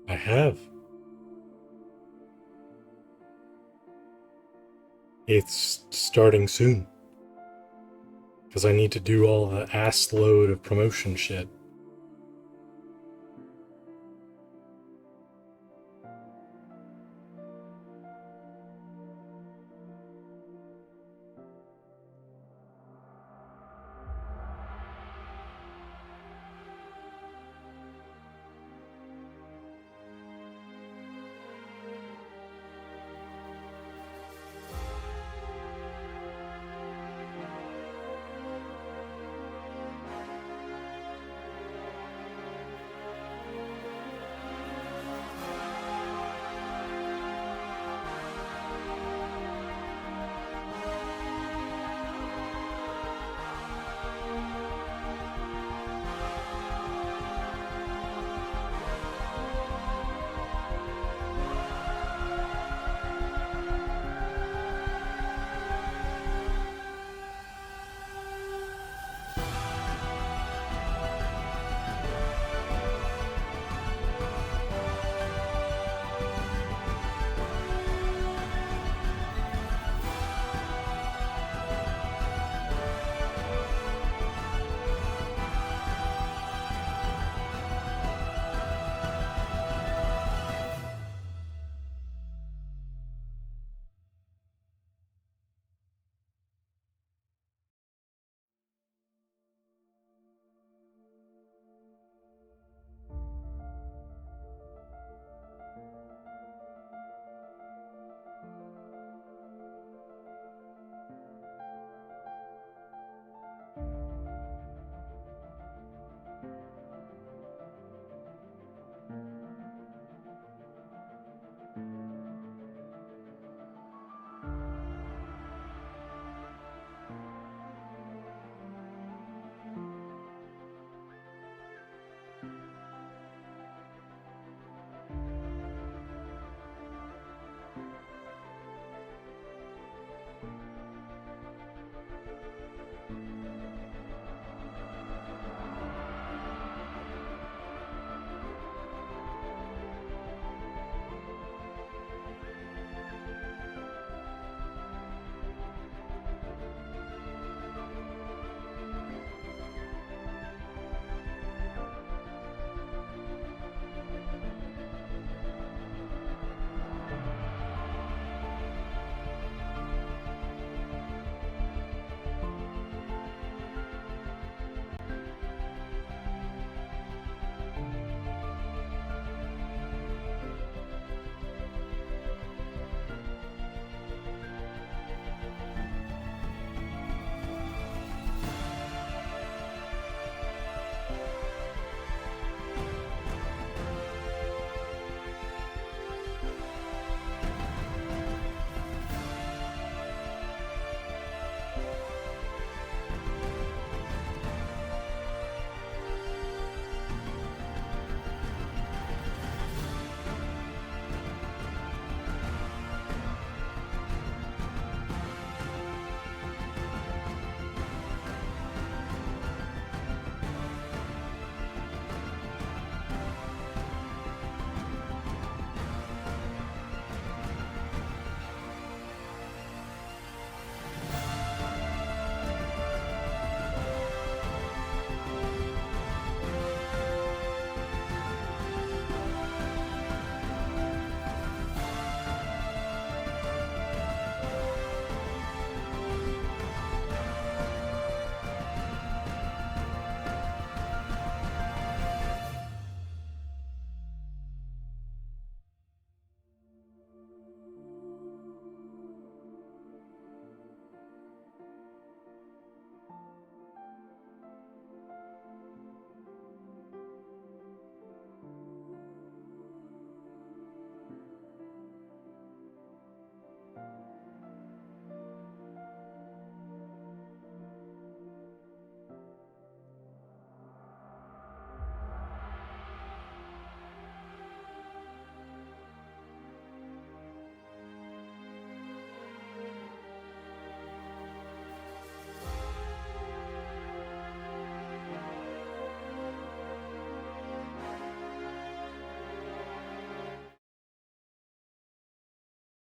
I have. It's starting soon. Because I need to do all the ass load of promotion shit.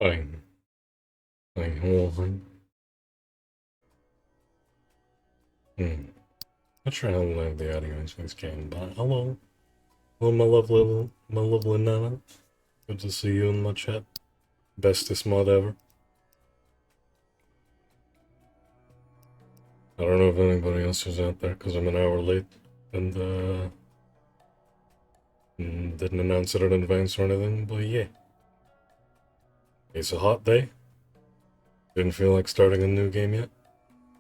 Fine. Fine, hold on. Not sure how loud the audio is for this game, but hello. Hello, my lovely Nana. Good to see you in my chat. Bestest mod ever. I don't know if anybody else is out there because I'm an hour late and didn't announce it in advance or anything, but yeah. It's a hot day. Didn't feel like starting a new game yet.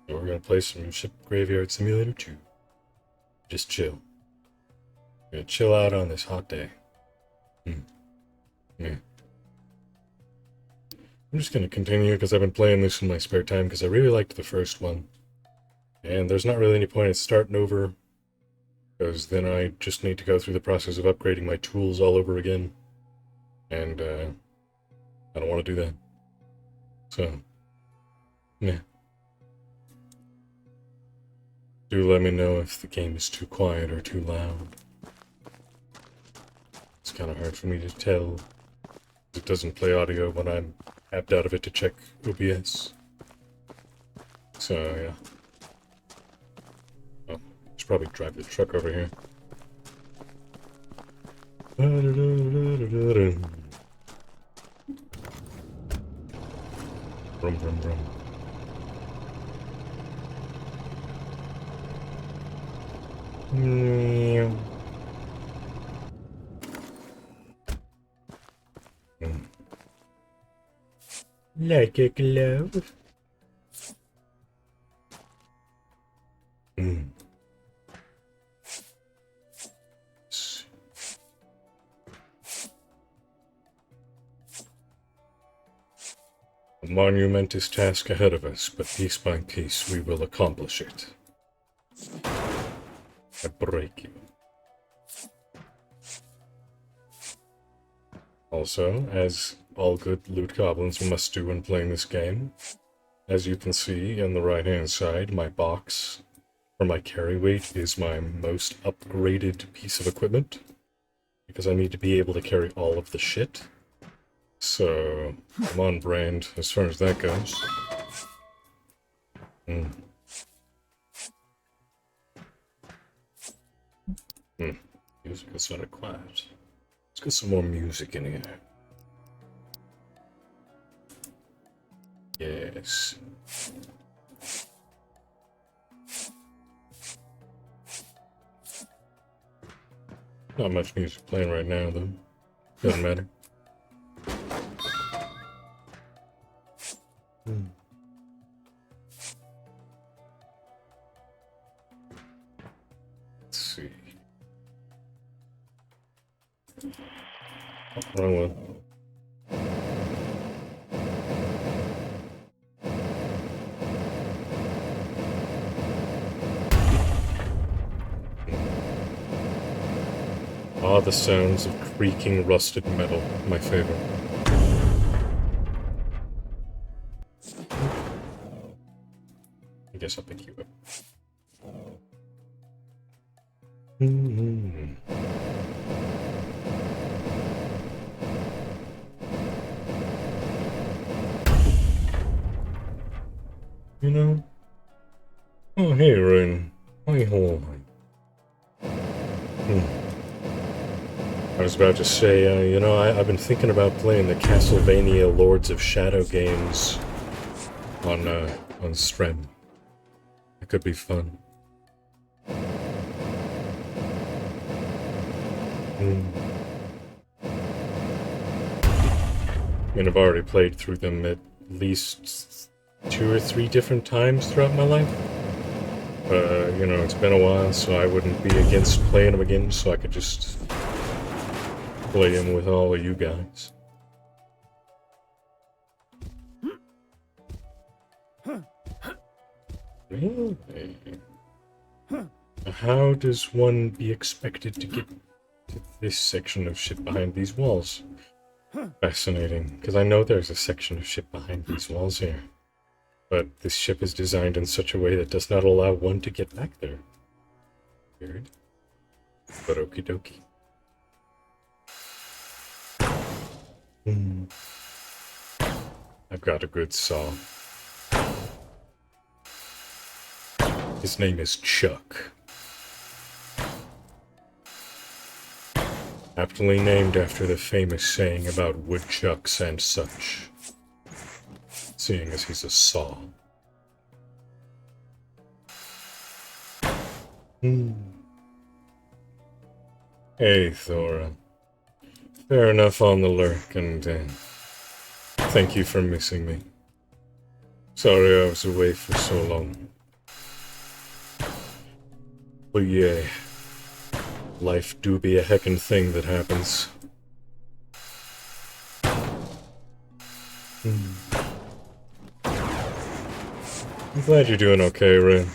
So we're gonna play some Ship Graveyard Simulator 2. Just chill. We're gonna chill out on this hot day. Yeah. I'm just gonna continue because I've been playing this in my spare time because I really liked the first one. And there's not really any point in starting over because then I just need to go through the process of upgrading my tools all over again. And I don't want to do that. So, yeah. Do let me know if the game is too quiet or too loud. It's kind of hard for me to tell. It doesn't play audio when I'm tapped out of it to check OBS. So, yeah. Oh, should probably drive the truck over here. Brum, brum, brum. Like a glove. A monumentous task ahead of us, but piece by piece we will accomplish it. I break you. Also, as all good loot goblins must do when playing this game, as you can see on the right-hand side, my box for my carry weight is my most upgraded piece of equipment, because I need to be able to carry all of the shit. So, I'm on brand as far as that goes. Music is sort of quiet. Let's get some more music in here. Yes. Not much music playing right now, though. Doesn't matter. Let's see. Oh, wrong one. Ah, the sounds of creaking rusted metal. My favorite. I guess I'll pick you up. You know? Oh, hey, Rune. Hi, hello. I was about to say, you know, I've been thinking about playing the Castlevania Lords of Shadow games on stream. It could be fun. I mean, I've already played through them at least 2 or 3 different times throughout my life. You know, it's been a while, so I wouldn't be against playing them again, so I could just play them with all of you guys. Really? How does one be expected to get to this section of shit behind these walls? Fascinating, because I know there's a section of shit behind these walls here. But this ship is designed in such a way that does not allow one to get back there. Weird. But okie dokie. I've got a good saw. His name is Chuck. Aptly named after the famous saying about woodchucks and such, seeing as he's a saw. Hey, Thora. Fair enough on the lurk, and thank you for missing me. Sorry I was away for so long. But yeah, life do be a heckin' thing that happens. I'm glad you're doing okay, Ren.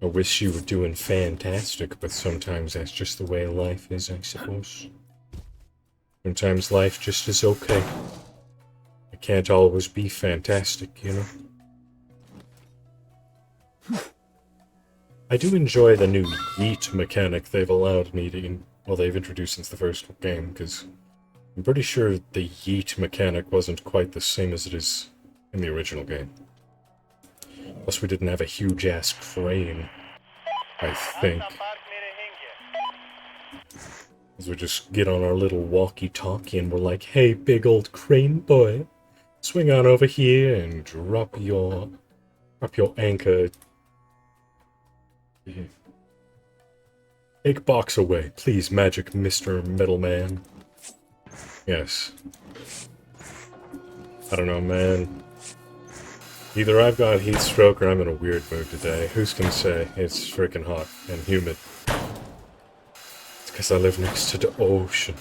I wish you were doing fantastic, but sometimes that's just the way life is, I suppose. Sometimes life just is okay. It can't always be fantastic, you know? I do enjoy the new yeet mechanic they've allowed me to... Well, they've introduced since the first game, because I'm pretty sure the yeet mechanic wasn't quite the same as it is in the original game. Plus, we didn't have a huge-ass crane, I think. As we just get on our little walkie-talkie and we're like, hey, big old crane boy, swing on over here and drop your anchor. Take box away, please, magic Mr. Middleman. Yes. I don't know, man. Either I've got heat stroke or I'm in a weird mood today. Who's gonna say? It's freaking hot and humid. It's because I live next to the ocean.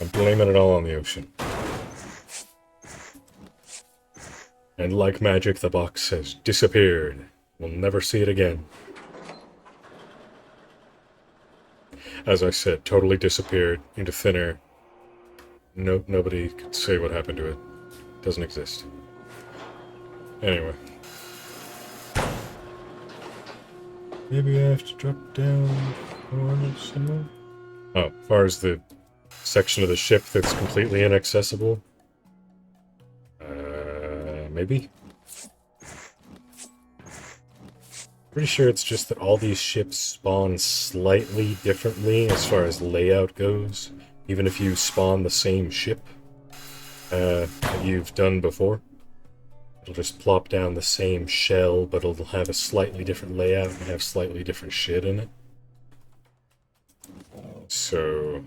I'm blaming it all on the ocean. And like magic, the box has disappeared. We'll never see it again. As I said, totally disappeared into thin air. Nobody could say what happened to it. Doesn't exist. Anyway. Maybe I have to drop down somewhere? Oh, as far as the section of the ship that's completely inaccessible? Maybe? Pretty sure it's just that all these ships spawn slightly differently as far as layout goes, even if you spawn the same ship that you've done before. It'll just plop down the same shell, but it'll have a slightly different layout and have slightly different shit in it. So...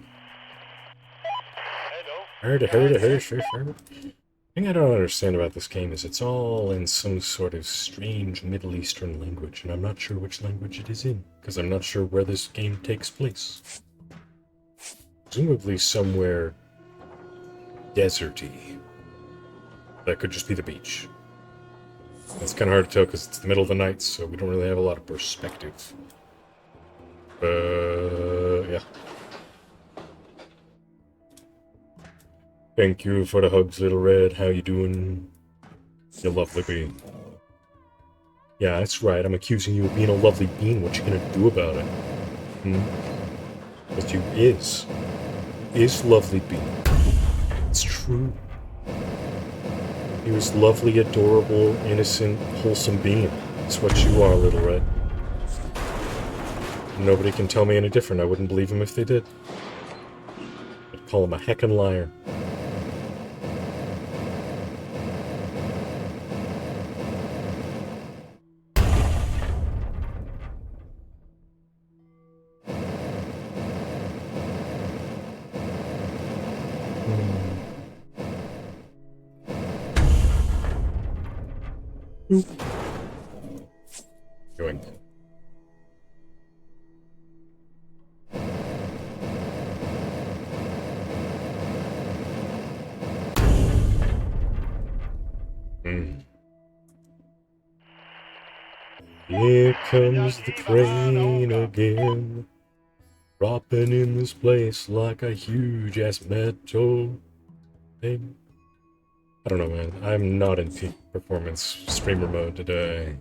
The thing I don't understand about this game is it's all in some sort of strange Middle Eastern language, and I'm not sure which language it is in, because I'm not sure where this game takes place. Presumably somewhere deserty. That could just be the beach. It's kind of hard to tell because it's the middle of the night, so we don't really have a lot of perspective. Yeah. Thank you for the hugs, Little Red. How you doing? You lovely bean. Yeah, that's right. I'm accusing you of being a lovely bean. What you gonna do about it? But you is lovely bean. It's true. He was lovely, adorable, innocent, wholesome being. That's what you are, Little Red. Nobody can tell me any different. I wouldn't believe him if they did. I'd call him a heckin' liar. Going. Here comes the crane again, dropping in this place like a huge ass metal thing. I don't know, man. I'm not in peak performance streamer mode today.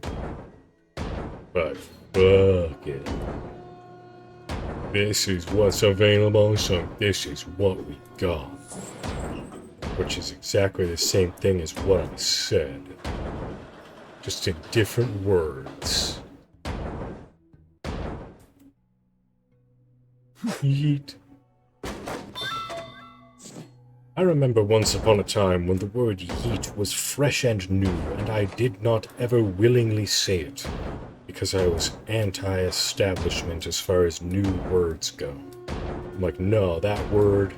But fuck it. this is what's available, so this is what we got. Which is exactly the same thing as what I said. Just in different words. Yeet. I remember once upon a time when the word yeet was fresh and new, and I did not ever willingly say it, because I was anti-establishment as far as new words go. I'm like, no, that word,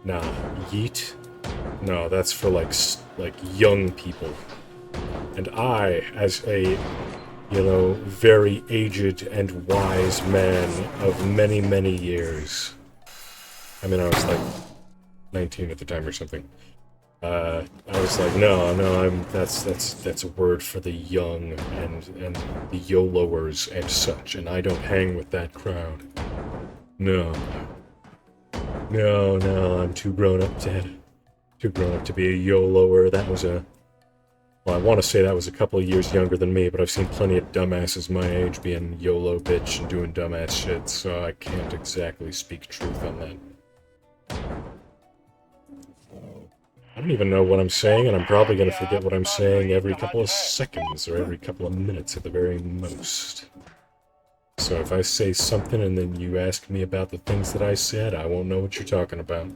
nah, yeet, no, that's for like young people. And I, as a, very aged and wise man of many, many years, I mean, I was like 19 at the time or something. I was like, no, that's a word for the young and the YOLOers and such, and I don't hang with that crowd. No, I'm too grown up, Ted. Too grown up to be a YOLOer. That was well, I want to say that was a couple of years younger than me, but I've seen plenty of dumbasses my age being YOLO bitch and doing dumbass shit, so I can't exactly speak truth on that. I don't even know what I'm saying, and I'm probably going to forget what I'm saying every couple of seconds, or every couple of minutes at the very most. So if I say something and then you ask me about the things that I said, I won't know what you're talking about.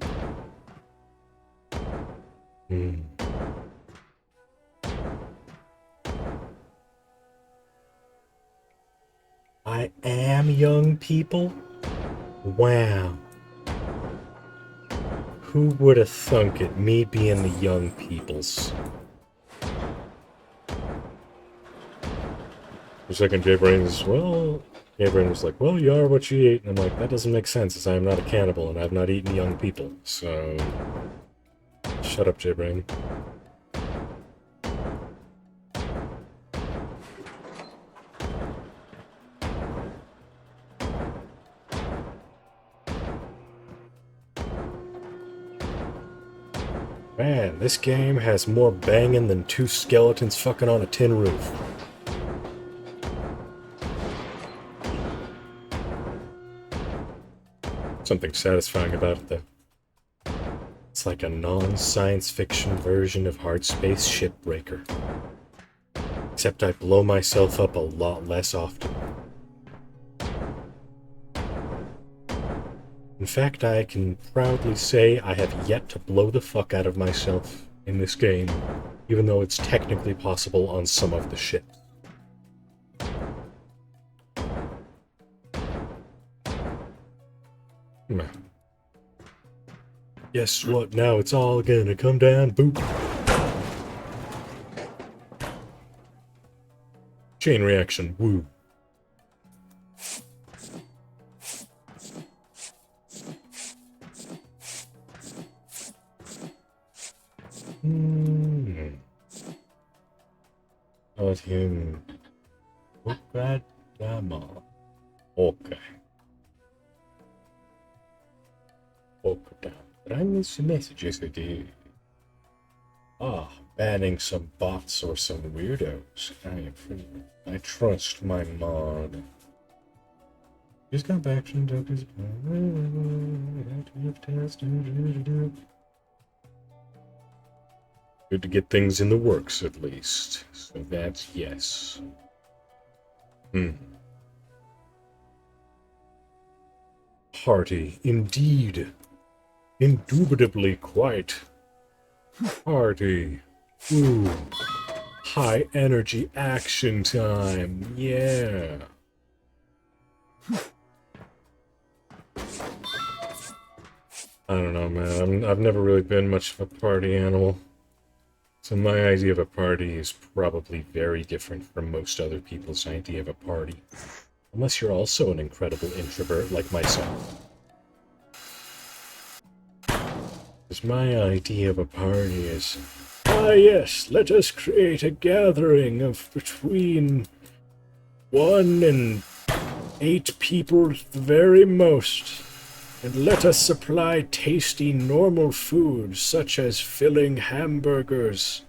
I am young people? Wow. Who would have thunk it, me being the young peoples? For a second, Jay-Brain was like, well, you are what you eat. And I'm like, that doesn't make sense, as I am not a cannibal, and I've not eaten young people. So, shut up, Jay-Brain. Man, this game has more banging than two skeletons fucking on a tin roof. Something satisfying about it, though. It's like a non-science fiction version of Hard Space Shipbreaker. Except I blow myself up a lot less often. In fact, I can proudly say I have yet to blow the fuck out of myself in this game, even though it's technically possible on some of the ships. Guess what? Now it's all gonna come down. Boop. Chain reaction. Woo. Okay. Did I miss a message? Yes, I did. Banning some bots or some weirdos. I trust my mod. Just got back from Doctor's. Good to get things in the works, at least. So that's yes. Hearty, indeed. Indubitably quite. Hearty. Ooh. High energy action time. Yeah. I don't know, man. I've never really been much of a party animal. So my idea of a party is probably very different from most other people's idea of a party. Unless you're also an incredible introvert like myself. Because my idea of a party is, yes, let us create a gathering of between 1 and 8 people at the very most, and let us supply tasty normal food such as filling hamburgers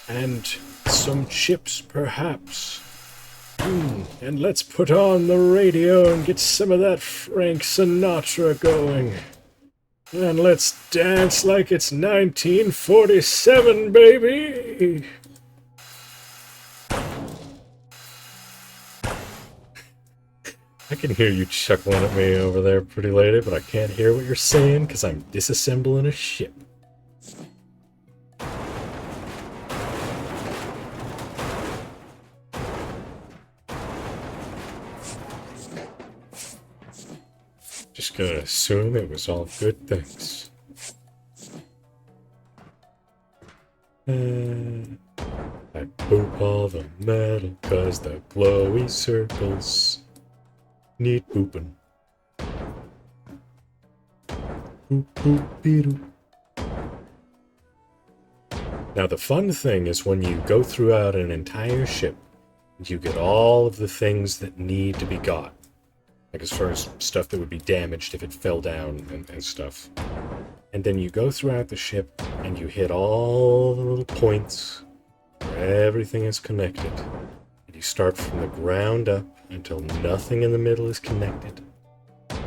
and some chips perhaps. And let's put on the radio and get some of that Frank Sinatra going. And let's dance like it's 1947, baby! I can hear you chuckling at me over there, pretty lady, but I can't hear what you're saying because I'm disassembling a ship. Just gonna assume it was all good things. I poop all the metal cause the glowy circles need pooping. Poop poop beetle. Now the fun thing is when you go throughout an entire ship, you get all of the things that need to be got. Like as far as stuff that would be damaged if it fell down and stuff. And then you go throughout the ship and you hit all the little points where everything is connected. And you start from the ground up until nothing in the middle is connected.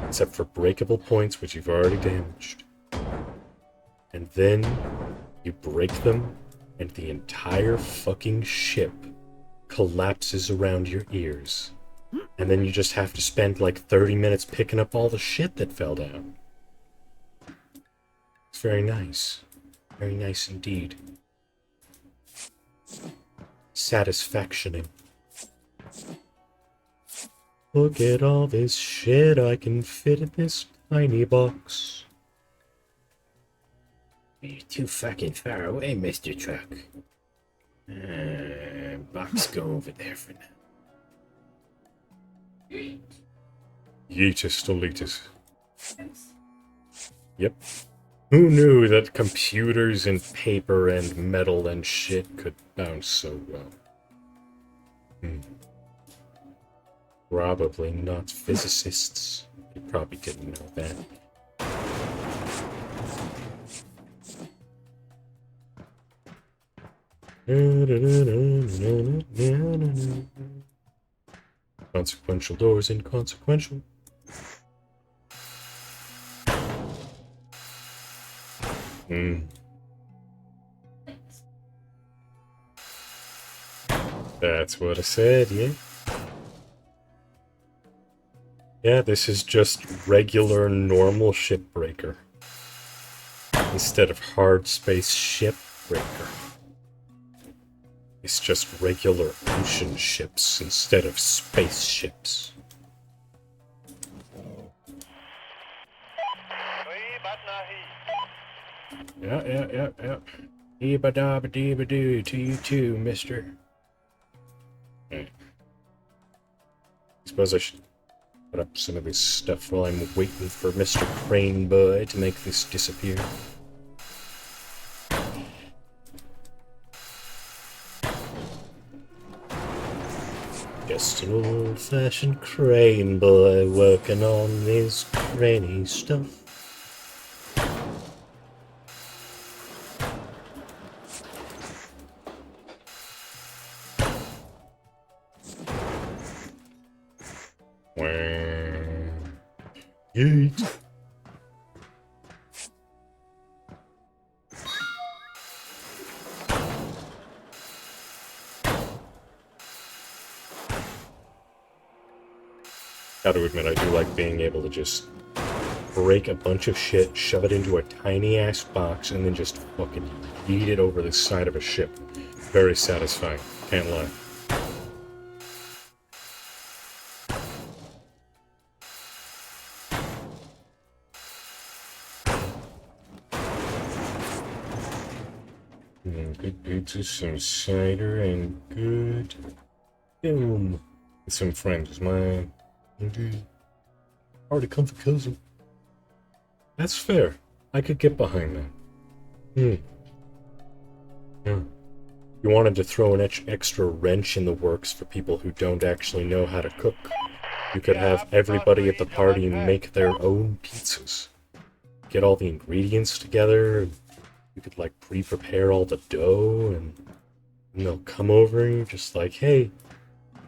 Except for breakable points which you've already damaged. And then you break them and the entire fucking ship collapses around your ears. And then you just have to spend like 30 minutes picking up all the shit that fell down. It's very nice. Very nice indeed. Satisfactioning. Look at all this shit I can fit in this tiny box. You're too fucking far away, Mr. Truck. Box, go over there for now. Yeetus deletus. Yep. Who knew that computers and paper and metal and shit could bounce so well? Probably not physicists. They probably didn't know that. Consequential doors, inconsequential. That's what I said, yeah? Yeah, this is just regular, normal shipbreaker. Instead of hard space shipbreaker. It's just regular ocean ships instead of spaceships. Yeah. Dee-ba-da-ba-dee-ba-doo to you too, mister. Right. Suppose I should put up some of this stuff while I'm waiting for Mr. Crane Boy to make this disappear. Just an old-fashioned crane boy working on his cranny stuff. Yeet. Gotta admit, I do like being able to just break a bunch of shit, shove it into a tiny-ass box, and then just fucking yeet it over the side of a ship. Very satisfying, can't lie. Good pizza, some cider, and good film. With some friends of mine. Indeed. Already comfy cousin. That's fair. I could get behind that. Yeah. You wanted to throw an extra wrench in the works for people who don't actually know how to cook. You could have everybody at the party make their own pizzas. Get all the ingredients together. You could like pre-prepare all the dough and they'll come over and you're just like, hey,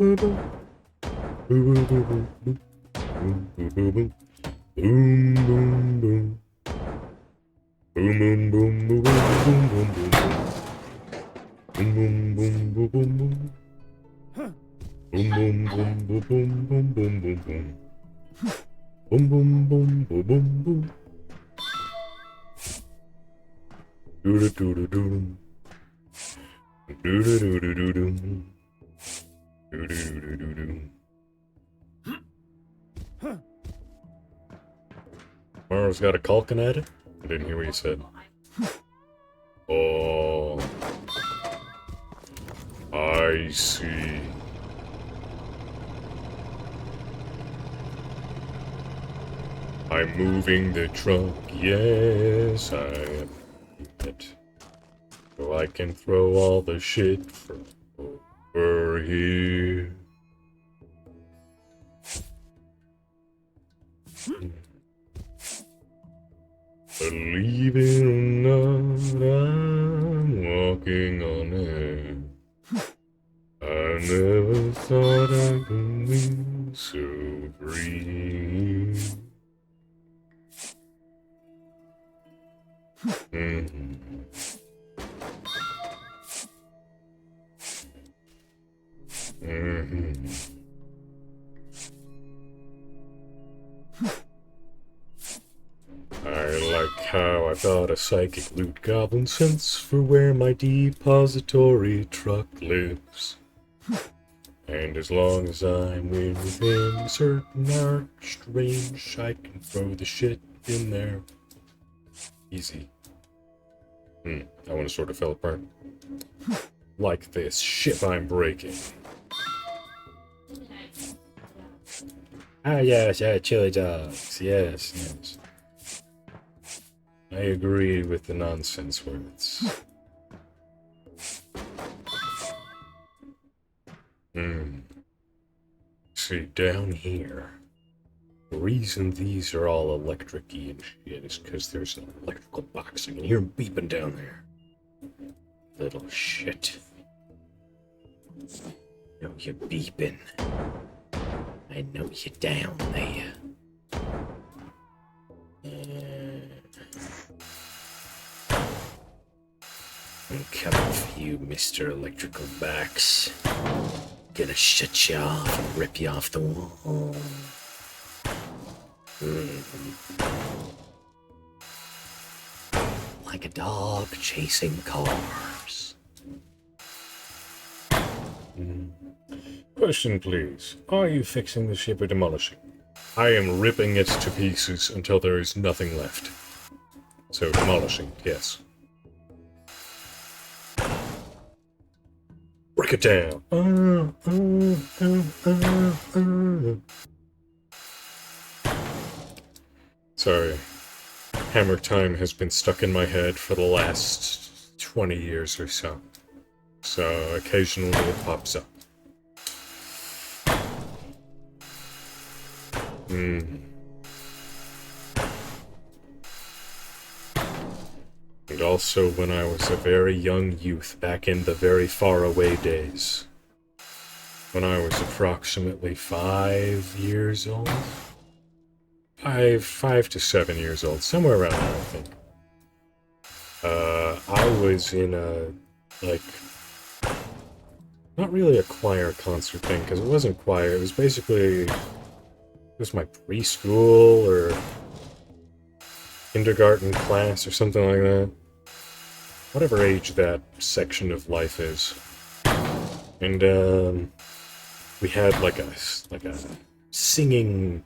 boom, boom. Boom, boom, boom, boom, boom. Boom, boom, boom, boom. Boom, boom, boom. Boom, boom, boom, boom, boom, boom, boom, boom, boom. Boom, boom, boom, boom, boom, boom. Boom, boom, boom, boom, boom, boom, boom, boom, boom. Boom, boom, boom, boom, boom, boom. Do-do-do-do-do. Do-do-do-do-do-do. Do-do-do-do-do. Tomorrow's got a Culkin at it? I didn't hear what you said. Oh. I see. I'm moving the trunk, yes, I am it. So I can throw all the shit from over here. Believe it or not, I'm walking on air. I never thought I could be so free. I like how I bought a psychic loot goblin sense for where my depository truck lives. And as long as I'm within a certain arched range, I can throw the shit in there. Easy. That one sort of fell apart. Like this ship I'm breaking. Ah, yes, yeah, chili dogs. Yes, yes. I agree with the nonsense words. See, down here, the reason these are all electric-y and shit is because there's an electrical box. I can hear him beeping down there. Little shit. Know you beeping. I know you down there. I'm coming for you, Mr. Electrical Box. Gonna shut you off and rip you off the wall. Like a dog chasing cars. Question, please. Are you fixing the ship or demolishing? I am ripping it to pieces until there is nothing left. So demolishing, yes. Break it down. Sorry. Hammer time has been stuck in my head for the last 20 years or so. So occasionally it pops up. And also when I was a very young youth back in the very far away days. When I was approximately 5 years old? 5 to 7 years old, somewhere around there, I think. I was in a, like, not really a choir concert thing, because it wasn't choir, it was basically, it was my preschool, or kindergarten class, or something like that. Whatever age that section of life is. And, we had, like a singing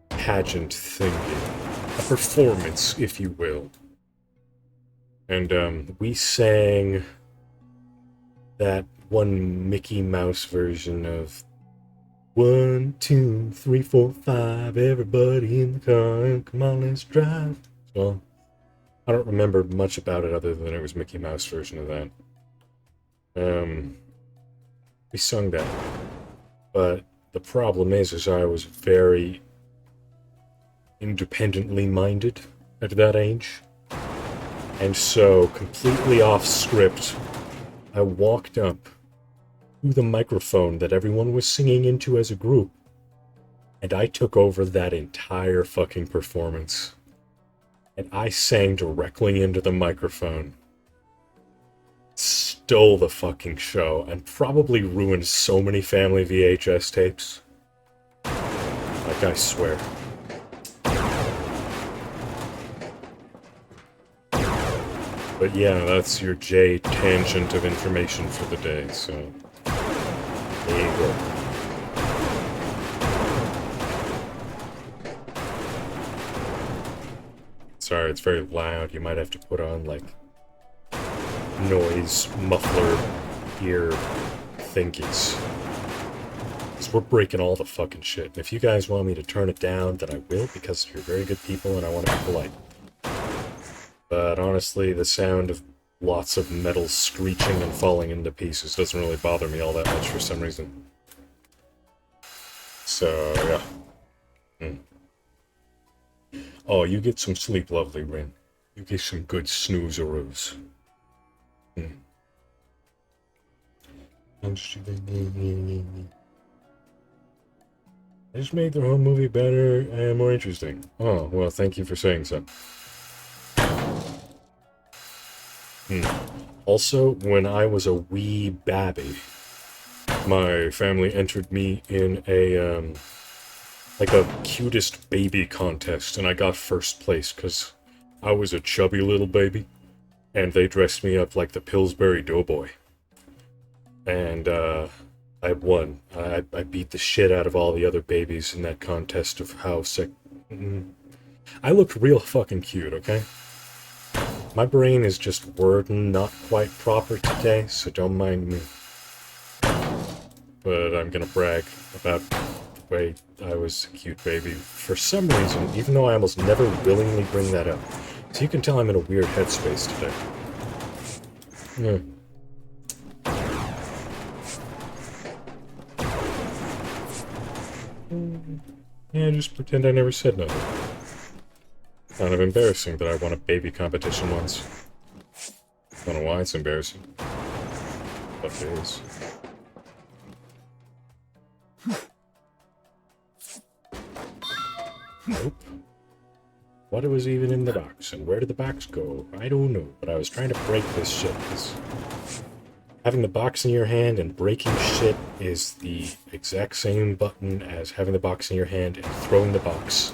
pageant thing, a performance, if you will. And, we sang that one Mickey Mouse version of 1, 2, 3, 4, 5, everybody in the car, come on, let's drive. So, I don't remember much about it other than it was Mickey Mouse version of that. We sung that. But the problem is I was very independently minded at that age. And so, completely off script, I walked up to the microphone that everyone was singing into as a group, and I took over that entire fucking performance. And I sang directly into the microphone. Stole the fucking show, and probably ruined so many family VHS tapes. Like, I swear. But yeah, that's your J tangent of information for the day, so there you go. Sorry, it's very loud. You might have to put on, like, noise muffler ear thingies. Because we're breaking all the fucking shit. And if you guys want me to turn it down, then I will, because you're very good people and I want to be polite. But honestly, the sound of lots of metal screeching and falling into pieces doesn't really bother me all that much for some reason. So, yeah. Oh, you get some sleep, lovely Rin. You get some good snoozeroos. I just made the whole movie better and more interesting. Oh, well, thank you for saying so. Also, when I was a wee babby, my family entered me in a, like a cutest baby contest, and I got first place because I was a chubby little baby, and they dressed me up like the Pillsbury Doughboy. And, I won. I beat the shit out of all the other babies in that contest of how sick... I looked real fucking cute, okay? My brain is just wording not quite proper today, so don't mind me. But I'm gonna brag about the way I was a cute baby for some reason, even though I almost never willingly bring that up. So you can tell I'm in a weird headspace today. Yeah, just pretend I never said nothing. Kind of embarrassing that I won a baby competition once. Don't know why it's embarrassing. But it is. Nope. What was even in the box, and where did the box go? I don't know, but I was trying to break this shit, because having the box in your hand and breaking shit is the exact same button as having the box in your hand and throwing the box.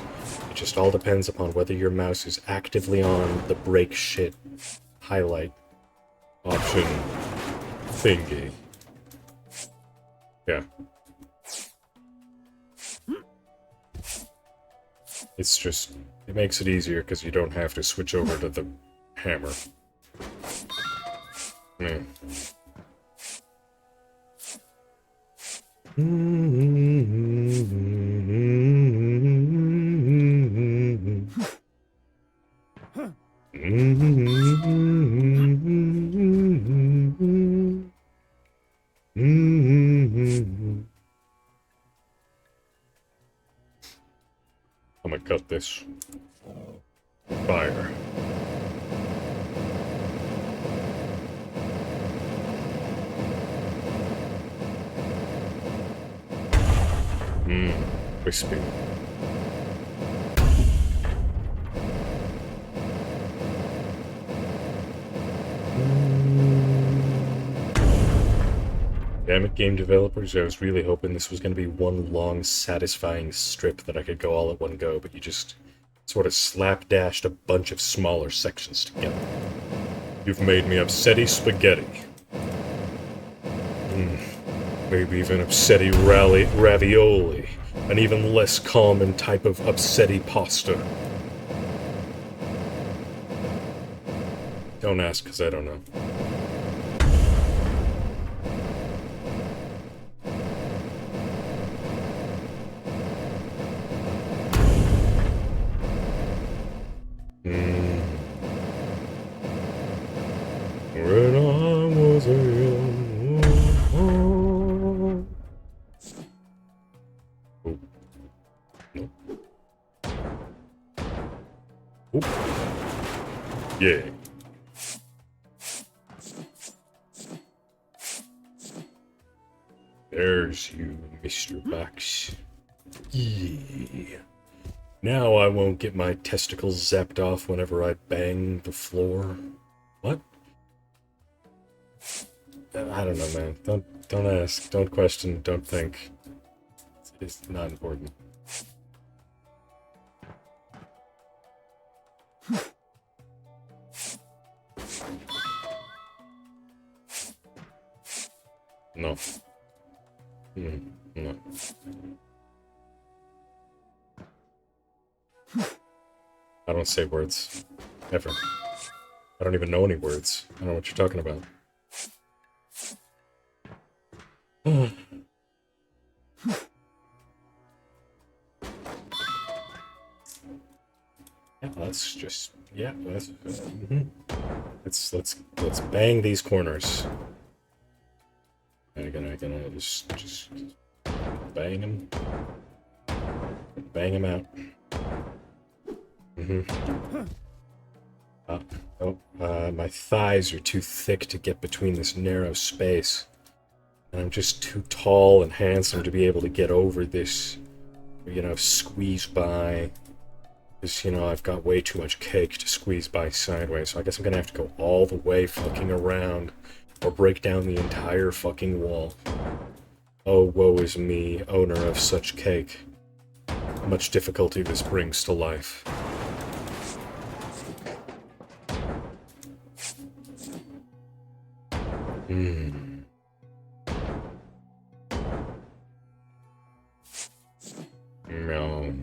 It just all depends upon whether your mouse is actively on the break shit highlight option thingy. Yeah. It's just, it makes it easier because you don't have to switch over to the hammer. Man. I'm gonna cut this. Fire. Crispy. Damn it, game developers, I was really hoping this was going to be one long, satisfying strip that I could go all at one go, but you just sort of slapdashed a bunch of smaller sections together. You've made me upsetty spaghetti. Maybe even upsetty ravioli. An even less common type of upsetty pasta. Don't ask, because I don't know. When I was a young... Oh. No. Oh. Yeah. There's you, Mr. Box. Yeah. Now I won't get my testicles zapped off whenever I bang the floor. What? I don't know, man. Don't ask, don't question, don't think. It's not important. No. No. I don't say words. Ever. I don't even know any words. I don't know what you're talking about. Yeah, let's just... Yeah, let's... Let's bang these corners. I'm gonna just bang them. Bang them out. My thighs are too thick to get between this narrow space. And I'm just too tall and handsome to be able to get over this, you know, squeeze by. Because, you know, I've got way too much cake to squeeze by sideways, so I guess I'm gonna have to go all the way fucking around, or break down the entire fucking wall. Oh, woe is me, owner of such cake. How much difficulty this brings to life. Meow.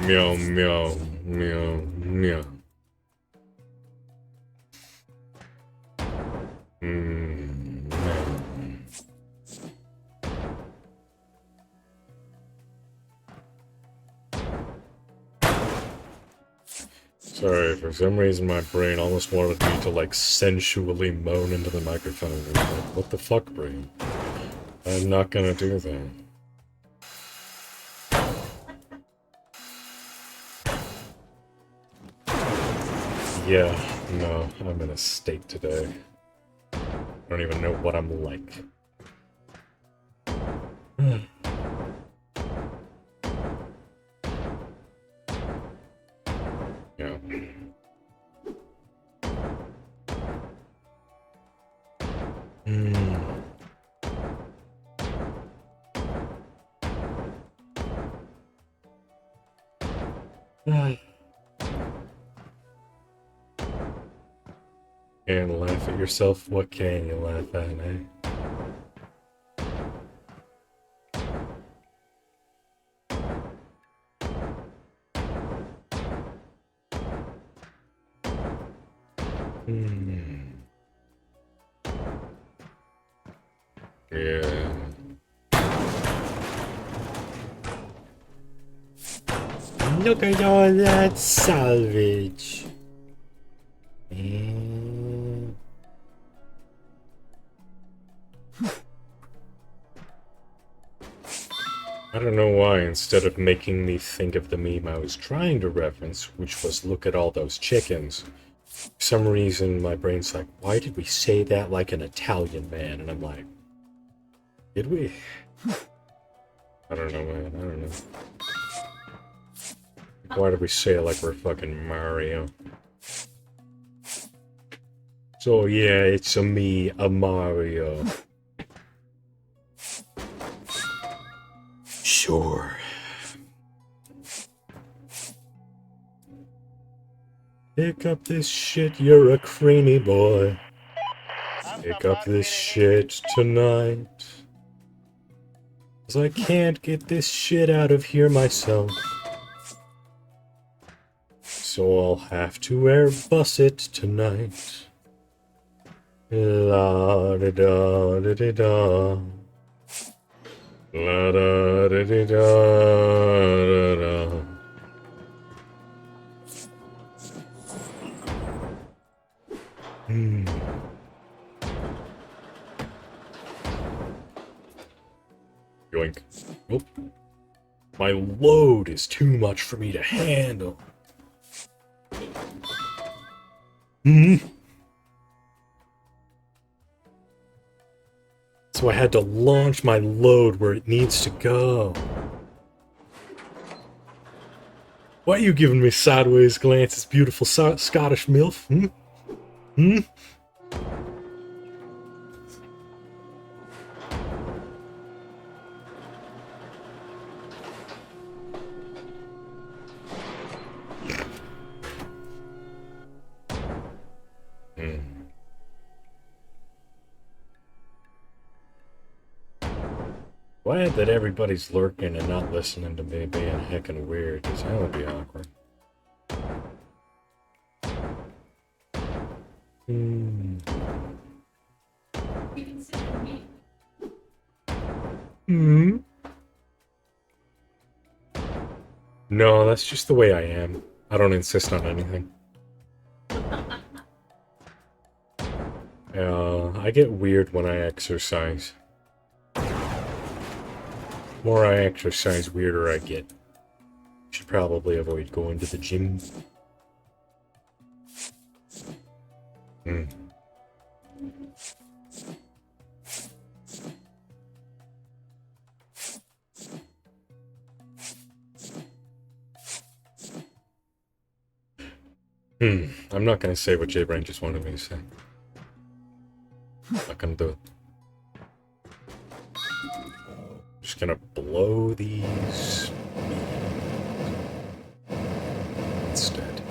Meow, meow, meow, meow. Sorry, for some reason my brain almost wanted me to, like, sensually moan into the microphone. Like, what the fuck, brain? I'm not gonna do that. Yeah, no, I'm in a state today. I don't even know what I'm like. Yeah. Can't laugh at yourself? What can you laugh at, eh? Yeah. Look at all that salvage. I don't know why, instead of making me think of the meme I was trying to reference, which was look at all those chickens, for some reason my brain's like, why did we say that like an Italian man? And I'm like, did we? I don't know, man. I don't know. Why did we say it like we're fucking Mario? So yeah, it's me, a Mario. Sure. Pick up this shit, you're a creamy boy. Pick up this shit tonight. 'Cause I can't get this shit out of here myself. So I'll have to airbus it tonight. La da da da da da. La da da da da da. Yoink. Oh. My load is too much for me to handle. So I had to launch my load where it needs to go. Why are you giving me sideways glances, beautiful Scottish MILF? Glad that everybody's lurking and not listening to me being heckin' weird, because that would be awkward. Hmm. Hmm? No, that's just the way I am. I don't insist on anything. I get weird when I exercise. The more I exercise, weirder I get. Should probably avoid going to the gym. Hmm. I'm not gonna say what J-Brain just wanted me to say. Not gonna do it. Just gonna blow these instead.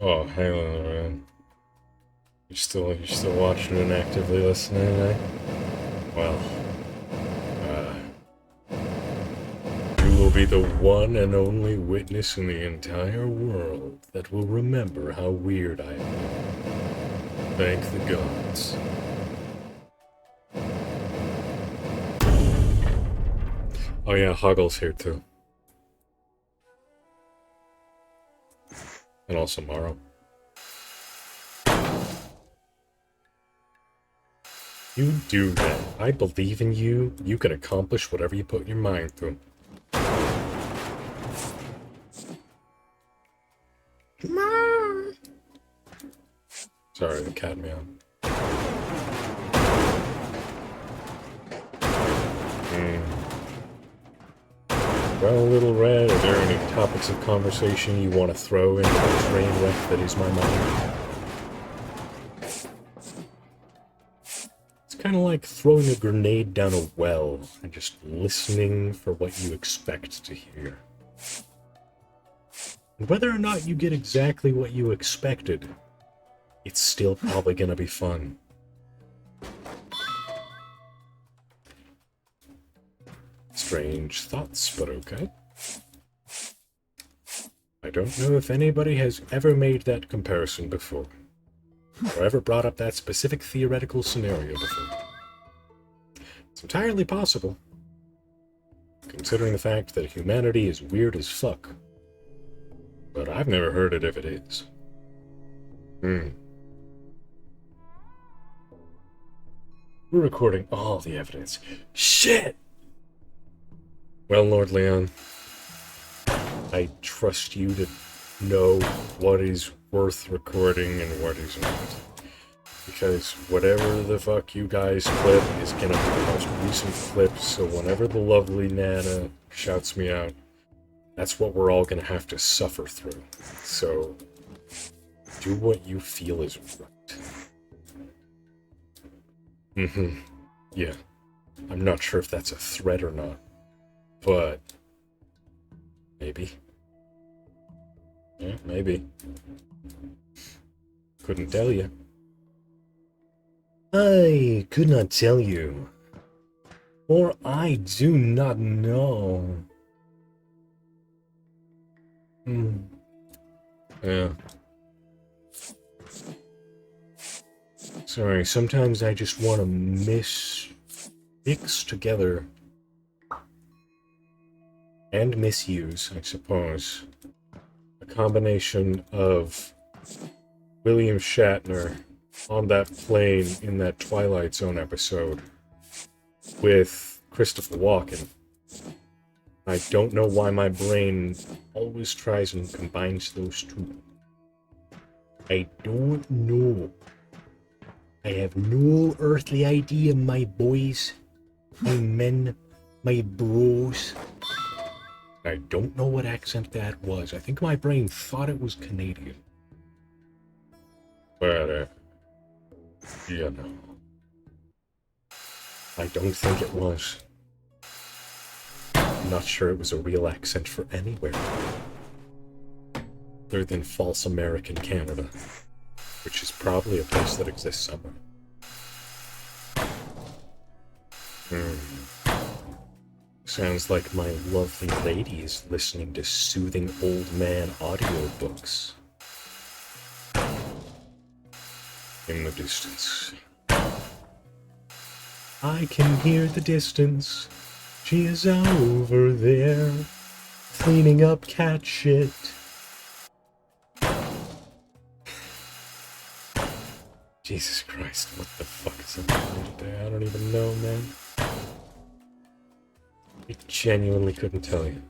Oh, hang on, man. You're still watching and actively listening, eh? Well, you will be the one and only witness in the entire world that will remember how weird I am. Thank the gods. Oh yeah, Huggle's here too. And also Morrow. You do that. I believe in you. You can accomplish whatever you put your mind to. Mom! Sorry, the cat meowed. Well, Little Red, are there any topics of conversation you want to throw into the train wreck that is my mind? It's kind of like throwing a grenade down a well and just listening for what you expect to hear. And whether or not you get exactly what you expected, it's still probably gonna be fun. Strange thoughts, but okay. I don't know if anybody has ever made that comparison before, or ever brought up that specific theoretical scenario before. It's entirely possible, considering the fact that humanity is weird as fuck. But I've never heard it if it is. We're recording all the evidence. Shit! Well, Lord Leon, I trust you to know what is worth recording and what is not. Because whatever the fuck you guys clip is gonna be the most recent clip, so whenever the lovely Nana shouts me out, that's what we're all gonna have to suffer through. So, do what you feel is right. Yeah. I'm not sure if that's a threat or not. But maybe. Yeah, maybe. Couldn't tell you. I could not tell you. Or I do not know. Yeah. Sorry, sometimes I just want to mix together and misuse, I suppose, a combination of William Shatner on that plane in that Twilight Zone episode with Christopher Walken. I don't know why my brain always tries and combines those two. I don't know. I have no earthly idea, my boys, my men, my bros. I don't know what accent that was. I think my brain thought it was Canadian. But, you know. I don't think it was. I'm not sure it was a real accent for anywhere. Other than false American Canada, which is probably a place that exists somewhere. Sounds like my lovely lady is listening to soothing old man audiobooks. In the distance. I can hear the distance. She is over there, cleaning up cat shit. Jesus Christ, what the fuck is up with me today? I don't even know, man. I genuinely couldn't tell you.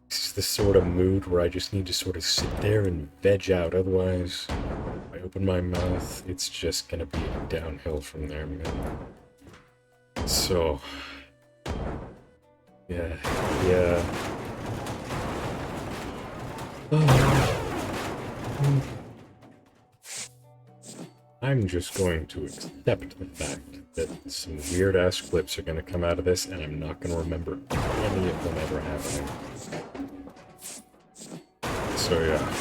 This is the sort of mood where I just need to sort of sit there and veg out. Otherwise, if I open my mouth, it's just gonna be downhill from there, man. So, yeah. I'm just going to accept the fact that some weird-ass clips are going to come out of this, and I'm not going to remember any of them ever happening. So yeah.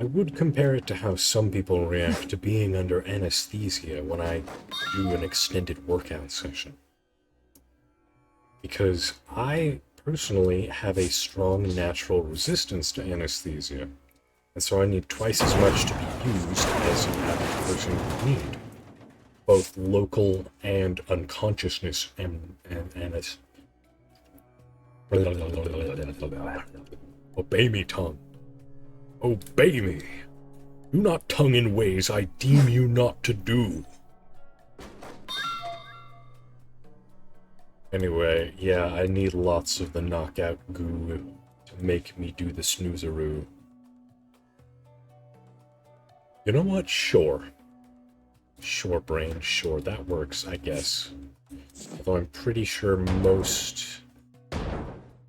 I would compare it to how some people react to being under anesthesia when I do an extended workout session. Because I personally have a strong natural resistance to anesthesia. And so I need twice as much to be used as an average person would need. Both local and unconsciousness and Obey me, tongue. Obey me. Do not tongue in ways I deem you not to do. Anyway, yeah, I need lots of the knockout goo to make me do the snoozeroo. You know what? Sure. Sure, brain, sure, that works, I guess. Although I'm pretty sure most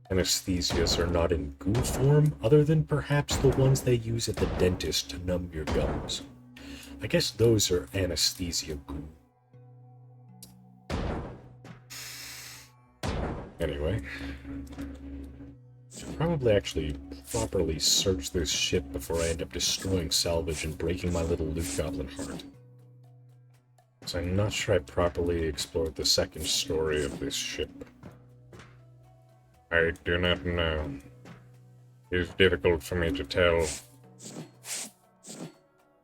anesthesias are not in goo form, other than perhaps the ones they use at the dentist to numb your gums. I guess those are anesthesia goo. Anyway. Should probably actually properly search this ship before I end up destroying salvage and breaking my little loot goblin heart. So I'm not sure I properly explored the second story of this ship. I do not know. It is difficult for me to tell.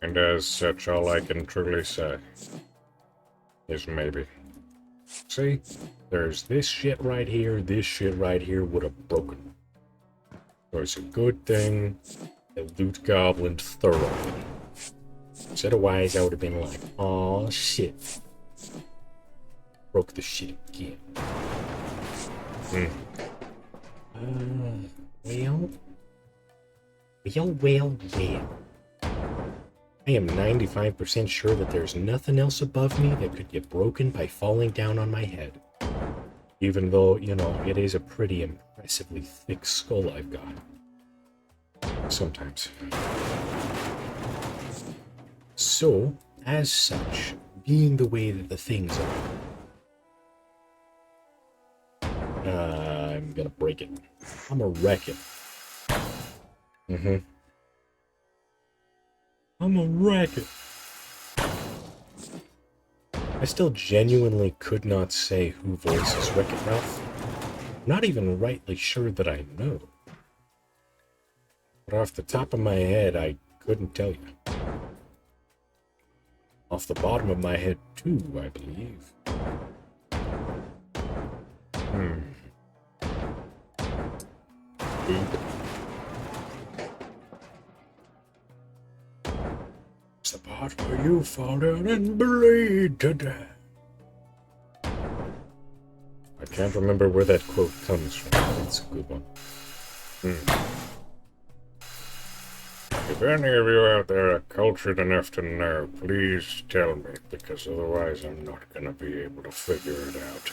And as such, all I can truly say is maybe. See? There's this shit right here would have broken. So it's a good thing the loot goblin thoroughly. Otherwise, I would have been like, "Aw, shit." Broke the shit again. Well. I am 95% sure that there's nothing else above me that could get broken by falling down on my head. Even though, you know, it is a pretty impressively thick skull I've got. Sometimes. So, as such, being the way that the things are, I'm gonna break it. I'm gonna wreck it. I'm gonna wreck it. I still genuinely could not say who voices Wreck-It Ralph. Not even rightly sure that I know. But off the top of my head, I couldn't tell you. Off the bottom of my head, too, I believe. Oop. It's the part where you fall down and bleed to death. can't remember where that quote comes from. It's a good one. If any of you out there are cultured enough to know, please tell me, because otherwise I'm not gonna be able to figure it out.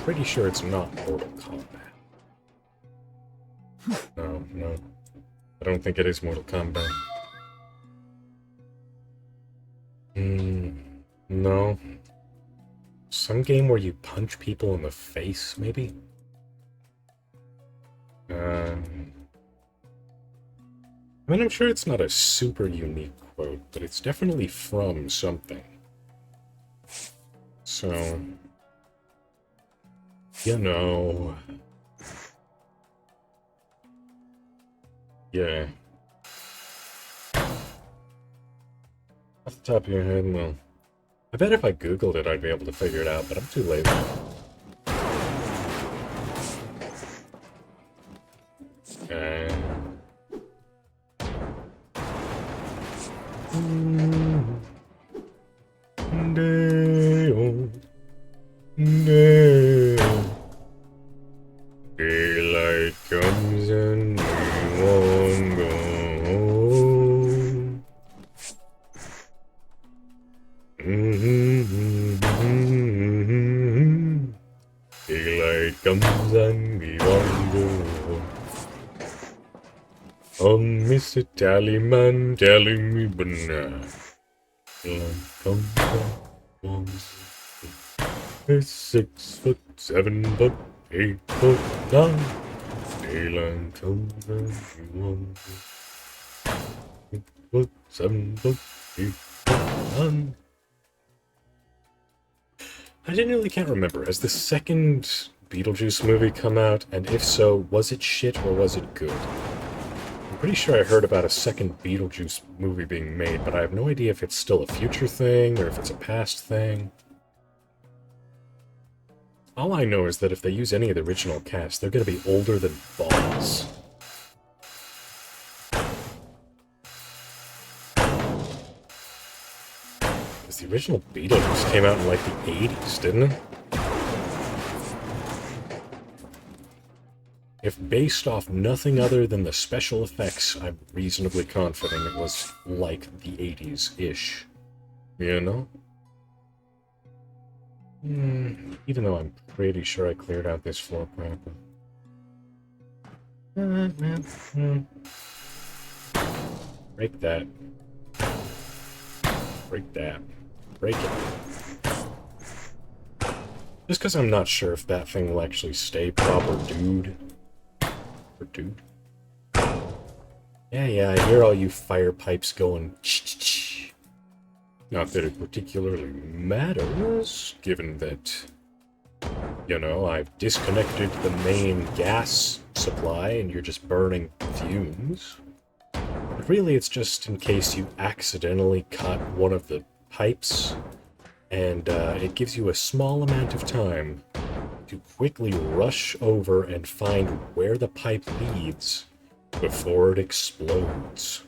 Pretty sure it's not Mortal Kombat. No. I don't think it is Mortal Kombat. No. Some game where you punch people in the face, maybe? I mean, I'm sure it's not a super unique quote, but it's definitely from something. So, you know. Yeah. Off the top of your head, no. I bet if I googled it, I'd be able to figure it out, but I'm too lazy. Okay. Daylight comes and we won't go home. Daylight comes and we won't go home. Oh, Mr. Tallyman telling me banana. Daylight comes and we won't go home. 6 foot, 7 foot, 8 foot, 9. Daylight comes and we won't go home. 6 foot, 7 foot, 8 foot, 9. I genuinely can't remember. Has the second Beetlejuice movie come out? And if so, was it shit or was it good? I'm pretty sure I heard about a second Beetlejuice movie being made, but I have no idea if it's still a future thing or if it's a past thing. All I know is that if they use any of the original cast, they're gonna be older than balls. Because the original Beetlejuice came out in like the 80s, didn't it? If based off nothing other than the special effects, I'm reasonably confident it was like the 80s-ish. You know? Even though I'm pretty sure I cleared out this floor plan. Break that. Break that. Break it. Just because I'm not sure if that thing will actually stay proper, dude. Or dude? Yeah, I hear all you fire pipes going ch-ch-ch. Not that it particularly matters, given that, you know, I've disconnected the main gas supply and you're just burning fumes. But really, it's just in case you accidentally cut one of the pipes, and it gives you a small amount of time to quickly rush over and find where the pipe leads before it explodes.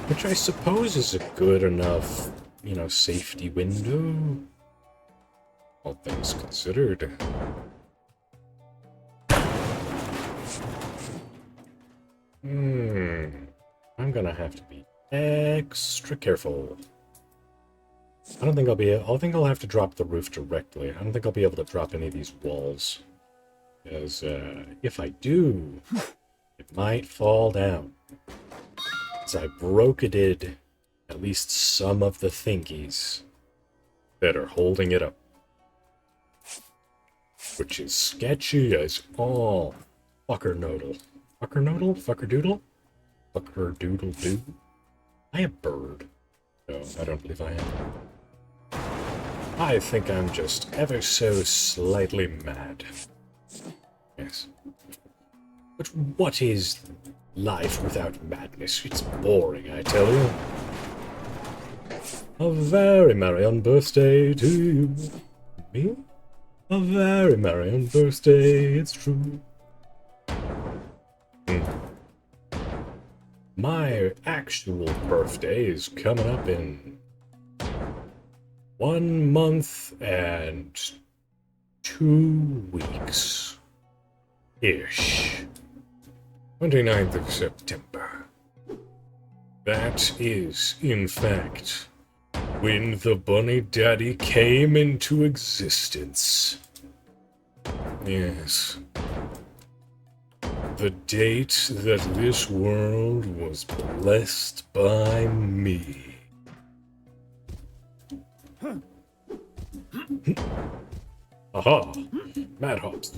Which I suppose is a good enough, you know, safety window. All things considered. I'm gonna have to be extra careful. I think I'll have to drop the roof directly. I don't think I'll be able to drop any of these walls. Because, if I do, it might fall down. As I broketed at least some of the thingies that are holding it up. Which is sketchy as all fucker-noodle. Fucker-noodle? Fucker-doodle? Fucker-doodle-doo? I a bird? No, I don't believe I am. I think I'm just ever so slightly mad. Yes. But what is life without madness? It's boring, I tell you. A very merry on birthday to you. Me? A very merry on birthday, it's true. My actual birthday is coming up in 1 month and 2 weeks ish. 29th of September. That is, in fact, when the Bunny Daddy came into existence. Yes. The date that this world was blessed by me. Aha! Mad Hops.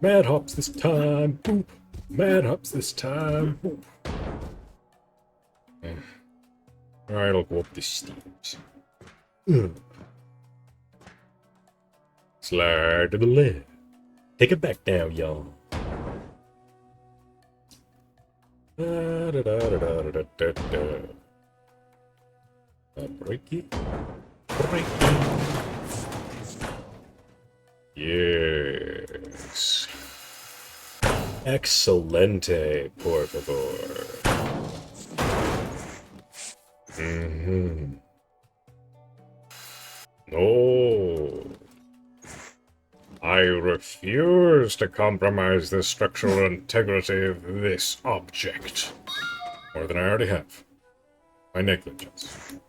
Mad Hops this time. Boop. Mad Hops this time. Boop. Alright, I'll go up the stairs. Slide to the left. Take it back down, y'all. Breaky. Breaky. Yes. Excelente, por favor. No. I refuse to compromise the structural integrity of this object. More than I already have. My negligence.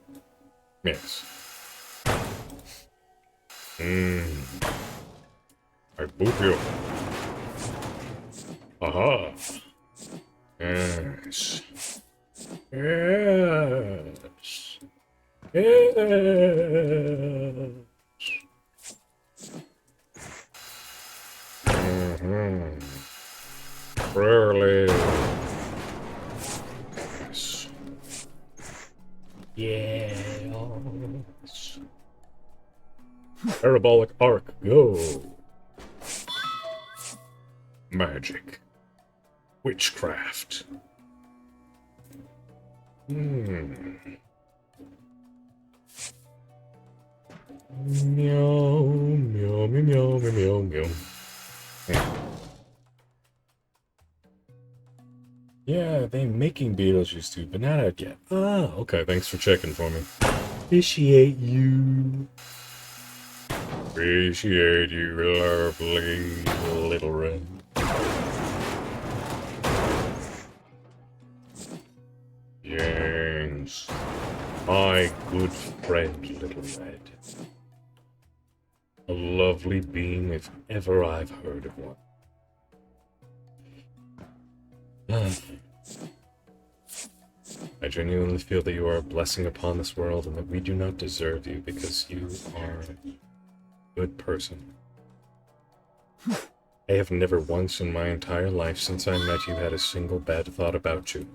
Yes. I boop you. Aha. Yes. Yes. Yes. Rarely. Yes. Yes. Parabolic arc, go. Magic. Witchcraft. Meow, meow, meow, meow, meow, meow. Yeah, they making Beetlejuice too, but not out yet. Ah, okay, thanks for checking for me. Appreciate you. Appreciate you, lovely little red. Yes, my good friend, little red. A lovely being if ever I've heard of one. I genuinely feel that you are a blessing upon this world and that we do not deserve you because you are a good person. I have never once in my entire life since I met you had a single bad thought about you.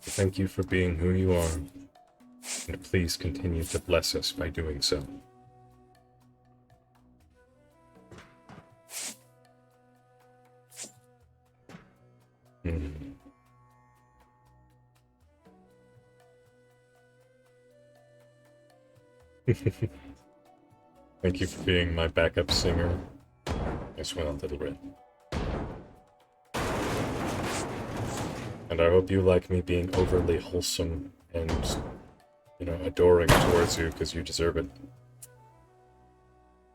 Thank you for being who you are, and please continue to bless us by doing so. Thank you for being my backup singer as well, Little Red. And I hope you like me being overly wholesome and, adoring towards you because you deserve it.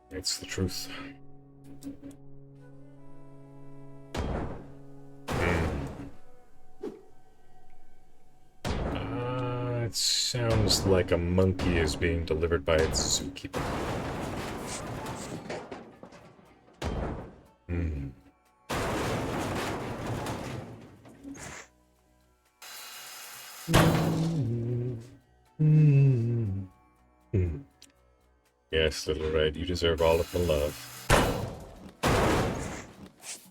It's the truth. It sounds like a monkey is being delivered by its zookeeper. Yes, Little Red, you deserve all of the love.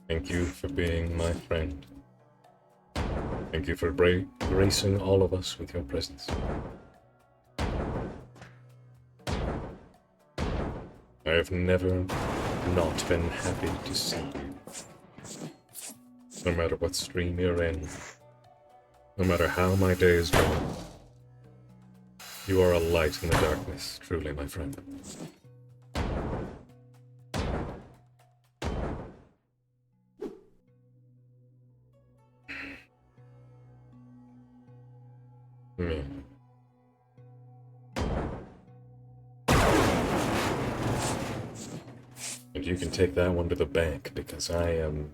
Thank you for being my friend. Thank you for gracing all of us with your presence. I have never not been happy to see you. No matter what stream you're in, no matter how my days go, you are a light in the darkness, truly, my friend. you can take that one to the bank, because I am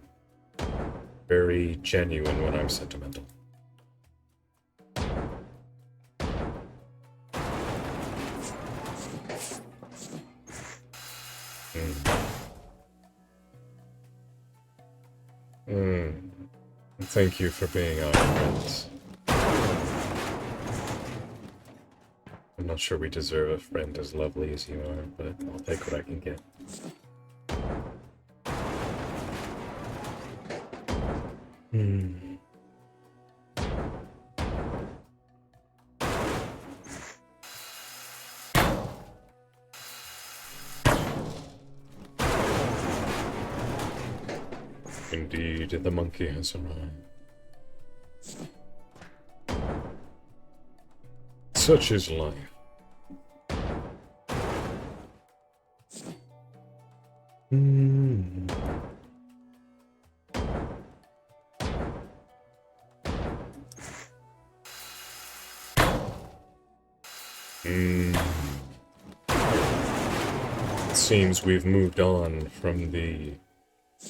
very genuine when I'm sentimental. Thank you for being our friends. I'm not sure we deserve a friend as lovely as you are, but I'll take what I can get. Indeed, the monkey has arrived. Such is life. It seems we've moved on from the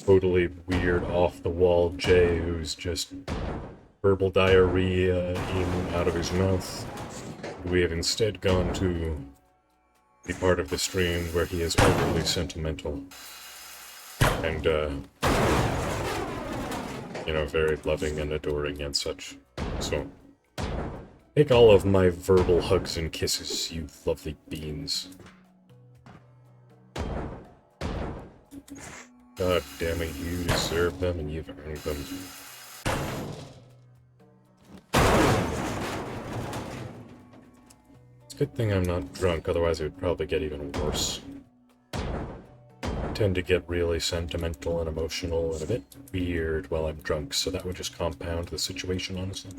totally weird off-the-wall Jay who's just verbal diarrhea in out of his mouth. We have instead gone to the part of the stream where he is overly sentimental and, you know, very loving and adoring and such. So, take all of my verbal hugs and kisses, you lovely beans. God damn it, you deserve them and you've earned them. It's a good thing I'm not drunk, otherwise it would probably get even worse. I tend to get really sentimental and emotional and a bit weird while I'm drunk, so that would just compound the situation, honestly.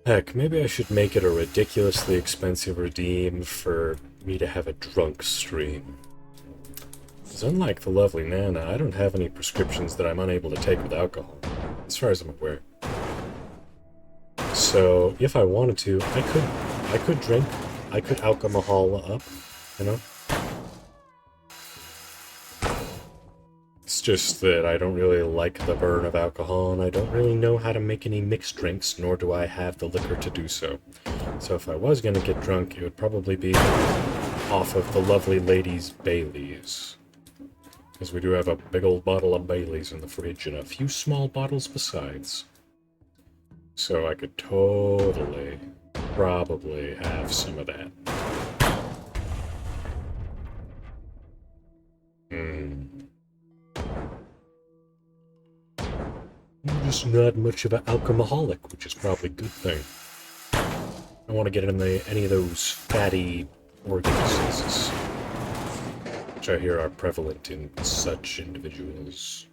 Heck, maybe I should make it a ridiculously expensive redeem for me to have a drunk stream. Because unlike the lovely Nana, I don't have any prescriptions that I'm unable to take with alcohol, as far as I'm aware. So, if I wanted to, I could drink, I could alcohol up, you know? It's just that I don't really like the burn of alcohol, and I don't really know how to make any mixed drinks, nor do I have the liquor to do so. So if I was gonna get drunk, it would probably be off of the lovely lady's Baileys. Because we do have a big old bottle of Baileys in the fridge, and a few small bottles besides. So I could totally, probably have some of that. I'm just not much of an alcoholic, which is probably a good thing. I don't want to get in any of those fatty organ diseases, which I hear are prevalent in such individuals.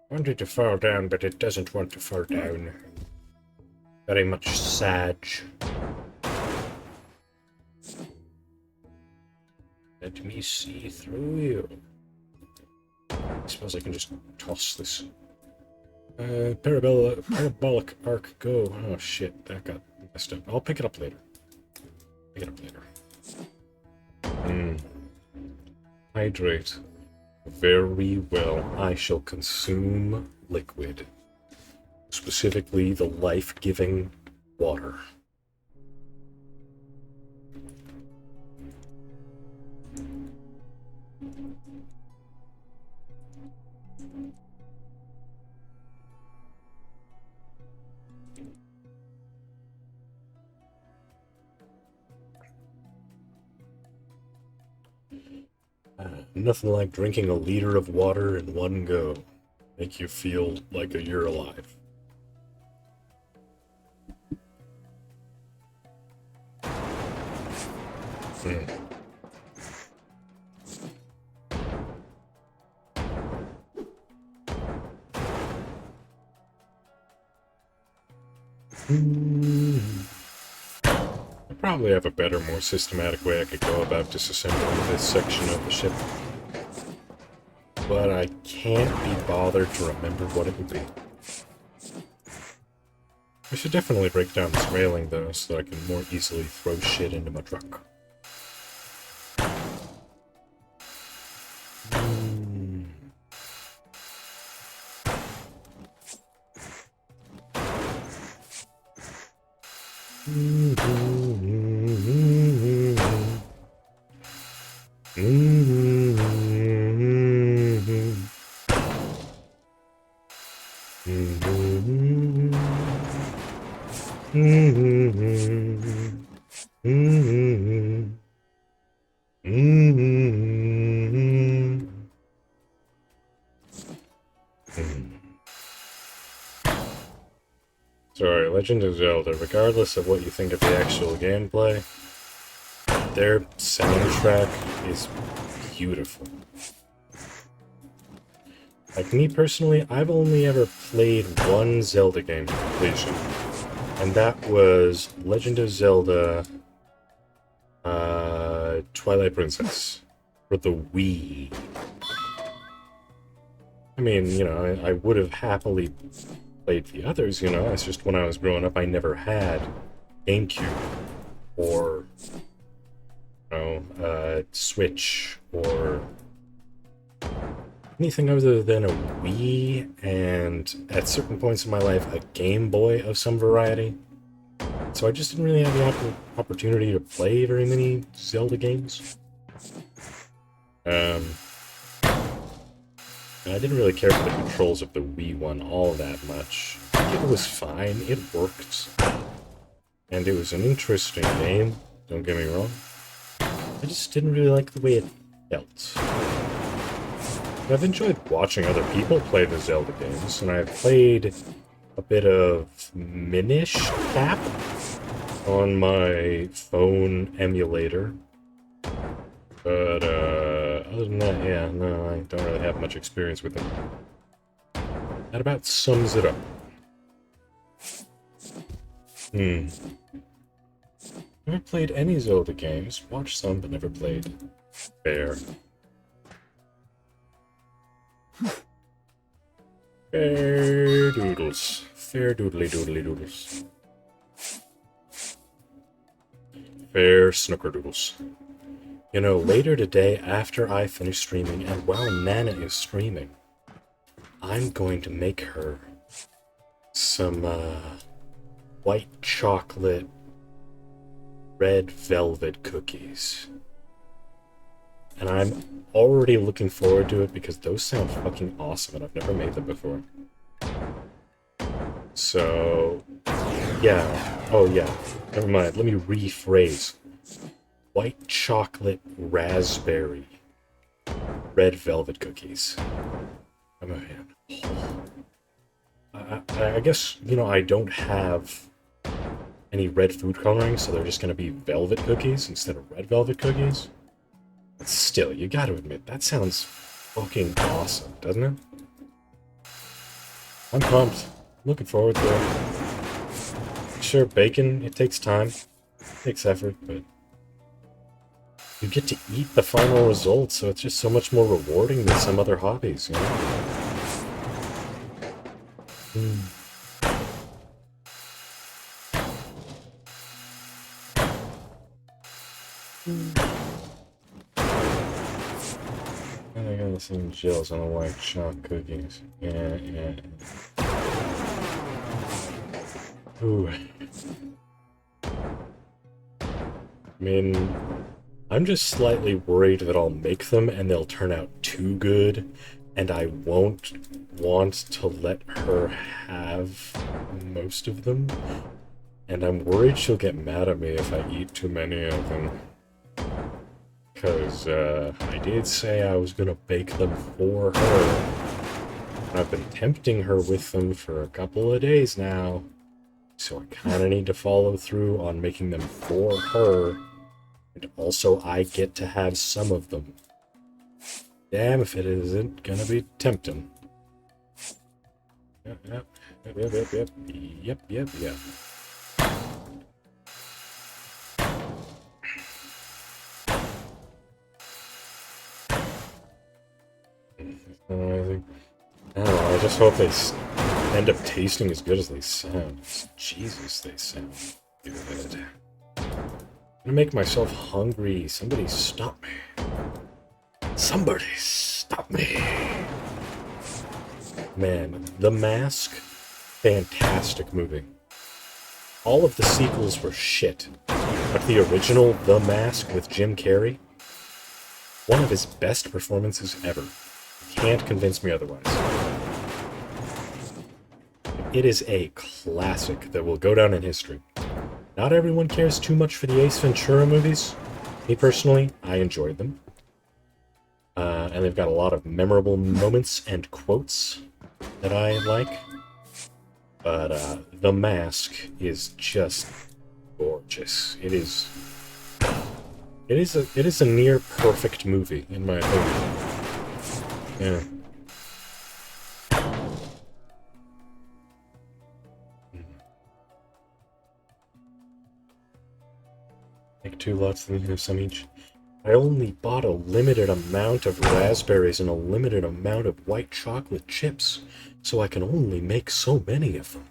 Wanted to fall down, but it doesn't want to fall down. Very much sad. Let me see through you. I suppose I can just toss this. Parabolic arc, go. Oh shit, that got messed up. I'll pick it up later. Pick it up later. Hydrate. Very well. I shall consume liquid. Specifically, the life-giving water. Nothing like drinking a liter of water in one go. Make you feel like you're alive. I probably have a better, more systematic way I could go about disassembling this section of the ship. But I can't be bothered to remember what it would be. I should definitely break down this railing, though, so that I can more easily throw shit into my truck. Sorry, Legend of Zelda, regardless of what you think of the actual gameplay, their soundtrack is beautiful. Like me personally, I've only ever played one Zelda game to completion, and that was Legend of Zelda Twilight Princess for the Wii. I mean, you know, I would have happily played the others, you know, it's just when I was growing up I never had GameCube or, you know, Switch or anything other than a Wii, and at certain points in my life a Game Boy of some variety. So I just didn't really have the opportunity to play very many Zelda games. And I didn't really care for the controls of the Wii one all that much. It was fine, it worked. And it was an interesting game, don't get me wrong. I just didn't really like the way it felt. I've enjoyed watching other people play the Zelda games, and I've played a bit of Minish Cap on my phone emulator. But, other than that, yeah, no, I don't really have much experience with it. That about sums it up. Never played any Zelda games. Watched some, but never played. Fair. Fair doodles. Fair doodly doodly doodles. Fair snickerdoodles. You know, later today, after I finish streaming, and while Nana is streaming, I'm going to make her some, white chocolate red velvet cookies. And I'm already looking forward to it because those sound fucking awesome and I've never made them before. So, yeah. Oh, yeah. Never mind. Let me rephrase. White chocolate raspberry red velvet cookies. Oh, man. I guess, you know, I don't have any red food coloring, so they're just gonna be velvet cookies instead of red velvet cookies. But still, you gotta admit, that sounds fucking awesome, doesn't it? I'm pumped. Looking forward to it. Sure, bacon, it takes time. It takes effort, but you get to eat the final result, so it's just so much more rewarding than some other hobbies, you know? And I got some gels on the white chocolate cookies. Yeah. Ooh. I mean, I'm just slightly worried that I'll make them and they'll turn out too good, and I won't want to let her have most of them. And I'm worried she'll get mad at me if I eat too many of them. Because I did say I was gonna bake them for her. And I've been tempting her with them for a couple of days now. So I kinda need to follow through on making them for her. And also I get to have some of them. Damn if it isn't gonna be tempting. Yep. I don't know, I just hope they end up tasting as good as they sound. Jesus, they sound good. I'm gonna make myself hungry. Somebody stop me. Somebody stop me. Man, The Mask, fantastic movie. All of the sequels were shit, but the original The Mask with Jim Carrey, one of his best performances ever. Can't convince me otherwise. It is a classic that will go down in history. Not everyone cares too much for the Ace Ventura movies. Me personally, I enjoyed them. And they've got a lot of memorable moments and quotes that I like. But The Mask is just gorgeous. It is a near perfect movie, in my opinion. Yeah. Take 2 lots of some each. I only bought a limited amount of raspberries and a limited amount of white chocolate chips, so I can only make so many of them.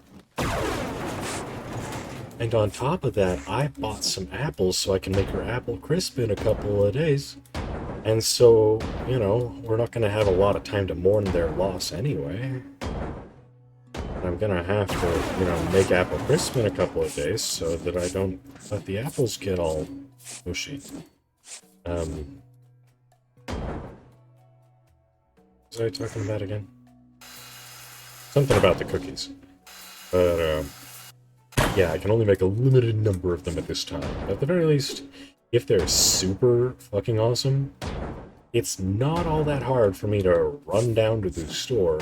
And on top of that, I bought some apples so I can make her apple crisp in a couple of days. And so, you know, we're not going to have a lot of time to mourn their loss anyway. I'm going to have to, you know, make apple crisp in a couple of days so that I don't let the apples get all mushy. What was I talking about again? Something about the cookies. But, yeah, I can only make a limited number of them at this time. At the very least, if they're super fucking awesome, it's not all that hard for me to run down to the store,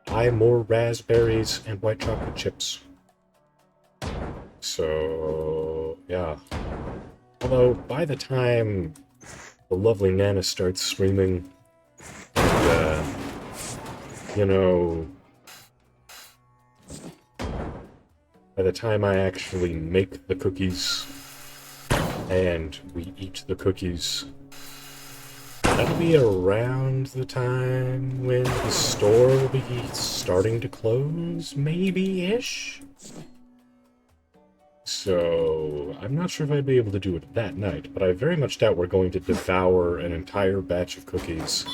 buy more raspberries and white chocolate chips. So, yeah. Although, by the time the lovely Nana starts screaming, and, you know, by the time I actually make the cookies and we eat the cookies, that'll be around the time when the store will be starting to close, maybe-ish? So, I'm not sure if I'd be able to do it that night, but I very much doubt we're going to devour an entire batch of cookies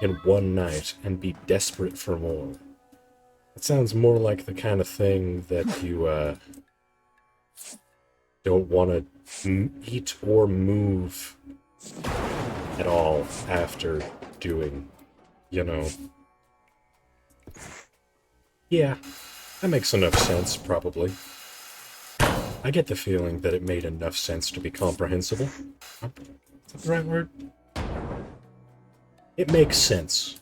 in one night and be desperate for more. It sounds more like the kind of thing that you, don't want to eat or move at all after doing, you know. Yeah, that makes enough sense, probably. I get the feeling that it made enough sense to be comprehensible. Is that the right word? It makes sense.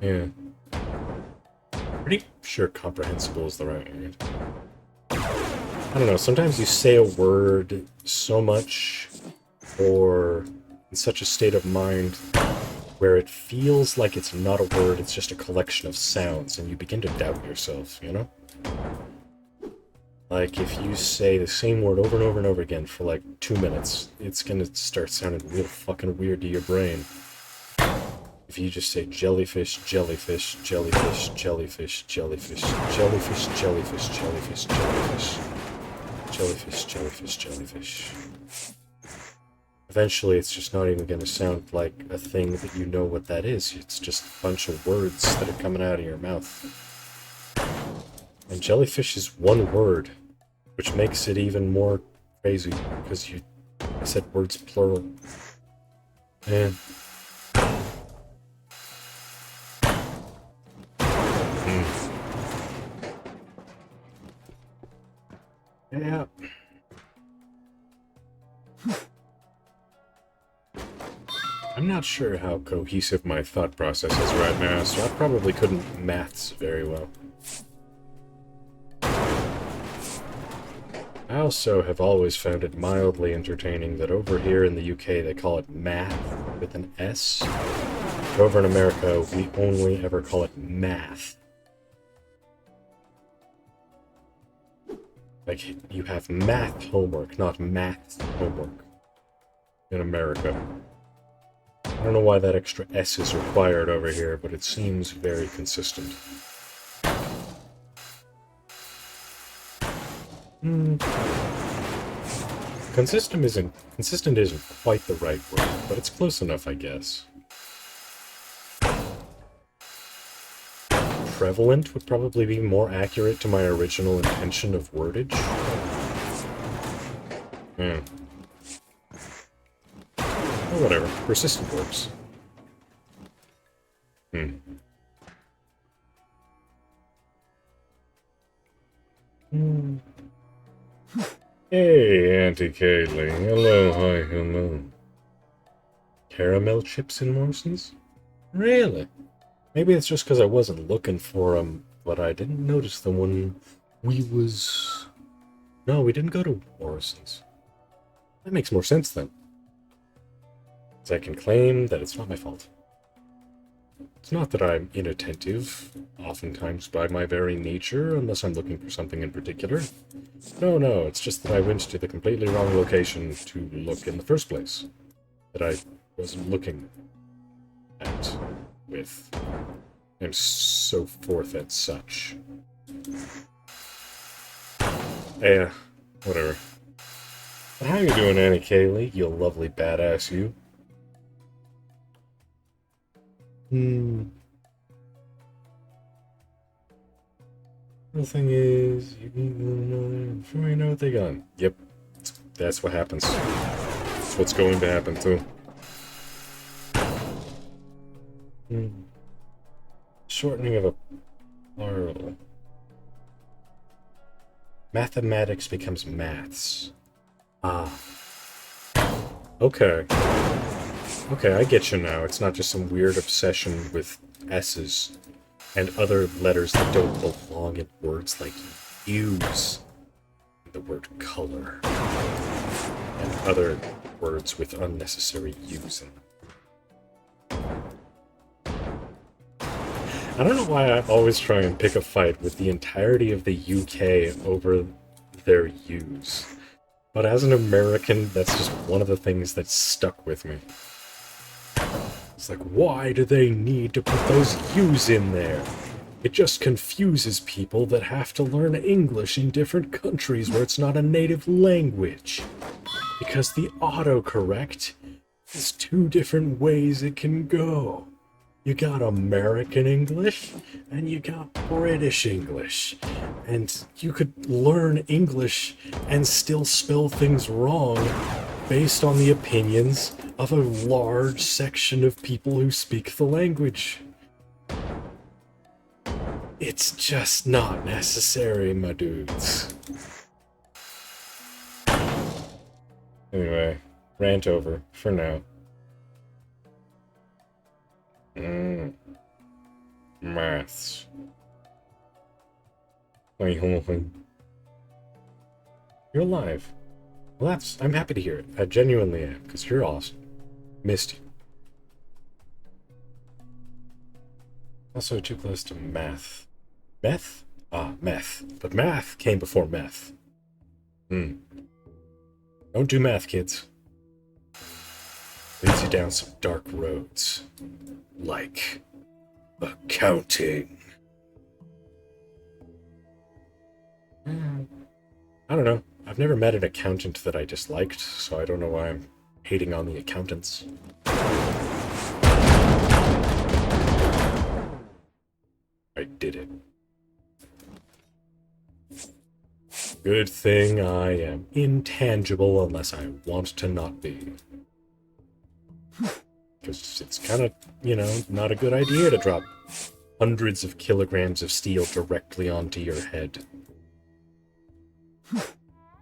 Yeah. Pretty sure comprehensible is the right word. I don't know, sometimes you say a word so much or in such a state of mind where it feels like it's not a word, it's just a collection of sounds, and you begin to doubt yourself, you know? Like, if you say the same word over and over and over again for like 2 minutes, it's gonna start sounding real fucking weird to your brain. If you just say jellyfish, jellyfish, jellyfish, jellyfish, jellyfish, jellyfish, jellyfish, jellyfish, jellyfish, jellyfish, jellyfish, jellyfish. Eventually, it's just not even going to sound like a thing that you know what that is. It's just a bunch of words that are coming out of your mouth. And jellyfish is one word, which makes it even more crazy, because I said words plural. Man. Yeah. I'm not sure how cohesive my thought process is right now, so I probably couldn't maths very well. I also have always found it mildly entertaining that over here in the UK they call it math with an S. But over in America, we only ever call it math. Like, you have math homework, not math homework in America. I don't know why that extra S is required over here, but it seems very consistent. Consistent isn't quite the right word, but it's close enough, I guess. Prevalent would probably be more accurate to my original intention of wordage. Yeah. Or whatever. Persistent works. Hey, Auntie Kaylee. Hello, hi, hello. Caramel chips in Morrison's? Really? Maybe it's just because I wasn't looking for them, but I didn't notice them when we was... No, we didn't go to Morrison's. That makes more sense then. Because I can claim that it's not my fault. It's not that I'm inattentive, oftentimes by my very nature, unless I'm looking for something in particular. No, it's just that I went to the completely wrong location to look in the first place. That I wasn't looking at, with, and so forth and such. Yeah, whatever. But how you doing, Annie Kaylee, you lovely badass you? The thing is, before you know what they got. Yep, that's what happens. That's what's going to happen too. Shortening of a plural. Mathematics becomes maths. Ah. Okay. Okay, I get you now. It's not just some weird obsession with S's and other letters that don't belong in words like use, the word color, and other words with unnecessary use in them. I don't know why I always try and pick a fight with the entirety of the UK over their use. But as an American, that's just one of the things that's stuck with me. It's like, why do they need to put those U's in there? It just confuses people that have to learn English in different countries where it's not a native language. Because the autocorrect is two different ways it can go. You got American English, and you got British English. And you could learn English and still spell things wrong based on the opinions of a large section of people who speak the language. It's just not necessary, my dudes. Anyway, rant over for now. Maths. You're alive. Well, I'm happy to hear it. I genuinely am, because you're awesome. Missed you. Also too close to math. Meth? Ah, meth. But math came before meth. Don't do math, kids. Leads you down some dark roads. Like accounting. I don't know. I've never met an accountant that I disliked, so I don't know why I'm hating on the accountants. I did it. Good thing I am intangible unless I want to not be. Because it's kind of, not a good idea to drop hundreds of kilograms of steel directly onto your head.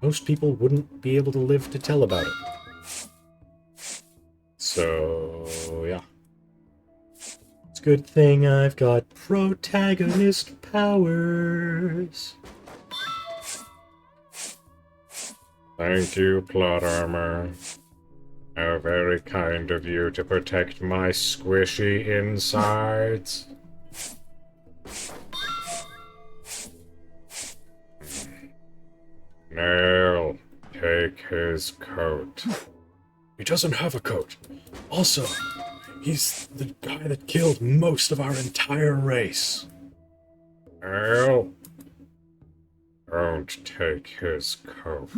Most people wouldn't be able to live to tell about it. So, yeah. It's a good thing I've got protagonist powers. Thank you, plot armor. How very kind of you to protect my squishy insides. Nail, take his coat. He doesn't have a coat. Also, He's the guy that killed most of our entire race. Well, don't take his coat.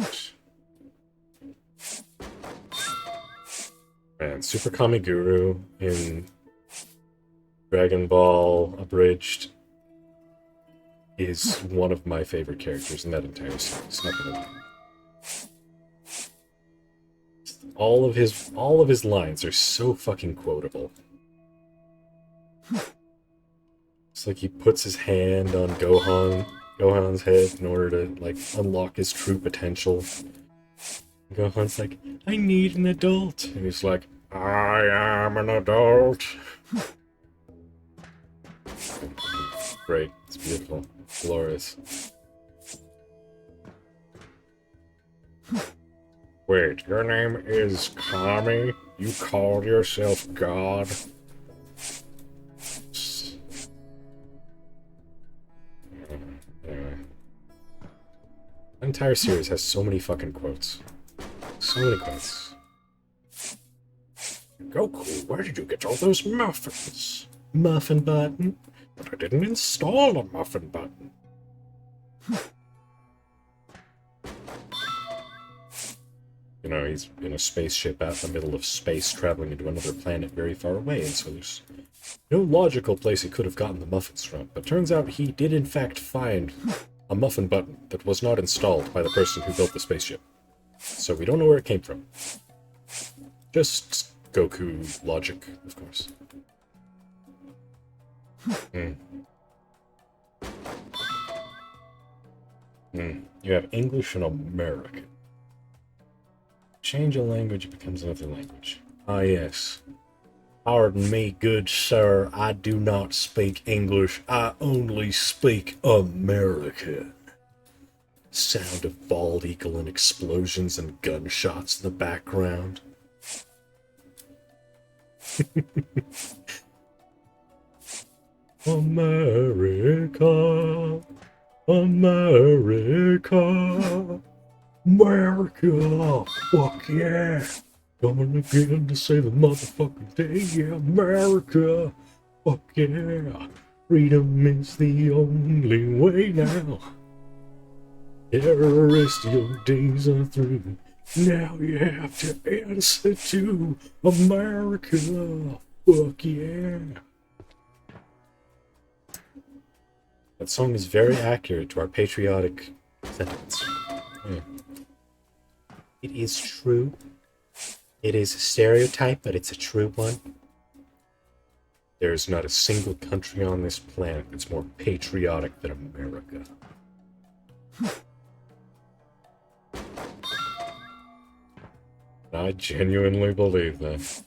Man, Super Kamiguru in Dragon Ball Abridged is one of my favorite characters in that entire series. Not gonna lie. All of his lines are so fucking quotable. It's like he puts his hand on Gohan's head in order to like unlock his true potential. Gohan's like, I need an adult. And he's like, I am an adult. Great. It's beautiful. Glorious. Wait, your name is Kami? You call yourself God? Anyway. The entire series has so many fucking quotes. So many quotes. Goku, where did you get all those muffins? Muffin button. But I didn't install a muffin button. You know, he's in a spaceship out in the middle of space traveling into another planet very far away, and so there's no logical place he could have gotten the muffins from. But turns out he did in fact find a muffin button that was not installed by the person who built the spaceship. So we don't know where it came from. Just Goku logic, of course. You have English and American. Change a language, it becomes another language. Ah, yes. Pardon me, good sir, I do not speak English. I only speak American. Sound of bald eagle and explosions and gunshots in the background. America, America, America, fuck yeah. Coming again to say the motherfucking thing, yeah, America, fuck yeah. Freedom is the only way now. Terrorist, your days are through. Now you have to answer to America, fuck yeah. That song is very accurate to our patriotic sentiments. It is true. It is a stereotype, but it's a true one. There is not a single country on this planet that's more patriotic than America. I genuinely believe that.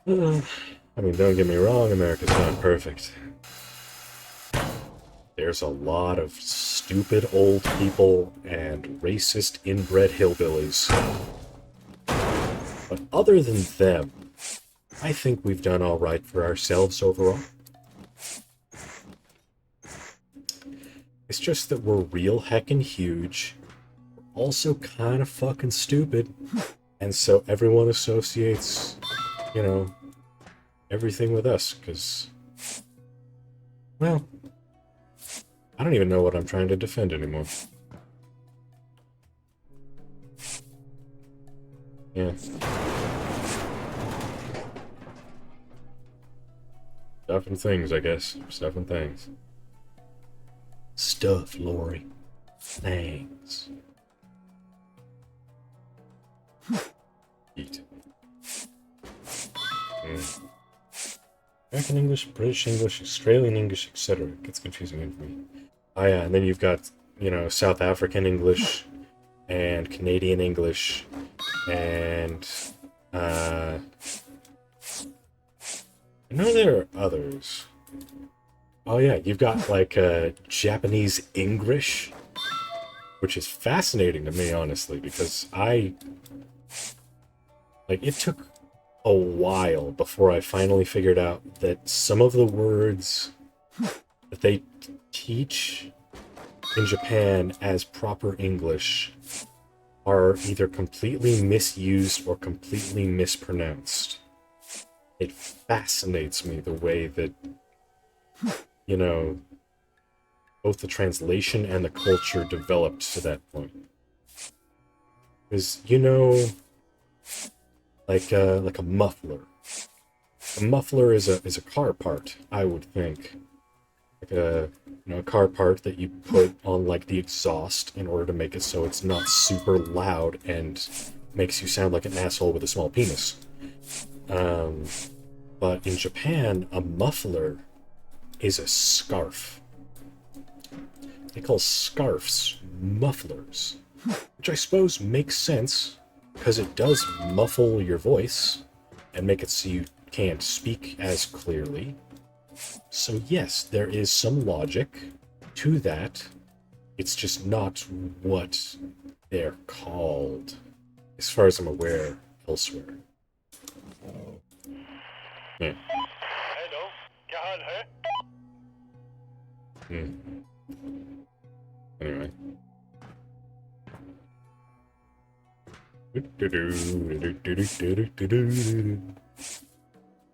I mean, don't get me wrong, America's not perfect. There's a lot of stupid old people and racist inbred hillbillies. But other than them, I think we've done all right for ourselves overall. It's just that we're real heckin' huge, we're also kind of fucking stupid, and so everyone associates, you know, everything with us, because, well, I don't even know what I'm trying to defend anymore. Yeah. Stuff and things, I guess. Stuff and things. Stuff, Lori. Thanks. Eat. American English, British English, Australian English, etc. It gets confusing for me. Oh yeah, and then you've got, you know, South African English, and Canadian English, and, I know there are others. Oh yeah, you've got, like, Japanese English, which is fascinating to me, honestly, because it took a while before I finally figured out that some of the words that they teach in Japan as proper English are either completely misused or completely mispronounced. It fascinates me the way that, you know, both the translation and the culture developed to that point. Because, you know, like a muffler. A muffler is a car part, I would think. Like a car part that you put on like the exhaust in order to make it so it's not super loud and makes you sound like an asshole with a small penis. But in Japan, a muffler is a scarf. They call scarves mufflers, which I suppose makes sense because it does muffle your voice and make it so you can't speak as clearly. So yes, there is some logic to that. It's just not what they're called, as far as I'm aware, elsewhere. Yeah. Hello क्या हाल है Anyway.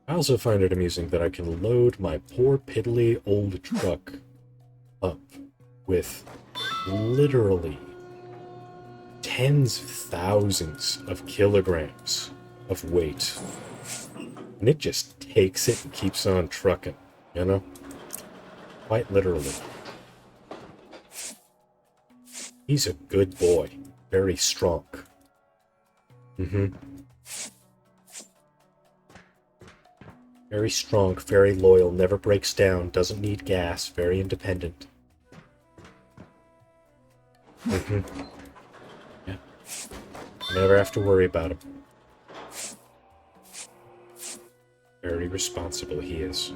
I also find it amusing that I can load my poor piddly old truck up with literally tens of thousands of kilograms of weight. And it just takes it and keeps on trucking, you know? Quite literally. He's a good boy. Very strong. Very strong, very loyal, never breaks down, doesn't need gas, very independent. Yeah. Never have to worry about him. Very responsible he is.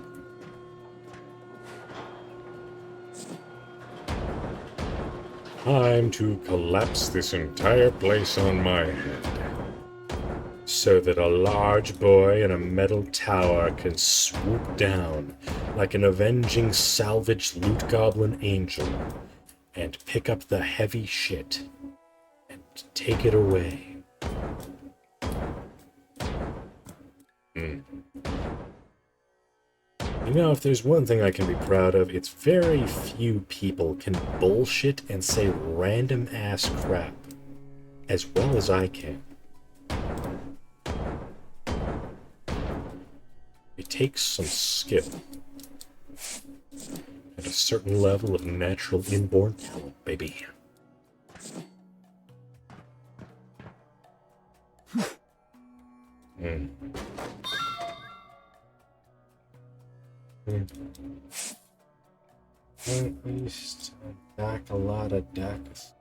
Time to collapse this entire place on my head, so that a large boy in a metal tower can swoop down like an avenging salvage loot goblin angel and pick up the heavy shit and take it away. You know, if there's one thing I can be proud of, it's very few people can bullshit and say random ass crap as well as I can. It takes some skill and a certain level of natural inborn talent, baby. At least back a lot of ducks.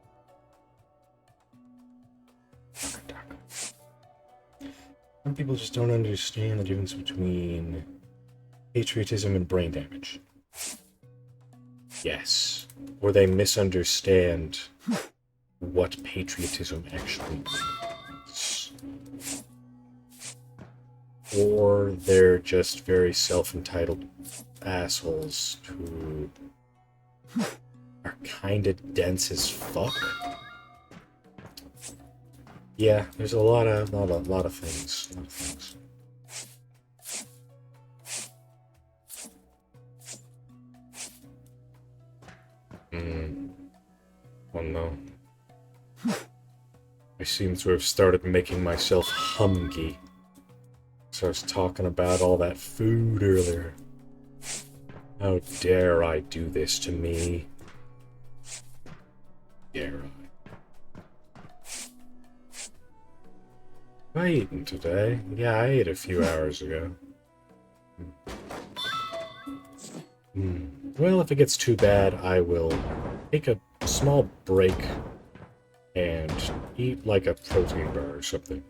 Some people just don't understand the difference between patriotism and brain damage. Yes. Or they misunderstand what patriotism actually means. Or they're just very self-entitled assholes who are kind of dense as fuck. Yeah, there's a lot of things. Oh no. I seem to have started making myself hungry. So I was talking about all that food earlier. How dare I do this to me? Dare I? Have I eaten today? Yeah, I ate a few hours ago. Well, if it gets too bad, I will take a small break and eat like a protein bar or something.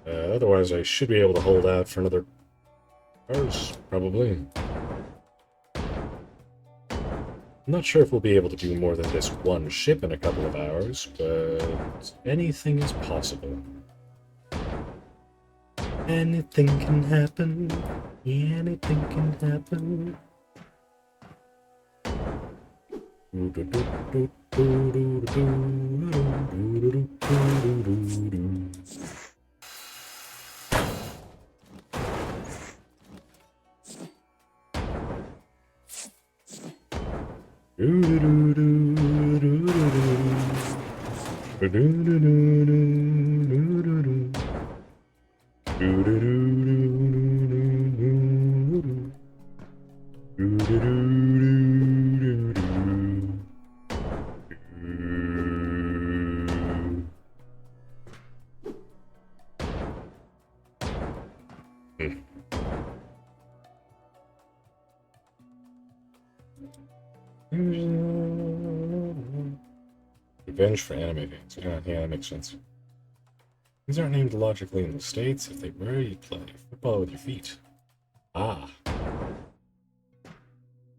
Otherwise, I should be able to hold out for another hours, probably. I'm not sure if we'll be able to do more than this one ship in a couple of hours, but anything is possible. Anything can happen. Anything can happen. Revenge for anime fans. Yeah, that makes sense. These aren't named logically in the States. If they were, you'd play football with your feet. Ah.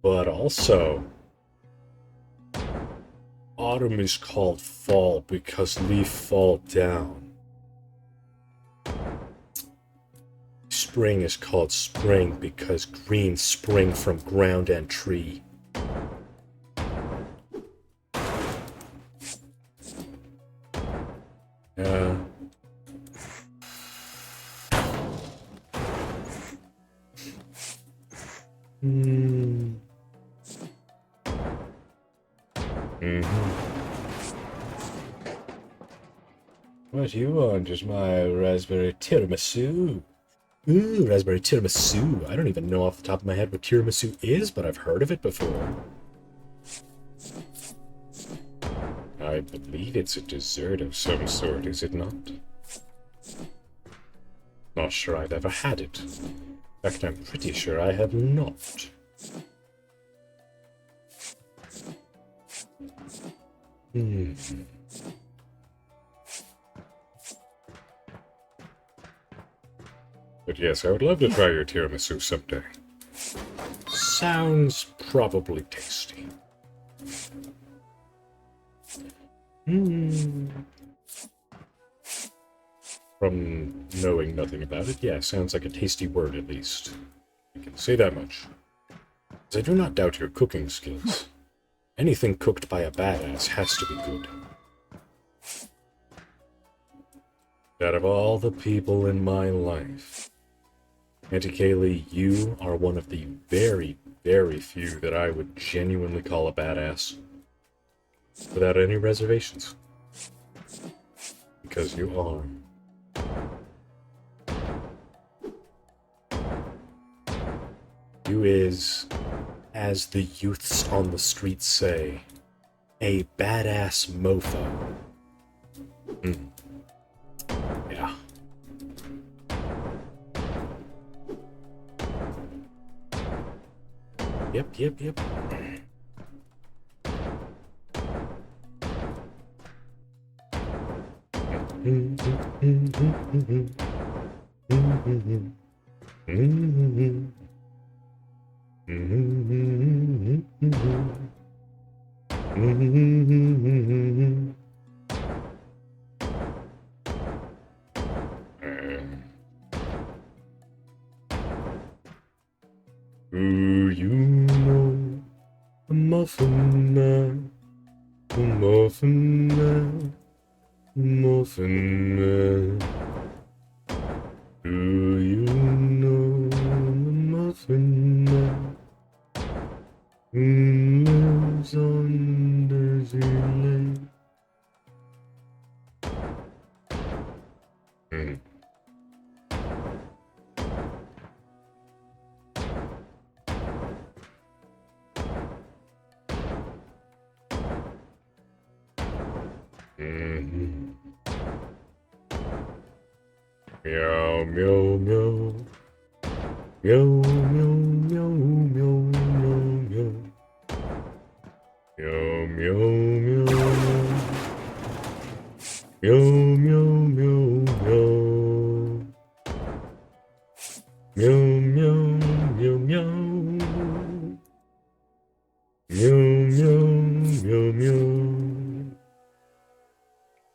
But also, autumn is called fall because leaf fall down. Spring is called spring because green spring from ground and tree. What you want is my raspberry tiramisu. Ooh, raspberry tiramisu. I don't even know off the top of my head what tiramisu is, but I've heard of it before. I believe it's a dessert of some sort, is it not? Not sure I've ever had it. In fact, I'm pretty sure I have not. But yes, I would love to try your tiramisu someday. Sounds probably tasty. From knowing nothing about it, yeah, sounds like a tasty word at least. I can say that much. As I do not doubt your cooking skills. Anything cooked by a badass has to be good. Out of all the people in my life, Auntie Kaylee, you are one of the very, very few that I would genuinely call a badass. Without any reservations. Because you are. You is, as the youths on the streets say, a badass mofo. Yeah. Yep. You know, a muffin man, a muffin man, a muffin man. Do you know a muffin man who lives on Daisy Lane? Meow, meow, meow. Meow, meow, meow, meow, meow, meow. Meow, meow, meow, meow. Meow, meow, meow, meow. Meow, meow, meow, meow. Meow, meow, meow, meow.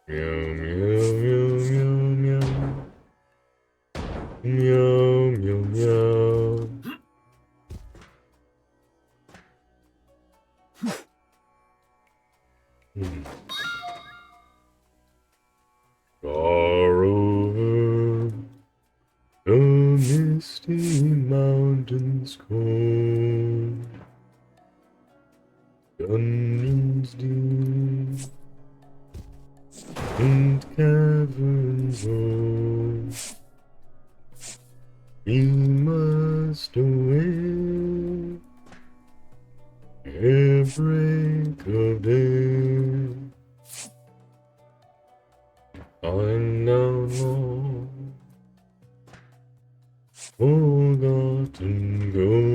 Meow, meow, meow, meow, meow. Meow, meow, meow. is cold. Dungeons deep and caverns old. We must away ere break of day. I'm now long forgotten gold.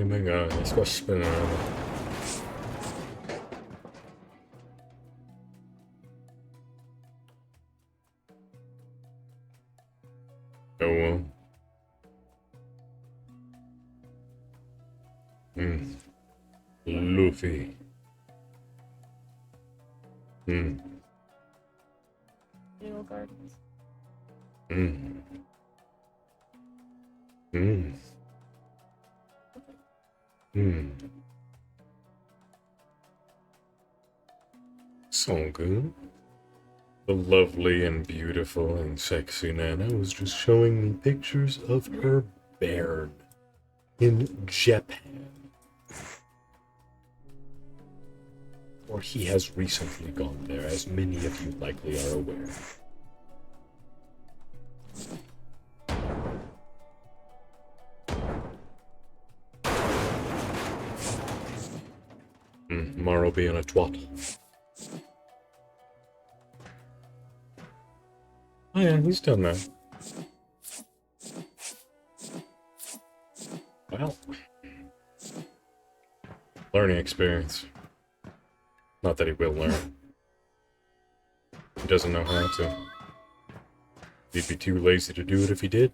Hang on, let's go spin around. Oh well. Luffy. Real gardens. So good. The lovely and beautiful and sexy Nana was just showing me pictures of her bairn in Japan. Or he has recently gone there, as many of you likely are aware. Morrow being a twat. Oh yeah, he's done that. Well, learning experience. Not that he will learn. He doesn't know how to. He'd be too lazy to do it if he did.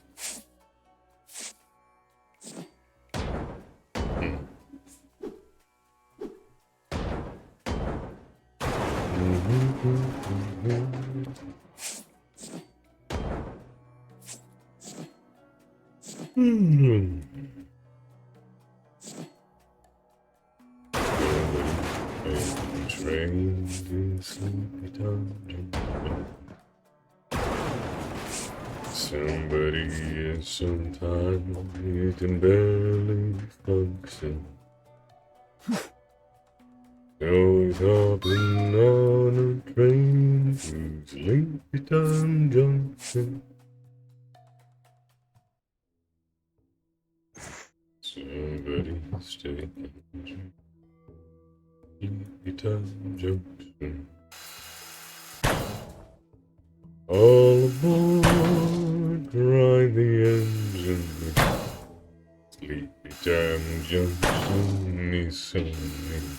Somebody is sometimes you can barely function. Always hopping on a train to Sleepy Time Junction. Somebody's taking Sleepy Time Junction. All aboard, ride the engine. Sleepy Time Junction is singing.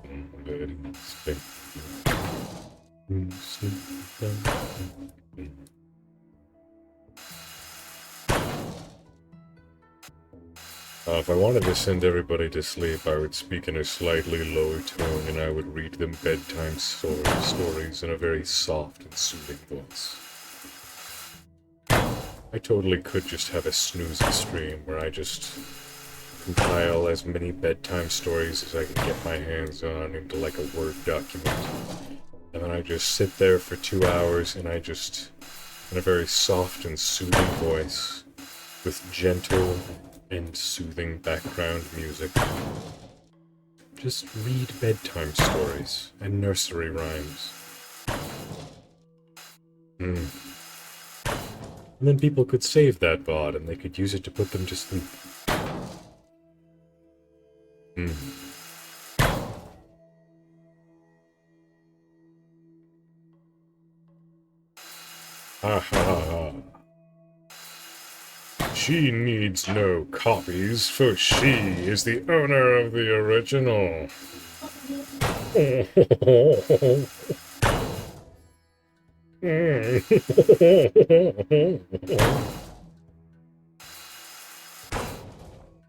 Somebody's taking Sleepy Time Junction. If I wanted to send everybody to sleep, I would speak in a slightly lower tone and I would read them bedtime stories in a very soft and soothing voice. I totally could just have a snoozy stream where I just compile as many bedtime stories as I can get my hands on into like a Word document. And then I just sit there for 2 hours and I just, in a very soft and soothing voice, with gentle and soothing background music, just read bedtime stories and nursery rhymes. And then people could save that VOD and they could use it to put them to sleep. Ha ha ha. She needs no copies, for she is the owner of the original.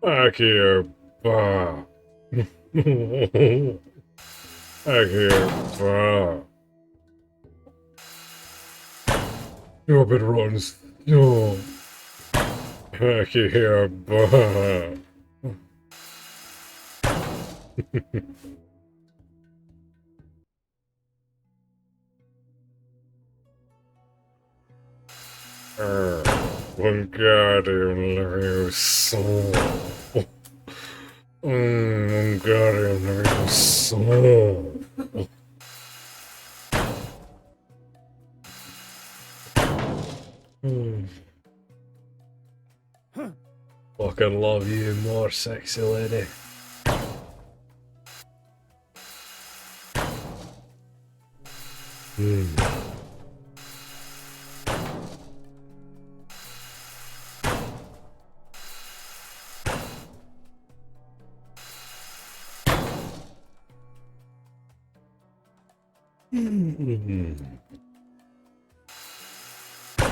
Back here, bah. Back here, bah. Your bit runs. No. Yeah, boy. Wingardium Leviosa. Wingardium Leviosa. Fucking love you more, sexy lady.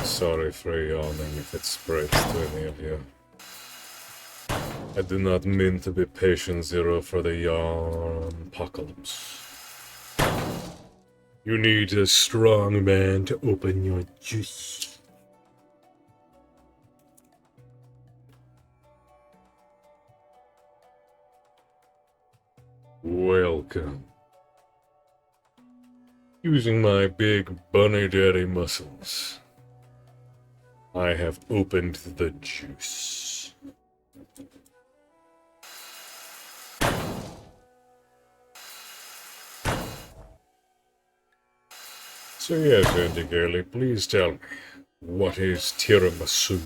Sorry for yawning if it spreads to any of you. I do not mean to be patient zero for the yawn apocalypse. You need a strong man to open your juice. Welcome. Using my big bunny daddy muscles, I have opened the juice. So yes, Andy Gurley, please tell me, what is tiramisu?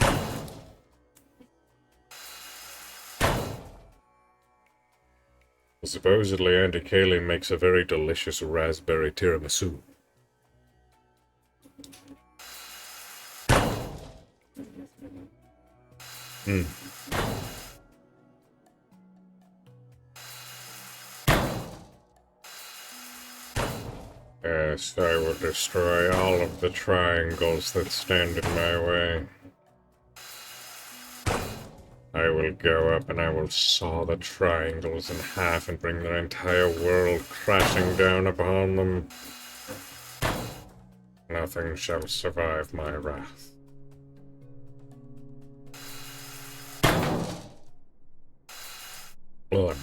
Supposedly Andy Cayley makes a very delicious raspberry tiramisu. Yes, I will destroy all of the triangles that stand in my way. I will go up and I will saw the triangles in half and bring their entire world crashing down upon them. Nothing shall survive my wrath. Blood.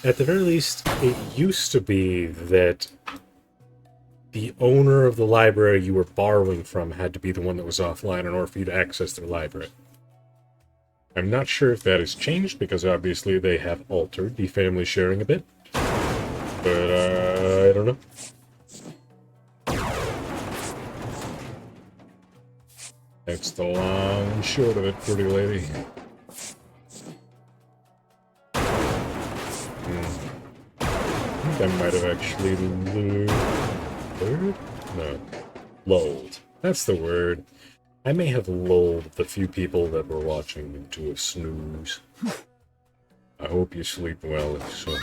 At the very least, it used to be that the owner of the library you were borrowing from had to be the one that was offline in order for you to access their library. I'm not sure if that has changed, because obviously they have altered the family sharing a bit. But, I don't know. That's the long and short of it, pretty lady. I might have actually lured? No. Lulled. That's the word. I may have lulled the few people that were watching into a snooze. I hope you sleep well if so.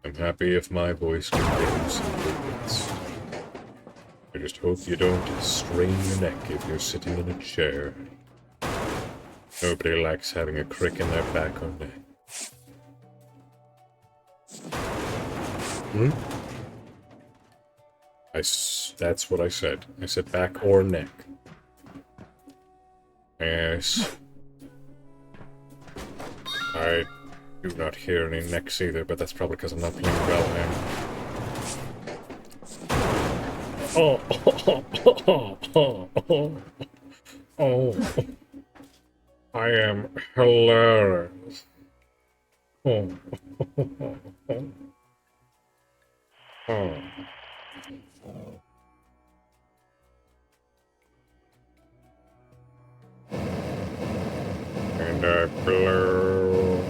I'm happy if my voice can give you some movements. I just hope you don't strain your neck if you're sitting in a chair. Nobody likes having a crick in their back or neck. That's what I said. I said back or neck. Yes. I do not hear any necks either, but that's probably because I'm not playing Valheim. Oh. I am hilarious. Oh. And I blew.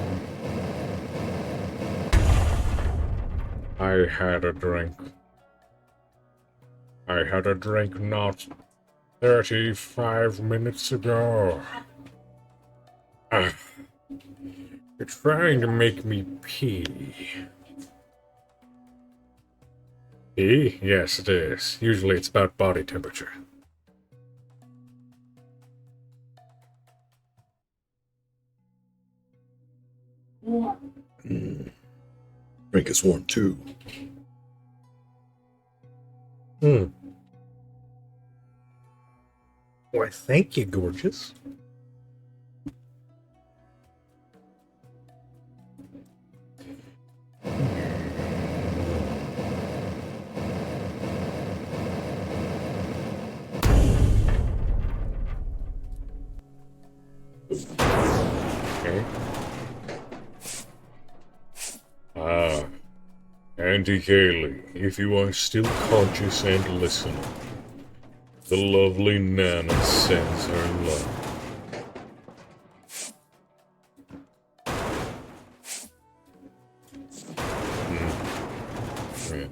I had a drink. I had a drink not 35 minutes ago. You're trying to make me pee. Pee? Yes, it is. Usually it's about body temperature. Drink is warm too. Why, thank you, gorgeous. Okay. Auntie Kaylee, if you are still conscious and listening, the lovely Nana sends her love. Yeah.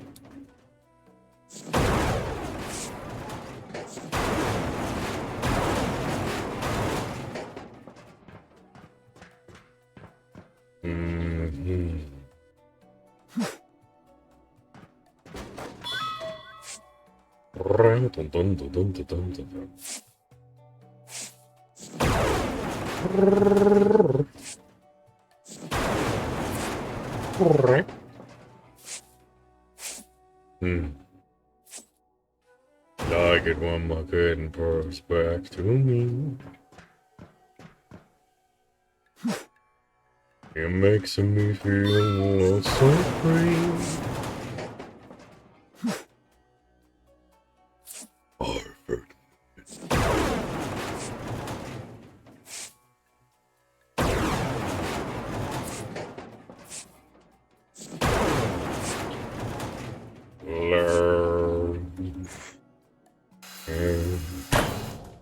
Dun, dun, dun, dun, dun, dun, dun. Like it when my curtain purrs back to me. It makes me feel so free. Harvard. Learn.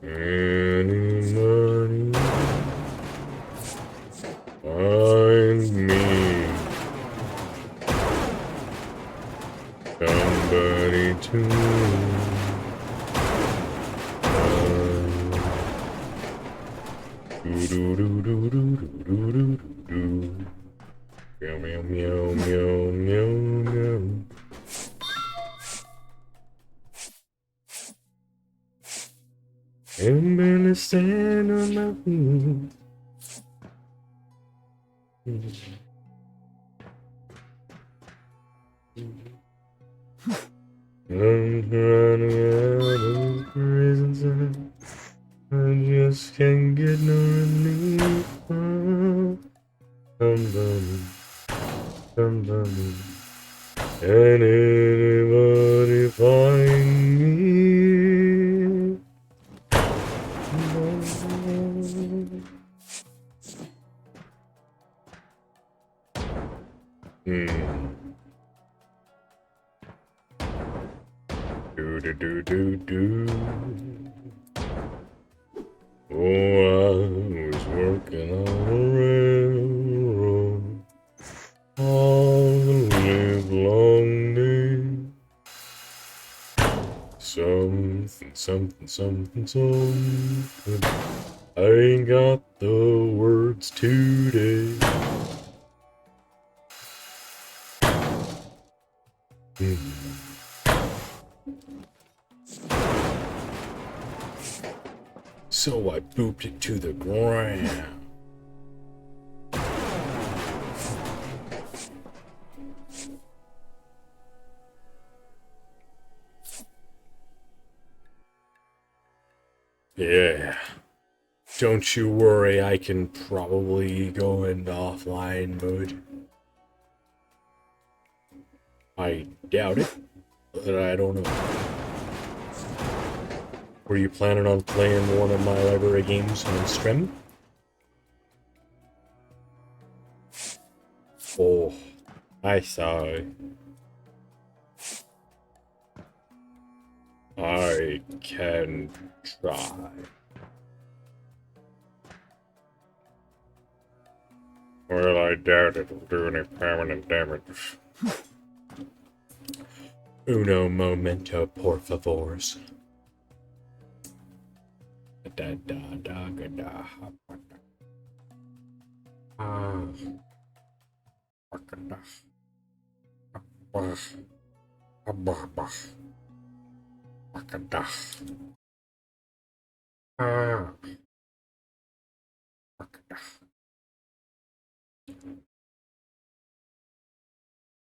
Any money. Find me somebody to do do do do do do do do. Meow meow meow meow meow meow. I'm gonna stand on my feet. I'm running out of prison time. I just can't get no relief from somebody. Can anybody find me? Do do do do do. Oh, I was working on a railroad all the live long day. Something. I ain't got the words today. So I booped it to the ground. Yeah. Don't you worry, I can probably go into offline mode. I doubt it, but I don't know. Were you planning on playing one of my library games on stream? Oh, I saw. I can try. Well, I doubt it'll do any permanent damage. Uno momento, por favors. Da da da da da. Ah.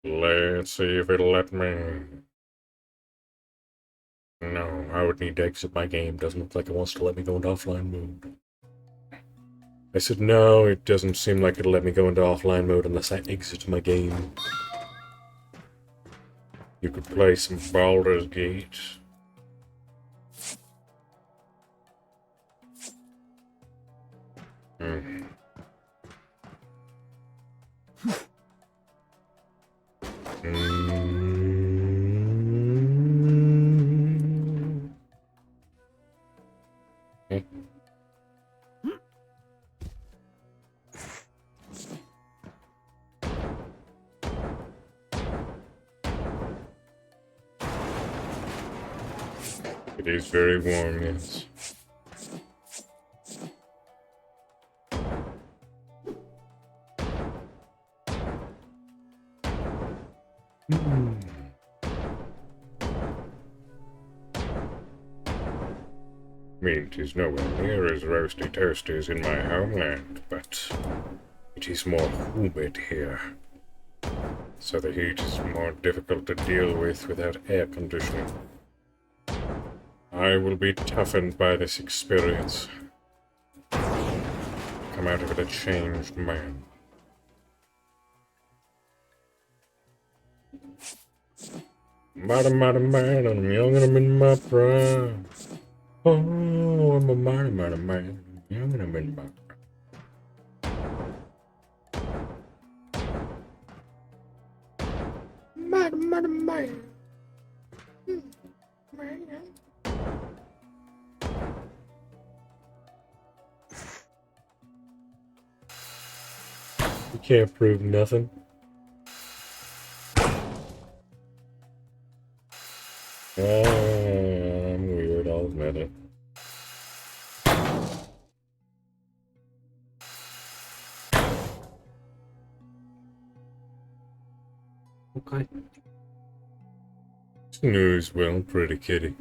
Let's see if it'll let me. No, I would need to exit my game. Doesn't look like it wants to let me go into offline mode. I said no, it doesn't seem like it'll let me go into offline mode unless I exit my game. You could play some Baldur's Gate. Hmm. It is very warm, yes. Meat is nowhere near as roasty toasty as in my homeland, but it is more humid here. So the heat is more difficult to deal with without air conditioning. I will be toughened by this experience. Come out of it a changed man. Mighty man, I'm young and I'm in my prime. Oh, I'm a mighty man, I'm young and I'm in my prime. Mighty man. You can't prove nothing. I'm weird, I'll admit it. Okay. Snooze well, pretty kitty.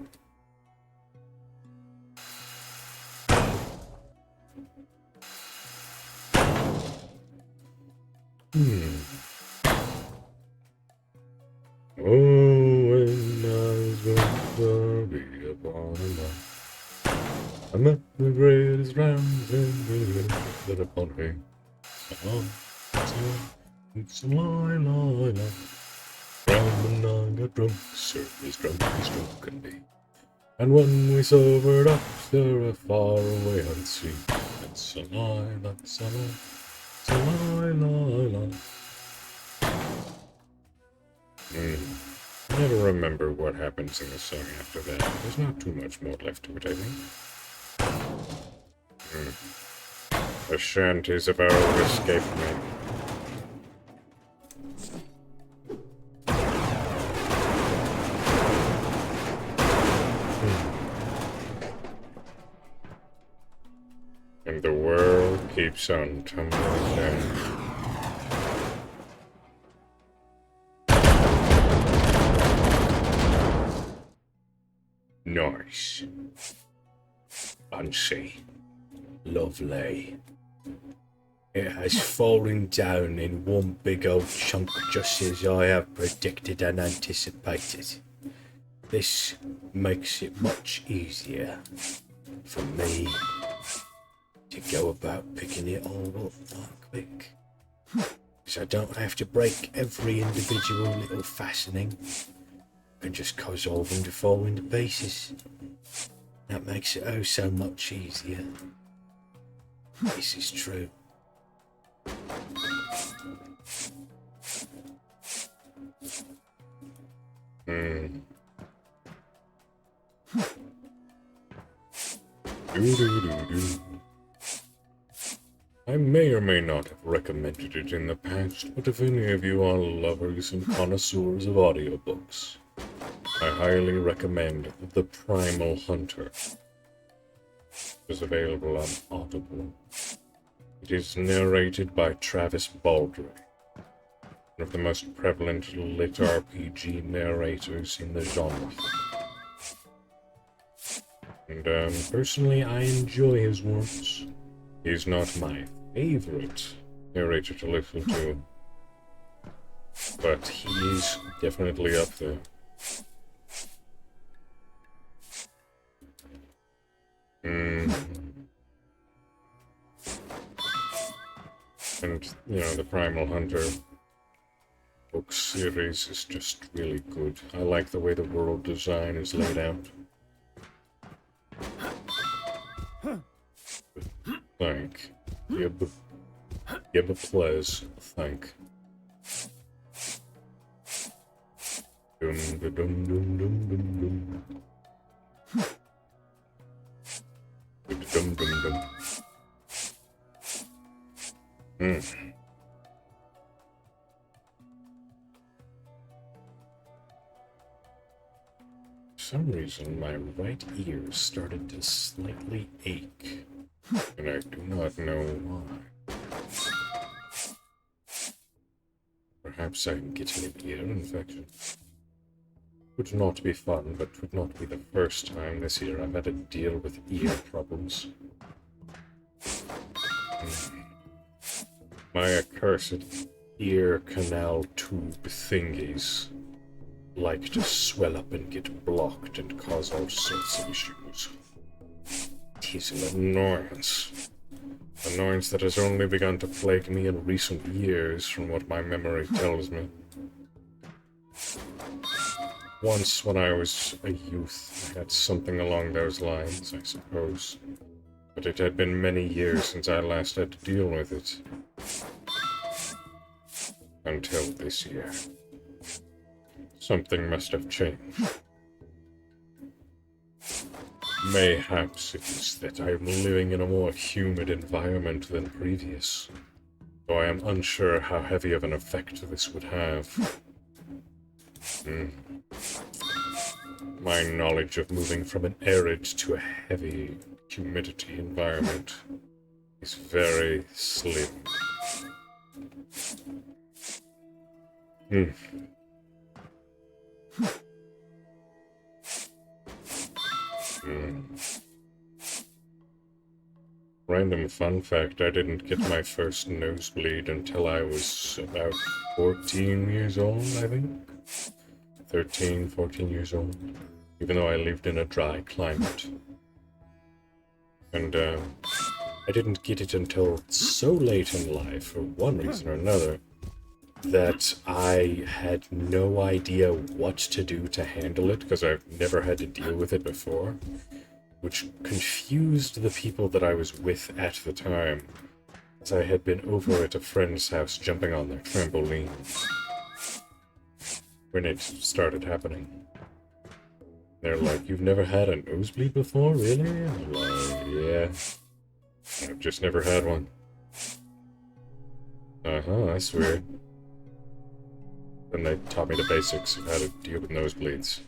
Oh, when I was going to be upon a night, I met the greatest ramsing that upon me. It's a lie, lie, lie. Round and I got drunk, sir, as drunk can be. And when we sobered up, there far away out at sea. It's a lie, that's a lie, it's a lie, lie, lie. I never remember what happens in the song after that. There's not too much more left to it, I think. The shanties of old escaped me. And the world keeps on tumbling down. Nice. Fancy. Lovely. It has fallen down in one big old chunk just as I have predicted and anticipated. This makes it much easier for me to go about picking it all up that quick. Because I don't have to break every individual little fastening. And just cause all of them to fall into pieces. That makes it oh so much easier. This is true. I may or may not have recommended it in the past, but if any of you are lovers and connoisseurs of audiobooks, I highly recommend The Primal Hunter. It is available on Audible. It is narrated by Travis Baldree, one of the most prevalent lit RPG narrators in the genre. And personally, I enjoy his works. He's not my favorite narrator to listen to, but he's definitely up there. And, you know, the Primal Hunter book series is just really good. I like the way the world design is laid out. Thank. Give a please. Thank. Dum dum dum dum dum dum. Dum dum dum. For some reason, my right ear started to slightly ache, and I do not know why. Perhaps I'm getting an ear infection. Would not be fun, but would not be the first time this year I've had to deal with ear problems. My accursed ear canal tube thingies like to swell up and get blocked and cause all sorts of issues. It is an annoyance. Annoyance that has only begun to plague me in recent years, from what my memory tells me. Once, when I was a youth, I had something along those lines, I suppose. But it had been many years since I last had to deal with it. Until this year. Something must have changed. Mayhaps it is that I am living in a more humid environment than previous, though I am unsure how heavy of an effect this would have. My knowledge of moving from an arid to a heavy humidity environment is very slim. Random fun fact, I didn't get my first nosebleed until I was about 14 years old, I think. 13, 14 years old. Even though I lived in a dry climate. And, I didn't get it until so late in life, for one reason or another, that I had no idea what to do to handle it, because I've never had to deal with it before, which confused the people that I was with at the time, as I had been over at a friend's house jumping on their trampoline when it started happening. They're like, "You've never had a nosebleed before, really?" I'm like, "Yeah, I've just never had one." That's weird. Then they taught me the basics of how to deal with nosebleeds.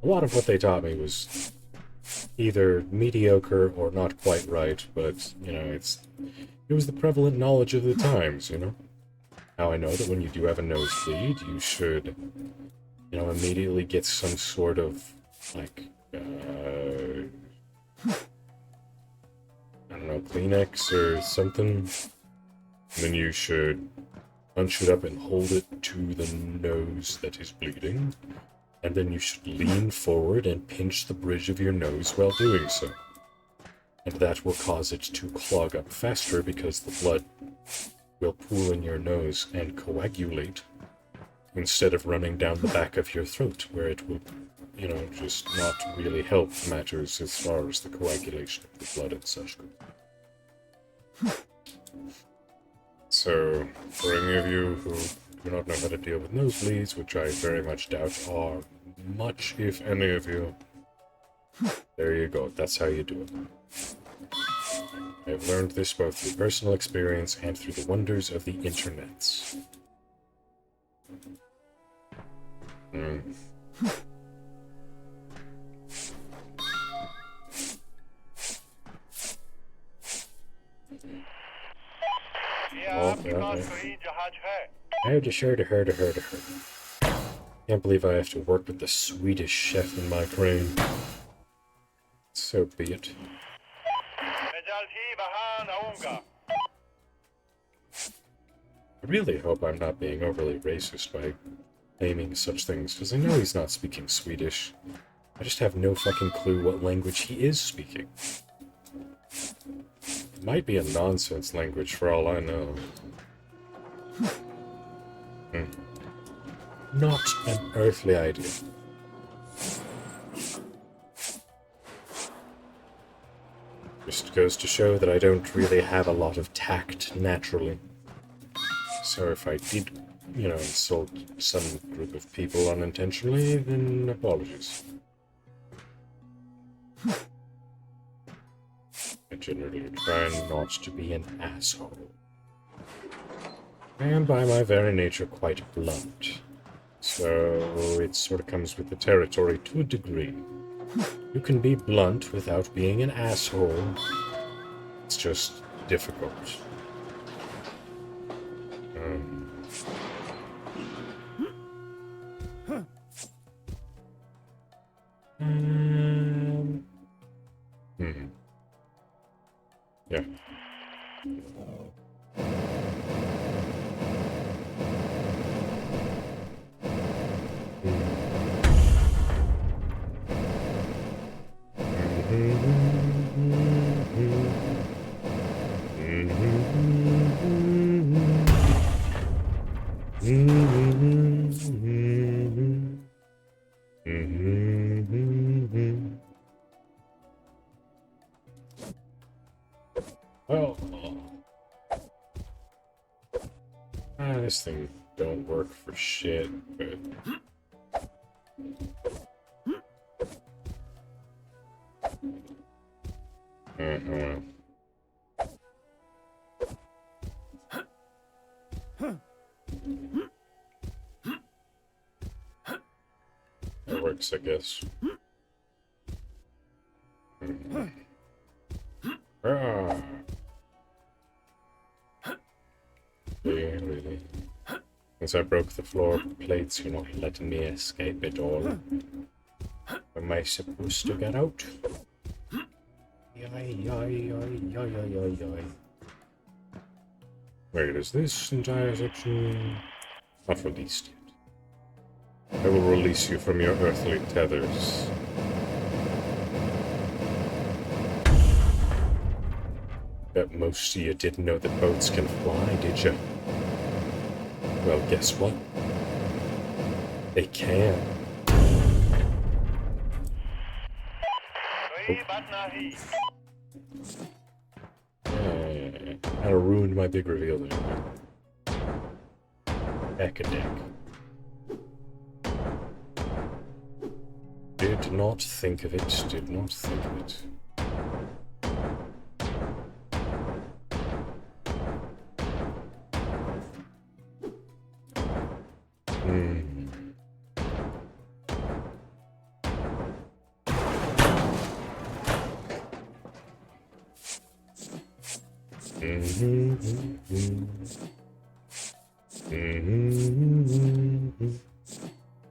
A lot of what they taught me was either mediocre or not quite right, but, you know, it was the prevalent knowledge of the times, you know? Now I know that when you do have a nosebleed, you should, you know, immediately get some sort of, like, I don't know, Kleenex or something. And then you should punch it up and hold it to the nose that is bleeding. And then you should lean forward and pinch the bridge of your nose while doing so. And that will cause it to clog up faster because the blood will pool in your nose and coagulate instead of running down the back of your throat, where it will, you know, just not really help matters as far as the coagulation of the blood and such goes. So, for any of you who do not know how to deal with nosebleeds, which I very much doubt are much, if any of you, there you go. That's how you do it. I've learned this both through personal experience and through the wonders of the internets. Heard. Can't believe I have to work with the Swedish chef in my crane. So be it. I really hope I'm not being overly racist by naming such things, because I know he's not speaking Swedish. I just have no fucking clue what language he is speaking. It might be a nonsense language for all I know. Not an earthly idea. Just goes to show that I don't really have a lot of tact naturally. So if I did, insult some group of people unintentionally, then apologies. I generally try not to be an asshole. I am by my very nature quite blunt. So it sort of comes with the territory to a degree. You can be blunt without being an asshole. It's just difficult. Yeah. Well, this thing don't work for shit, but well. That works, I guess. Really? Since I broke the floor plates, you're not letting me escape at all. Am I supposed to get out? Wait, is this entire section not released yet? I will release you from your earthly tethers. Bet most of you didn't know that boats can fly, did you? Well, guess what? They can. Kind of ruined my big reveal there. Heck-a-dick. Did not think of it, did not think of it.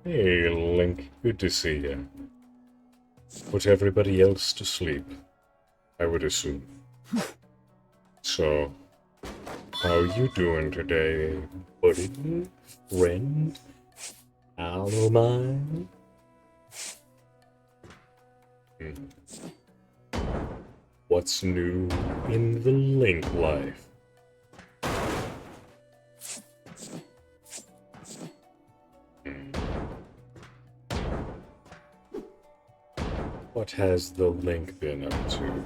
Hey, Link. Good to see you. Put everybody else to sleep, I would assume. So, how you doing today, buddy? Friend? Hello, mine? What's new in the Link life? What has the Link been up to?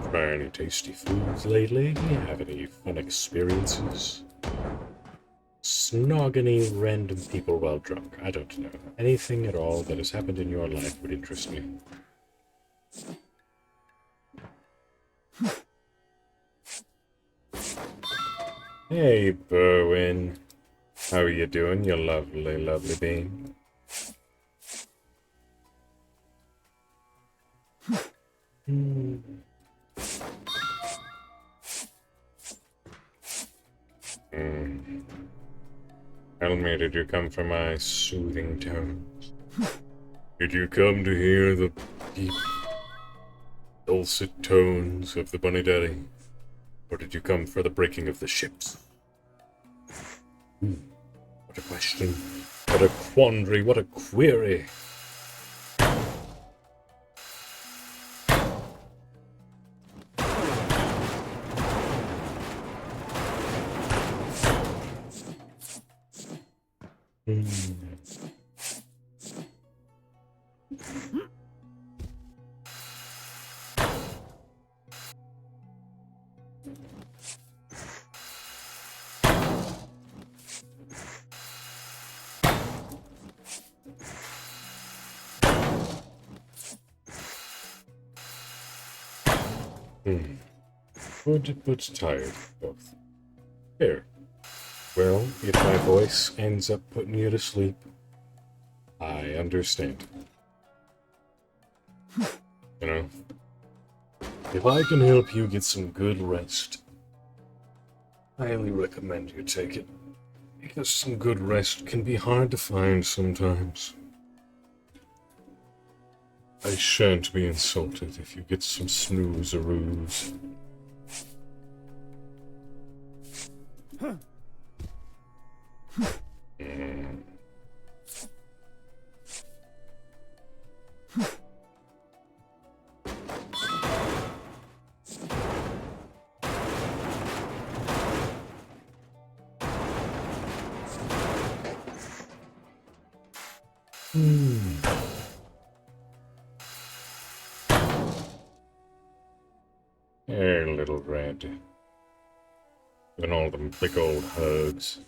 Try any tasty foods lately? Have any fun experiences? Snog any random people while drunk? I don't know. Anything at all that has happened in your life would interest me. Hey, Berwin. How are you doing, you lovely, lovely being? Tell me, did you come for my soothing tones? Did you come to hear the deep dulcet tones of the Bunny Daddy? Or did you come for the breaking of the ships? What a question. What a quandary. What a query. Good but tired, both. Here. Well, if my voice ends up putting you to sleep, I understand. You know, if I can help you get some good rest, I highly recommend you take it. Because some good rest can be hard to find sometimes. I shan't be insulted if you get some snooze-a-roos. Hey, little red. And all them big old hugs.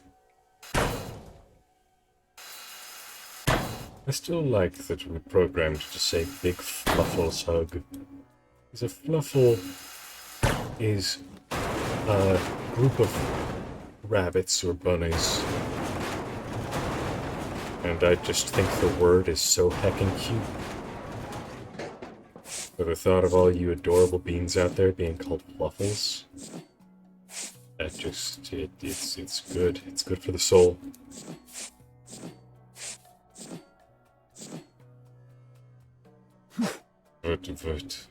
I still like that we programmed to say Big Fluffle's hug. Because a Fluffle is a group of rabbits or bunnies. And I just think the word is so heckin' cute. But the thought of all you adorable beans out there being called Fluffles, that just, it's good. It's good for the soul. But.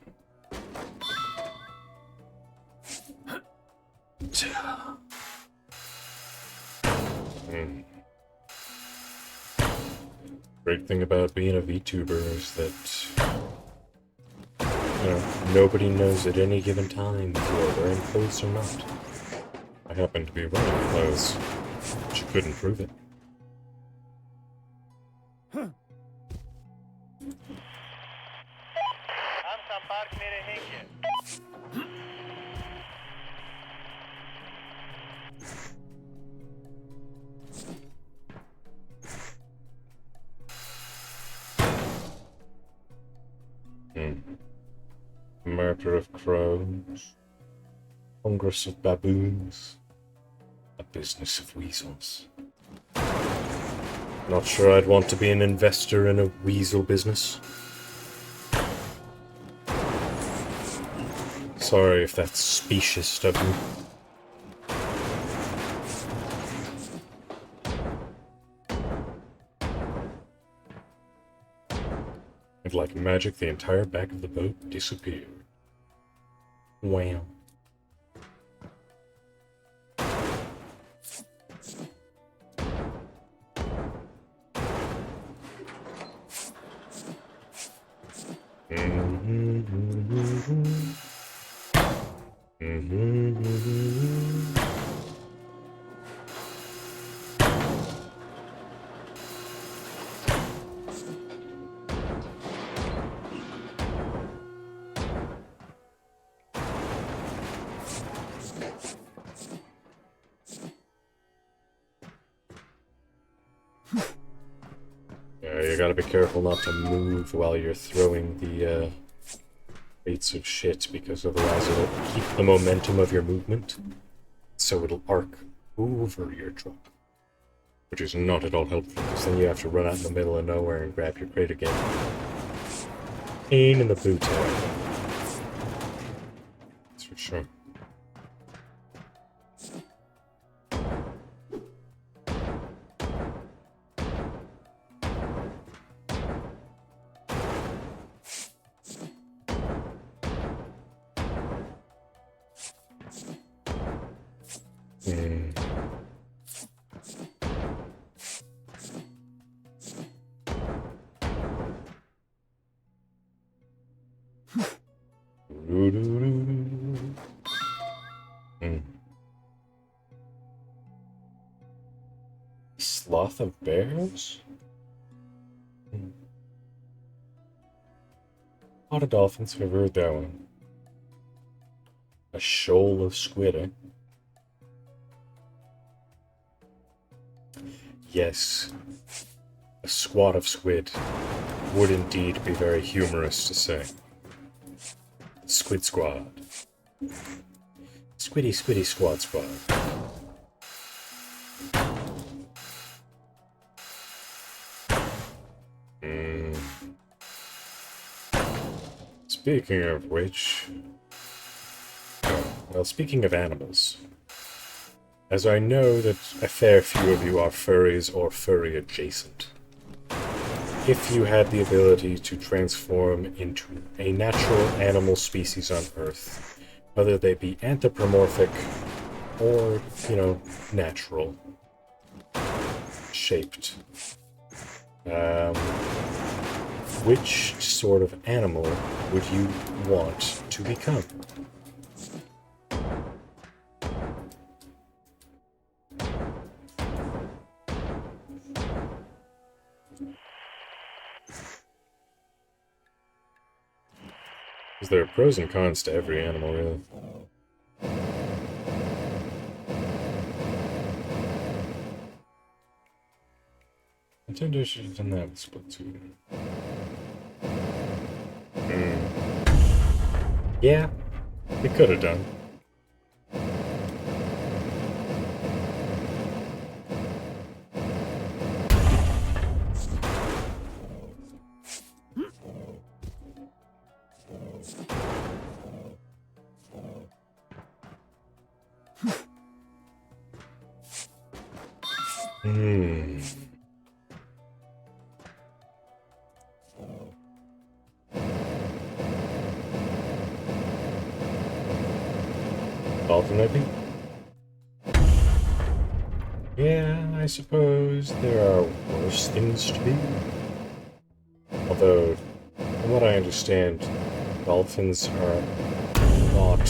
Great thing about being a VTuber is that, you know, nobody knows at any given time if you are wearing clothes or not. I happen to be wearing clothes, but you couldn't prove it. Amca park mere hingje. Murder of crows, Congress of baboons, a business of weasels. Not sure I'd want to be an investor in a weasel business. Sorry if that's specious of you. And like magic, the entire back of the boat disappeared. Wow. You gotta be careful not to move while you're throwing the weights of shit, because otherwise it'll keep the momentum of your movement, so it'll arc over your truck, which is not at all helpful, because then you have to run out in the middle of nowhere and grab your crate again. Pain in the boot area. That's for sure. Hmm. Doo-doo-doo-doo. Hmm. Sloth of bears? Hmm. A lot of dolphins, have ever heard that one. A shoal of squid, eh? Yes, a squad of squid would indeed be very humorous to say. Squid Squad. Squiddy Squiddy Squad Squad. Mm. Speaking of which... Well, speaking of animals, as I know that a fair few of you are furries or furry adjacent, if you had the ability to transform into a natural animal species on Earth, whether they be anthropomorphic or, natural shaped, which sort of animal would you want to become? Because there are pros and cons to every animal, really. Nintendo should have done that with Splatoon. Yeah, they could have done. Dolphin, maybe? Yeah, I suppose there are worse things to be. Although, from what I understand, dolphins are not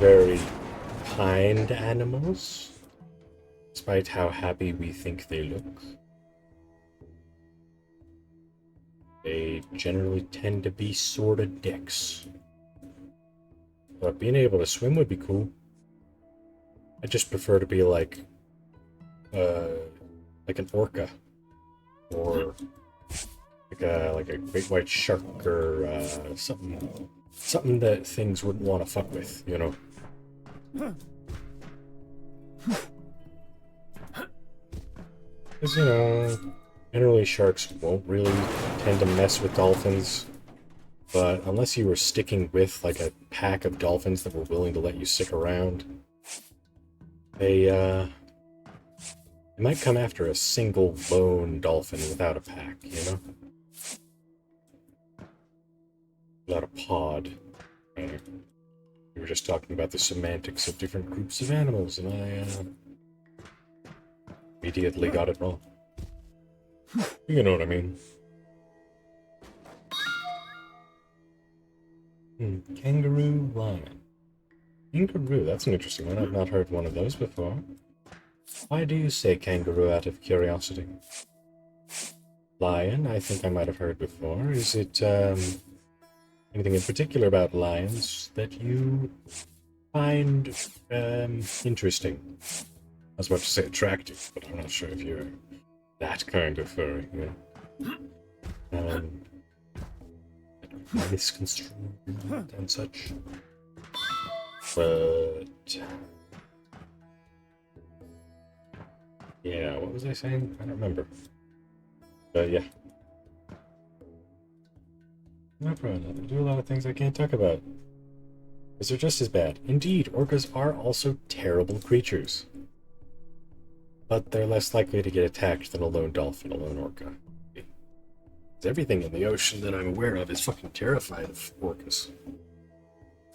very kind animals, despite how happy we think they look. They generally tend to be sort of dicks. But being able to swim would be cool. I just prefer to be like an orca, or like a great white shark, or something that things wouldn't want to fuck with, Because generally sharks won't really tend to mess with dolphins. But unless you were sticking with like a pack of dolphins that were willing to let you stick around, they might come after a single lone dolphin without a pack, Without a pod. We were just talking about the semantics of different groups of animals, and I immediately got it wrong. You know what I mean. Kangaroo, lion. Kangaroo, that's an interesting one. I've not heard one of those before. Why do you say kangaroo out of curiosity? Lion, I think I might have heard before. Is it anything in particular about lions that you find interesting? I was about to say attractive, but I'm not sure if you're that kind of furry, misconstrued and such. But yeah, what was I saying? I don't remember. But yeah. No problem. They do a lot of things I can't talk about. Because they're just as bad. Indeed, orcas are also terrible creatures. But they're less likely to get attacked than a lone dolphin, a lone orca. Everything in the ocean that I'm aware of is fucking terrified of orcas.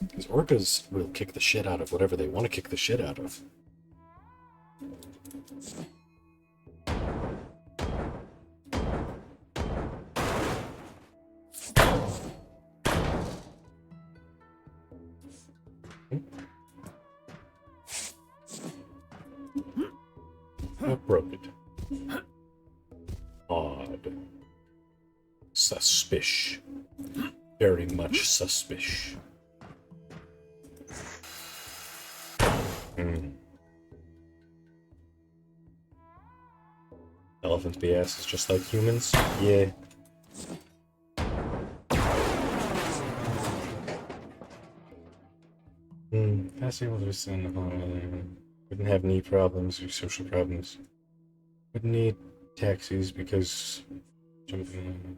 Because orcas will kick the shit out of whatever they want to kick the shit out of. I broke it. Odd. Suspicious. Very much suspicious. Elephants BS is just like humans? Yeah. Passing with this in wouldn't have knee problems or social problems. Wouldn't need taxis because jumping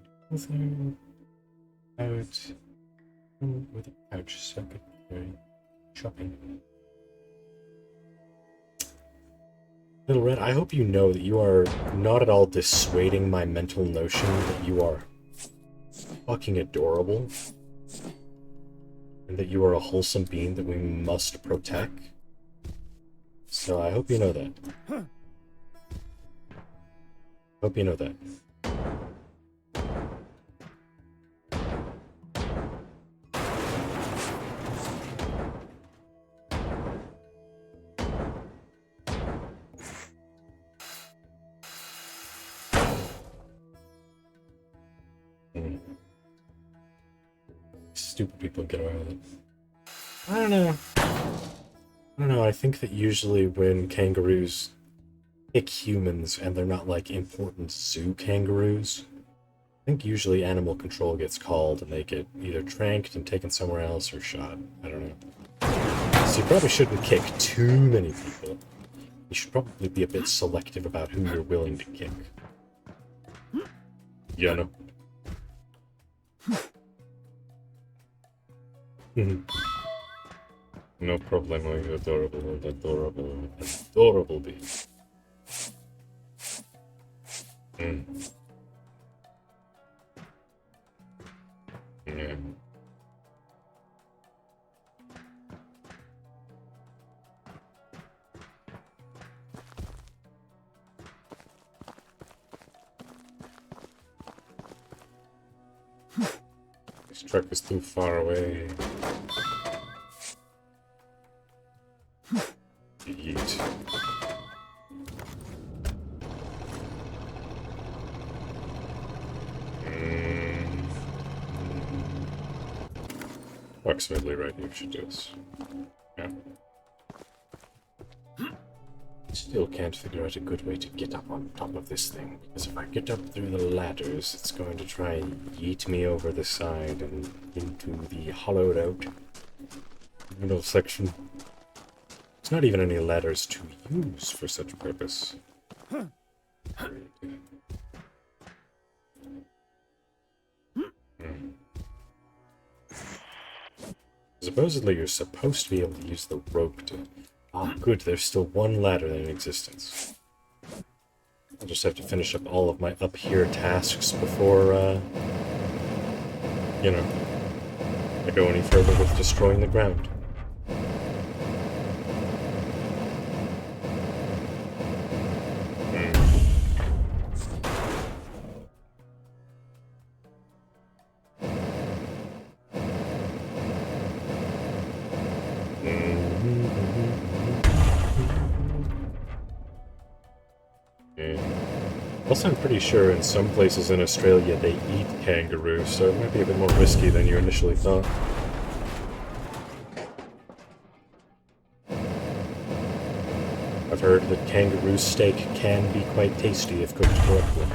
out with a pouch secretary shopping. Little Red, I hope you know that you are not at all dissuading my mental notion that you are fucking adorable. And that you are a wholesome being that we must protect. So I hope you know that. Hope you know that. Stupid people get away with it. I don't know. I think that usually when kangaroos pick humans and they're not like important zoo kangaroos, I think usually animal control gets called and they get either tranked and taken somewhere else or shot. I don't know. So you probably shouldn't kick too many people. You should probably be a bit selective about who you're willing to kick. Yeah, no. No problemo, you adorable bee. Yeah. This truck is too far away. Yeet. Approximately right here should do this. Yeah. Still can't figure out a good way to get up on top of this thing, because if I get up through the ladders, it's going to try and yeet me over the side and into the hollowed out middle section. There's not even any ladders to use for such purpose. Supposedly you're supposed to be able to use the rope to... Ah, good, there's still one ladder in existence. I'll just have to finish up all of my up here tasks before, you know, I go any further with destroying the ground. Also, I'm pretty sure in some places in Australia they eat kangaroos, so it might be a bit more risky than you initially thought. I've heard that kangaroo steak can be quite tasty if cooked correctly.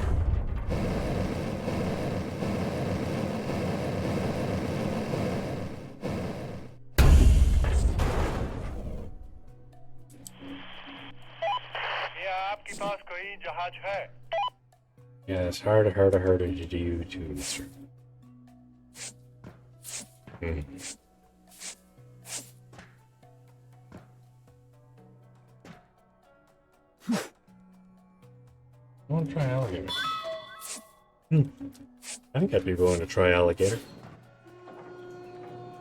Yeah, it's harder to do too, mister. I want to try alligator. I think I'd be willing to try alligator.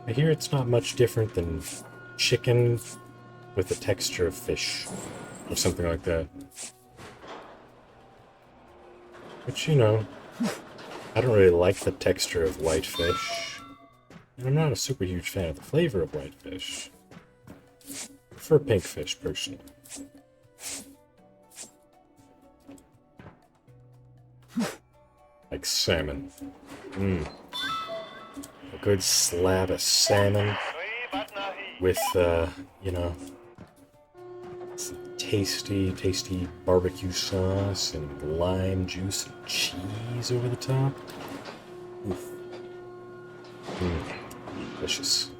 I hear it's not much different than chicken with the texture of fish, or something like that. Which, you know, I don't really like the texture of white fish. And I'm not a super huge fan of the flavor of white fish. I prefer pink fish, personally. Like salmon. Mmm. A good slab of salmon Oui, Batnahi. with, you know, some tasty, tasty barbecue sauce and lime juice and cheese over the top. Oof. Mmm. Delicious.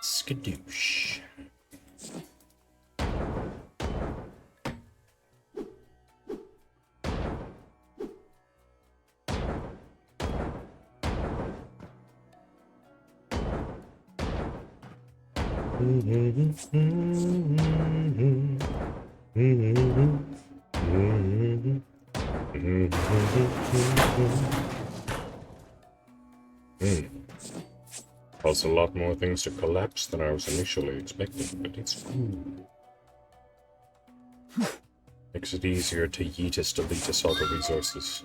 Skadoosh. Caused a lot more things to collapse than I was initially expecting, but it's cool. Makes it easier to yeetus delete assault of resources.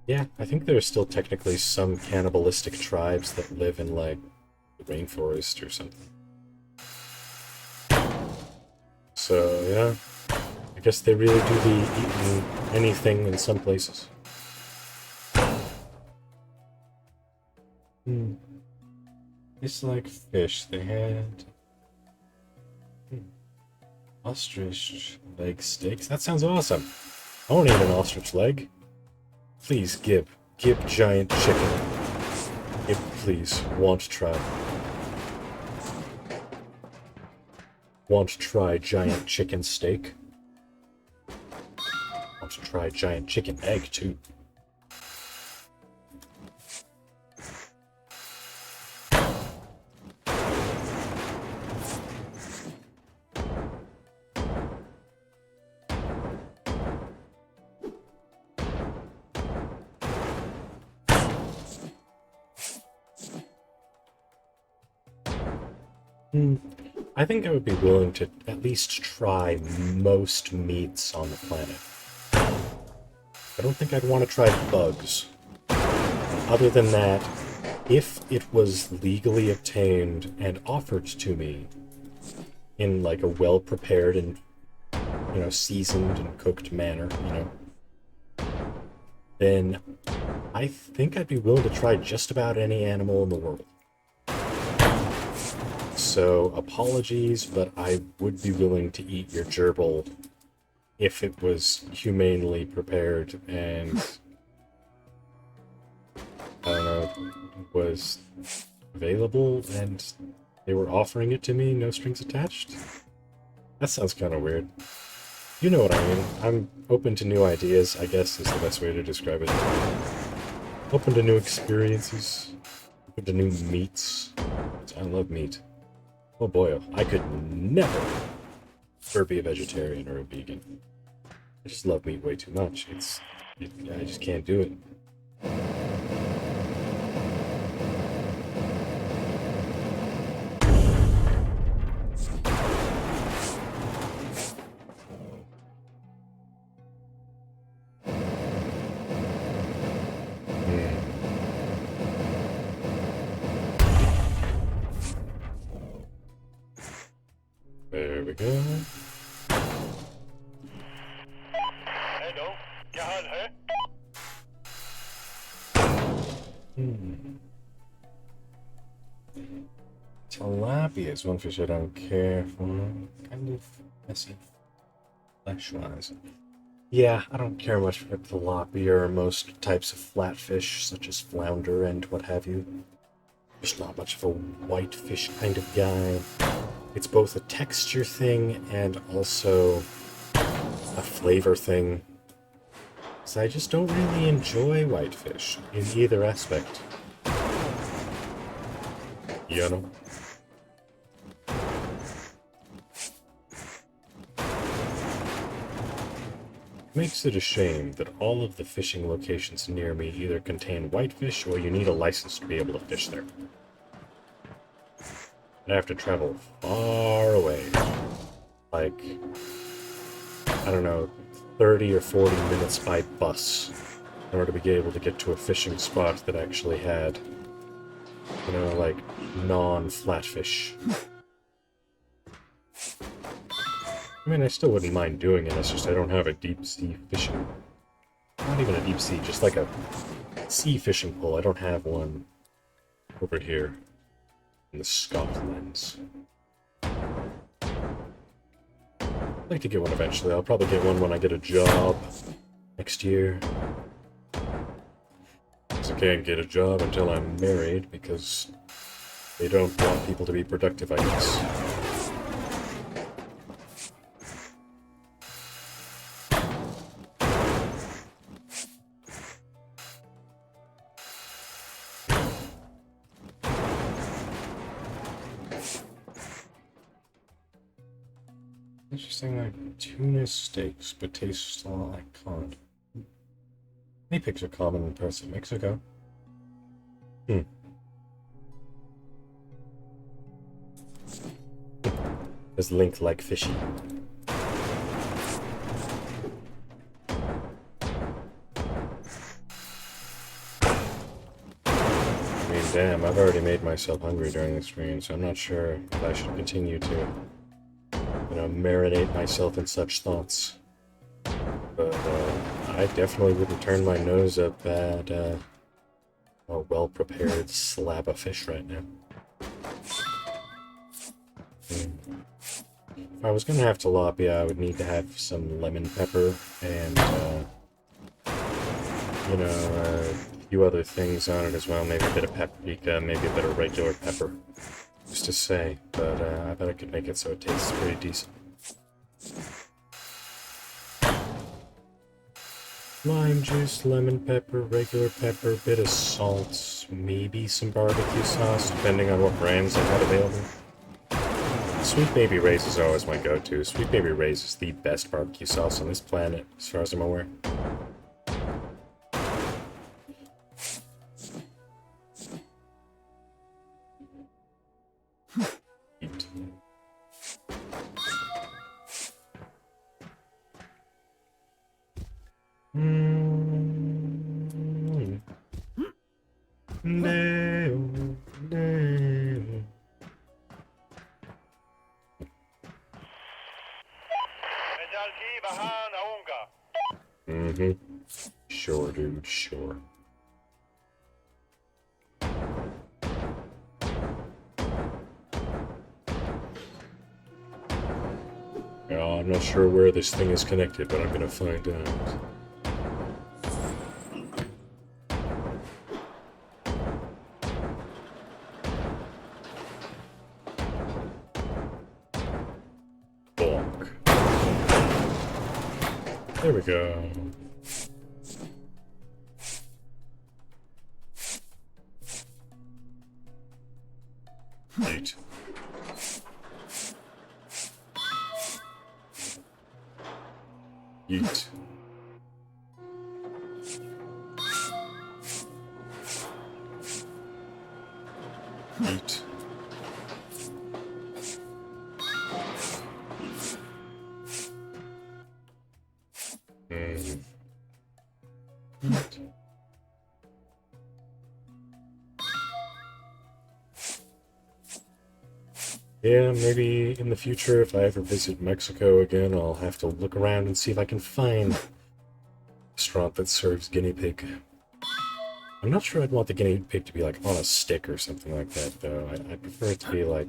Yeah, I think there are still technically some cannibalistic tribes that live in, like, the rainforest or something. So, yeah. I guess they really do be eating anything in some places. It's like fish. They had ostrich leg steaks. That sounds awesome. I want to eat an ostrich leg. Please, Gib. Gib giant chicken. Gib, please. Want to try. Want to try giant chicken steak. Want to try giant chicken egg, too. I think I would be willing to at least try most meats on the planet. I don't think I'd want to try bugs. Other than that, if it was legally obtained and offered to me in like a well-prepared and, you know, seasoned and cooked manner, you know, then I think I'd be willing to try just about any animal in the world. So, apologies, but I would be willing to eat your gerbil if it was humanely prepared and, I don't know, was available and they were offering it to me, no strings attached. That sounds kind of weird. You know what I mean. I'm open to new ideas, I guess is the best way to describe it. Open to new experiences, open to new meats. I love meat. Oh boy, I could never be a vegetarian or a vegan. I just love meat way too much. I just can't do it. There we go. Hello. क्या हाल है? Tilapia is one fish I don't care for. Kind of messy flesh-wise. Yeah, I don't care much for tilapia or most types of flatfish, such as flounder and what have you. Just not much of a whitefish kind of guy. It's both a texture thing and also a flavor thing. So I just don't really enjoy whitefish in either aspect. You know? Makes it a shame that all of the fishing locations near me either contain whitefish or you need a license to be able to fish there. I have to travel far away. Like, I don't know, 30 or 40 minutes by bus in order to be able to get to a fishing spot that actually had, you know, like, non-flatfish. I mean, I still wouldn't mind doing it, it's just I don't have a deep-sea fishing... Not even a deep-sea, just like a sea fishing pole. I don't have one over here in the Scotlands. I'd like to get one eventually. I'll probably get one when I get a job next year. Because I can't get a job until I'm married, because they don't want people to be productive, I guess. Interesting, like tuna steaks, but tastes like cod. Guinea pigs are common in parts of Mexico. Does Link like fishy? I mean, damn, I've already made myself hungry during the stream, so I'm not sure if I should continue to, you know, marinate myself in such thoughts. But, I definitely wouldn't turn my nose up at, a well-prepared slab of fish right now. If I was gonna have tilapia, I would need to have some lemon pepper and, you know, a few other things on it as well. Maybe a bit of paprika, maybe a bit of regular pepper. Just to say, but I bet I could make it so it tastes pretty decent. Lime juice, lemon pepper, regular pepper, bit of salt, maybe some barbecue sauce, depending on what brands I had available. Sweet Baby Ray's is always my go-to. Sweet Baby Ray's is the best barbecue sauce on this planet, as far as I'm aware. Eat. Sure, dude, sure. I'm not sure where this thing is connected, but I'm gonna find out. Bonk. There we go. Eat. Eat. Eat. Eat. Yeah, maybe in the future, if I ever visit Mexico again, I'll have to look around and see if I can find a restaurant that serves guinea pig. I'm not sure I'd want the guinea pig to be, like, on a stick or something like that, though. I'd prefer it to be, like,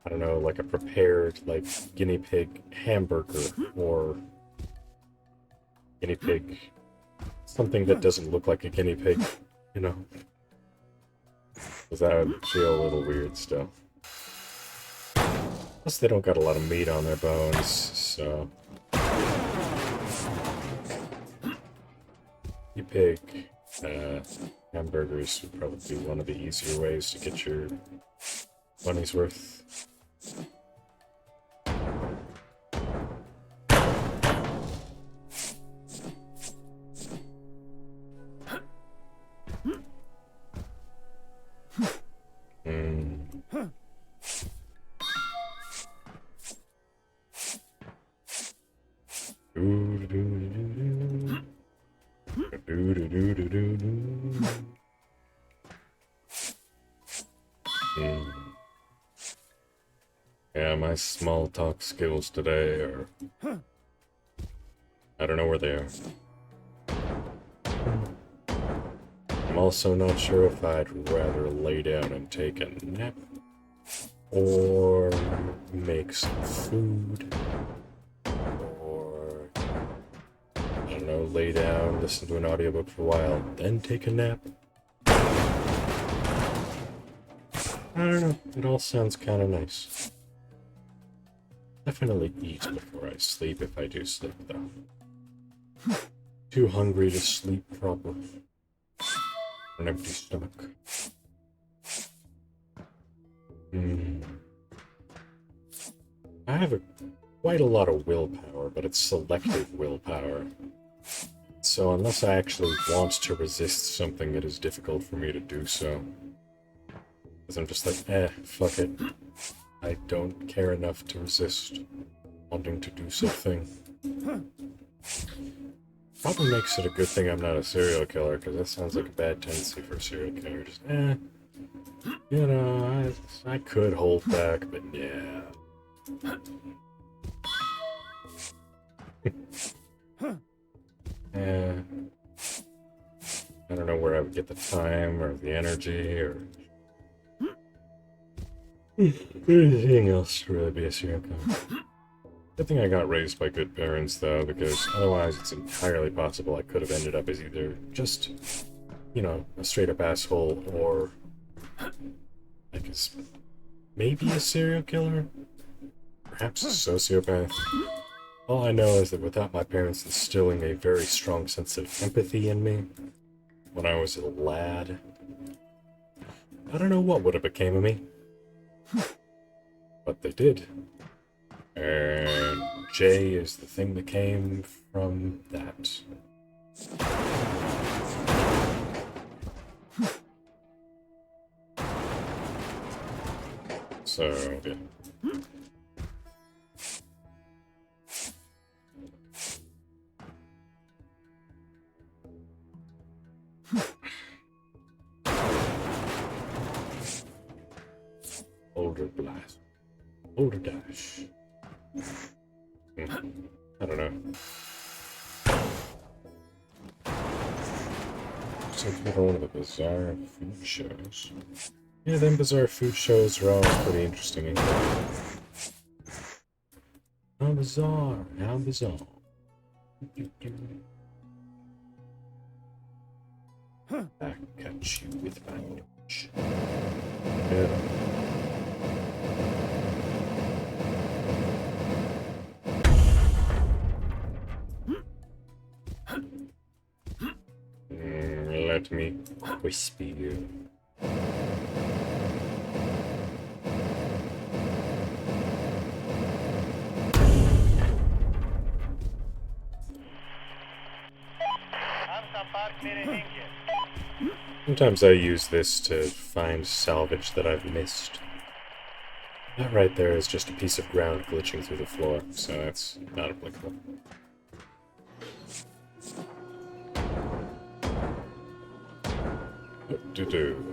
I don't know, like a prepared, like, guinea pig hamburger, or guinea pig... something that doesn't look like a guinea pig, you know? Because that would feel a little weird still. Plus, they don't got a lot of meat on their bones, so... You pig. Hamburgers would probably be one of the easier ways to get your money's worth. Yeah, my small talk skills today are... I don't know where they are. I'm also not sure if I'd rather lay down and take a nap or make some food or, I don't know, lay down, listen to an audiobook for a while, then take a nap. I don't know, it all sounds kind of nice. Definitely eat before I sleep if I do sleep, though. Too hungry to sleep proper. An empty stomach. I have quite a lot of willpower, but it's selective willpower. So unless I actually want to resist something, it is difficult for me to do so. Because I'm just like, fuck it. I don't care enough to resist wanting to do something. Probably makes it a good thing I'm not a serial killer, because that sounds like a bad tendency for a serial killer. Just, you know, I could hold back, but yeah. Yeah. I don't know where I would get the time, or the energy, or anything else to really be a serial killer. Good thing I got raised by good parents, though, because otherwise it's entirely possible I could have ended up as either just, you know, a straight-up asshole, or like maybe a serial killer? Perhaps a sociopath? All I know is that without my parents instilling a very strong sense of empathy in me when I was a lad, I don't know what would have became of me. But they did. And J is the thing that came from that. So, yeah. Older blast. Older dash. I don't know. So it's one of the bizarre food shows. Yeah, them bizarre food shows are always pretty interesting. How bizarre, how bizarre. Back at you with my notch. Yeah. Let me whisper you. Sometimes I use this to find salvage that I've missed. That right there is just a piece of ground glitching through the floor, so that's not applicable. What to do?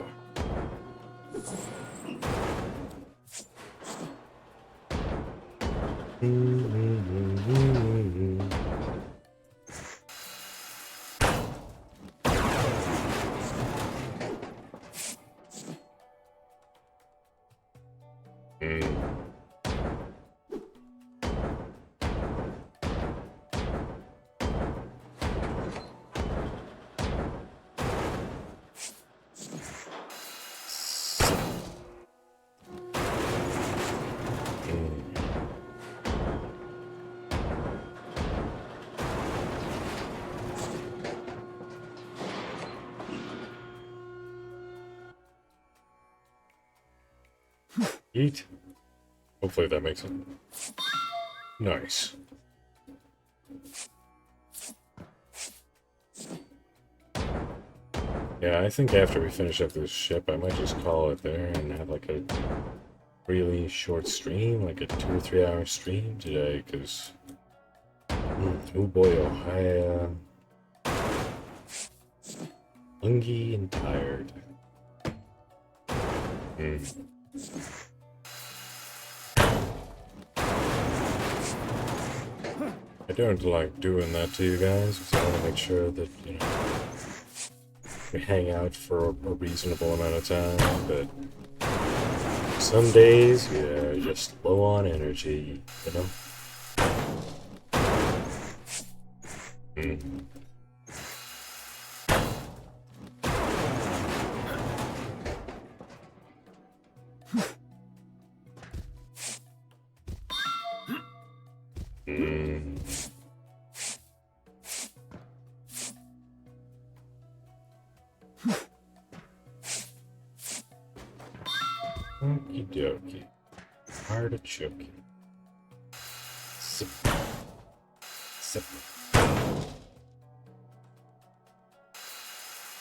Eat. Hopefully that makes it. Nice. Yeah, I think after we finish up this ship, I might just call it there and have like a really short stream, like a 2 or 3 hour stream today, because oh boy, oh, hungry and tired. I don't like doing that to you guys, because I want to make sure that, you know, we hang out for a reasonable amount of time, but some days, yeah, you're just low on energy, you know? Okie dokie. Artichoke. Sip. Sip.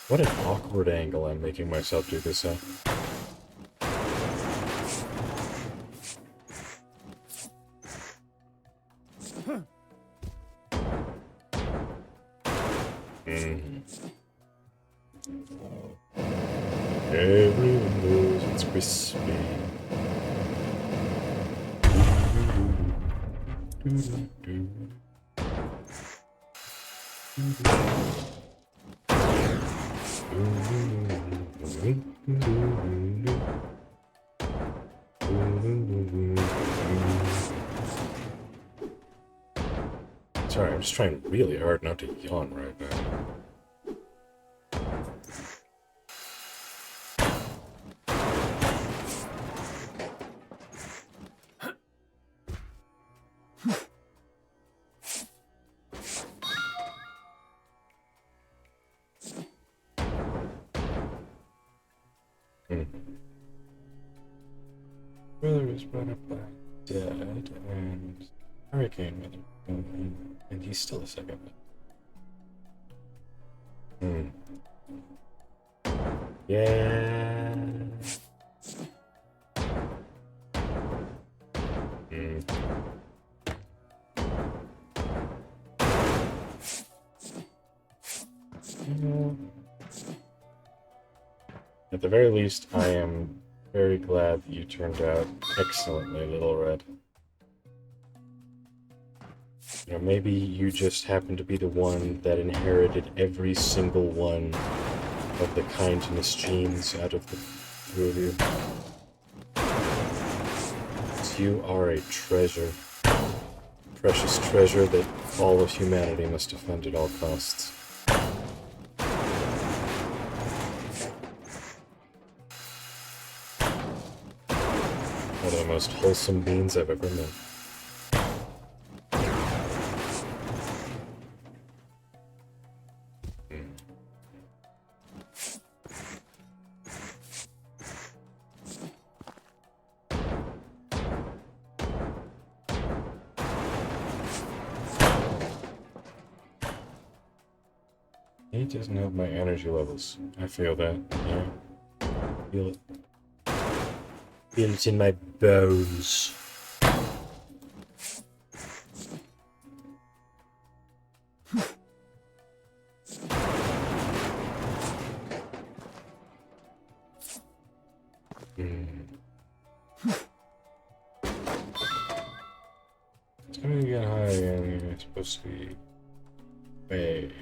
What an awkward angle I'm making myself do this at. Everyone knows it's crispy. Sorry, I'm just trying really hard not to yawn right now. Brother was brought up by dad and hurricane weather, and he's still a second. Yeah. At the very least, I am very glad that you turned out excellently, Little Red. You know, maybe you just happened to be the one that inherited every single one of the kindness genes out of the two of you. So you are a treasure. Precious treasure that all of humanity must defend at all costs. One of the most wholesome beings I've ever met. He doesn't have my energy levels. I feel that, yeah. Feel it. Feel it in my bones. It's gonna get high again. It's supposed to be. Wait.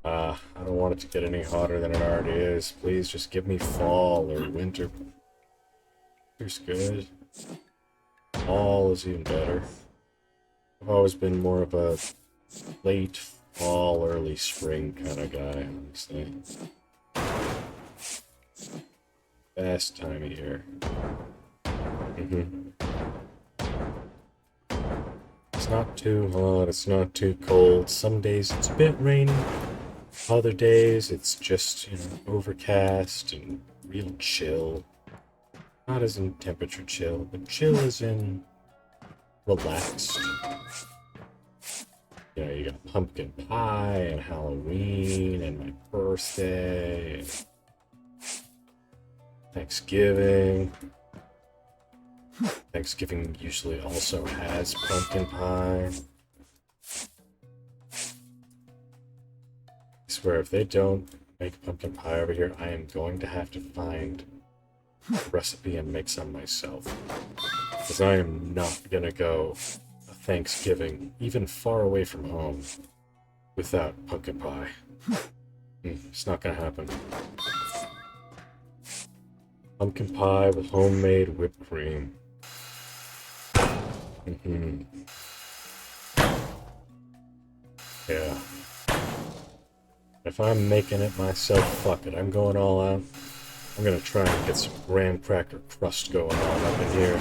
I don't want it to get any hotter than it already is. Please just give me fall or winter. Winter's good. Fall is even better. I've always been more of a late fall, early spring kind of guy, honestly. Best time of year. It's not too hot, it's not too cold. Some days it's a bit rainy. Other days, it's just, overcast and real chill. Not as in temperature chill, but chill as in relaxed. You got pumpkin pie and Halloween and my birthday and Thanksgiving. Thanksgiving usually also has pumpkin pie. I swear, if they don't make pumpkin pie over here, I am going to have to find a recipe and make some myself. Because I am not gonna go a Thanksgiving, even far away from home, without pumpkin pie. It's not gonna happen. Pumpkin pie with homemade whipped cream. Yeah. If I'm making it myself, fuck it. I'm going all out. I'm gonna try and get some graham cracker crust going on up in here.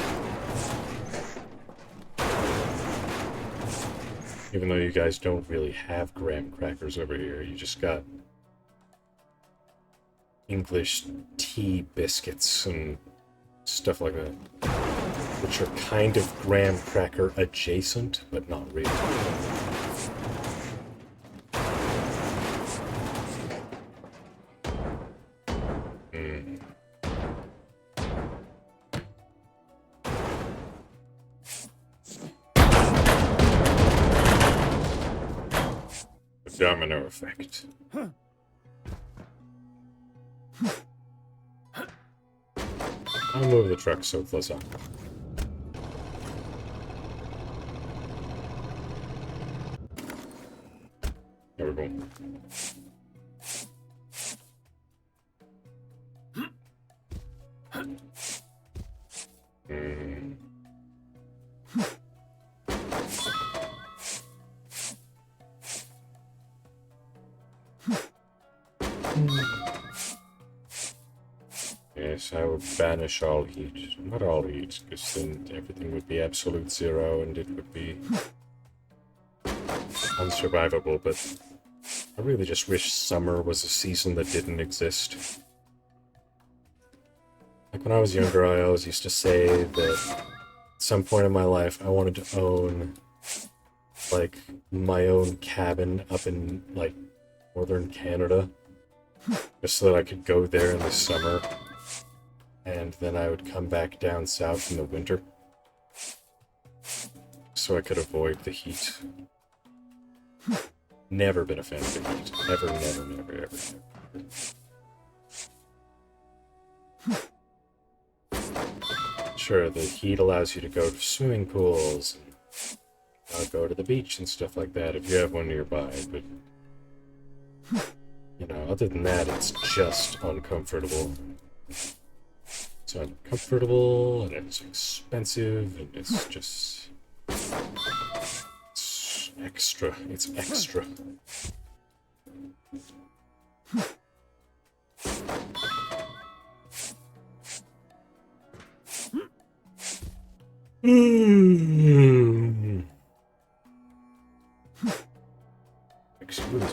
Even though you guys don't really have graham crackers over here, you just got English tea biscuits and stuff like that, which are kind of graham cracker adjacent, but not really. The domino effect. I'll move the truck so close up. There we go. Yes, I would banish all heat. Not all heat, because then everything would be absolute zero and it would be unsurvivable, but I really just wish summer was a season that didn't exist. Like when I was younger, I always used to say that at some point in my life I wanted to own like my own cabin up in like northern Canada, just so that I could go there in the summer and then I would come back down south in the winter so I could avoid the heat. Never been a fan of the heat. Never, never, never, ever, never. Sure, the heat allows you to go to swimming pools and go to the beach and stuff like that if you have one nearby, but other than that, it's just uncomfortable. It's uncomfortable, and it's expensive, and it's just... It's extra. It's extra. Excuse me.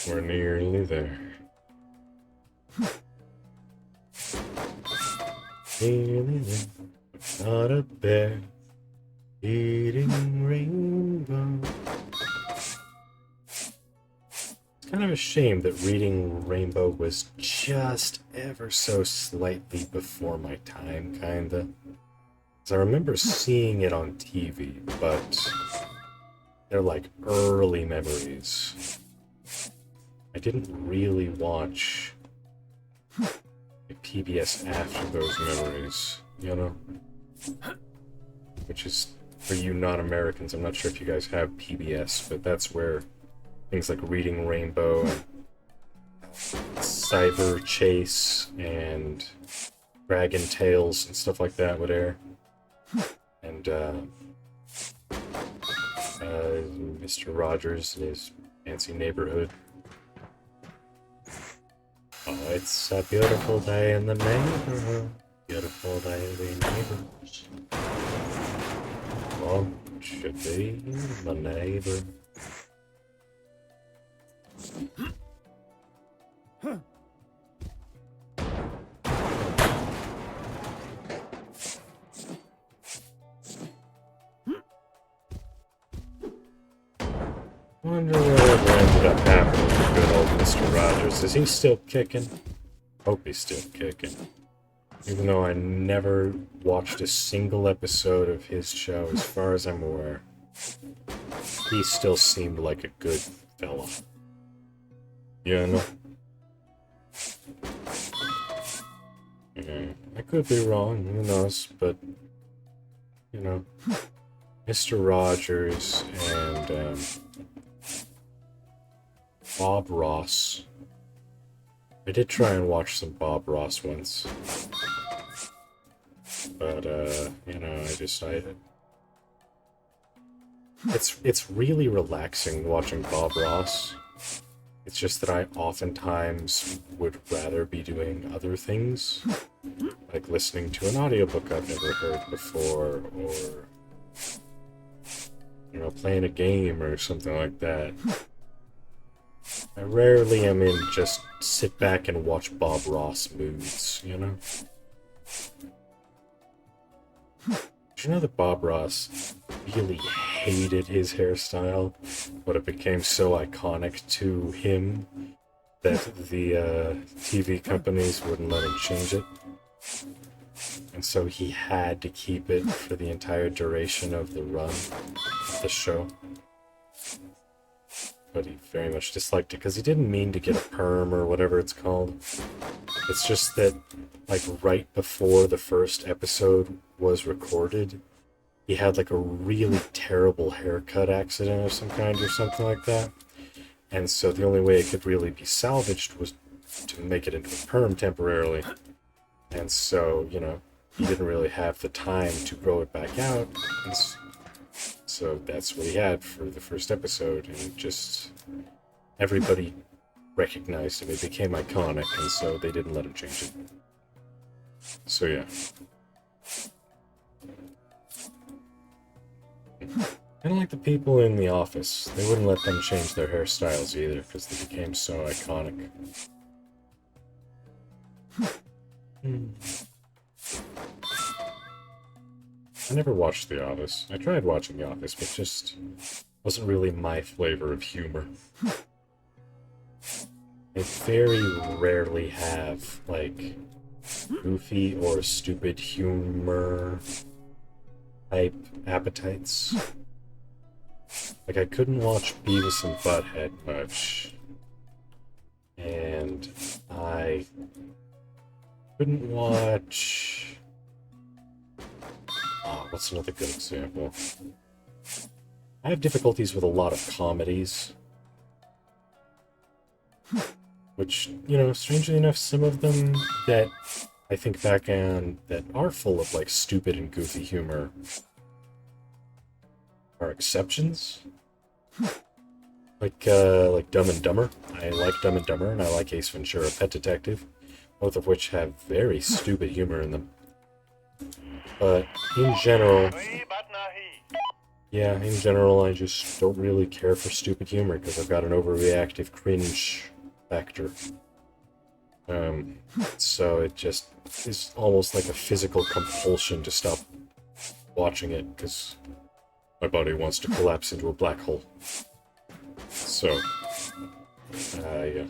We're nearly there. Nearly there. Not a bear eating rainbow. It's kind of a shame that reading Rainbow was just ever so slightly before my time, kinda. 'Cause I remember seeing it on TV, but they're like early memories. I didn't really watch PBS after those memories, Which is, for you non-Americans, I'm not sure if you guys have PBS, but that's where things like Reading Rainbow and Cyber Chase and Dragon Tales and stuff like that would air. And Mr. Rogers and his fancy neighborhood. Oh. It's a beautiful day in the neighborhood. Beautiful day in the neighbors. Won't you be my neighbor? Wonder whatever ended up happening to good old Mr. Rogers. Is he still kicking? Hope he's still kicking. Even though I never watched a single episode of his show, as far as I'm aware, he still seemed like a good fella. Yeah, no. Yeah, I could be wrong, who knows, but, you know, Mr. Rogers and, Bob Ross. I did try and watch some Bob Ross once. But, you know, I decided. It's really relaxing watching Bob Ross. It's just that I oftentimes would rather be doing other things. Like listening to an audiobook I've never heard before, or, you know, playing a game or something like that. I rarely am in just sit back and watch Bob Ross moods, you know? Did you know that Bob Ross really hated his hairstyle, but it became so iconic to him that the TV companies wouldn't let him change it? And so he had to keep it for the entire duration of the run of the show. But he very much disliked it because he didn't mean to get a perm or whatever it's called. It's just that, like, right before the first episode was recorded, he had like a really terrible haircut accident of some kind or something like that. And so the only way it could really be salvaged was to make it into a perm temporarily. And so, you know, he didn't really have the time to grow it back out. And so that's what he had for the first episode, and just everybody recognized him. It became iconic, and so they didn't let him change it. So yeah. Kind of like the people in The Office. They wouldn't let them change their hairstyles either, because they became so iconic. I never watched The Office. I tried watching The Office, but just wasn't really my flavor of humor. They very rarely have, like, goofy or stupid humor type appetites. Like, I couldn't watch Beavis and Butthead much. And I couldn't watch... what's another good example? I have difficulties with a lot of comedies. Which, you know, strangely enough, some of them that I think back on that are full of, like, stupid and goofy humor are exceptions. Like Dumb and Dumber. I like Dumb and Dumber, and I like Ace Ventura: Pet Detective, both of which have very stupid humor in them. But in general, yeah, in general, I just don't really care for stupid humor because I've got an overreactive cringe factor. So it just is almost like a physical compulsion to stop watching it because my body wants to collapse into a black hole. So, yeah.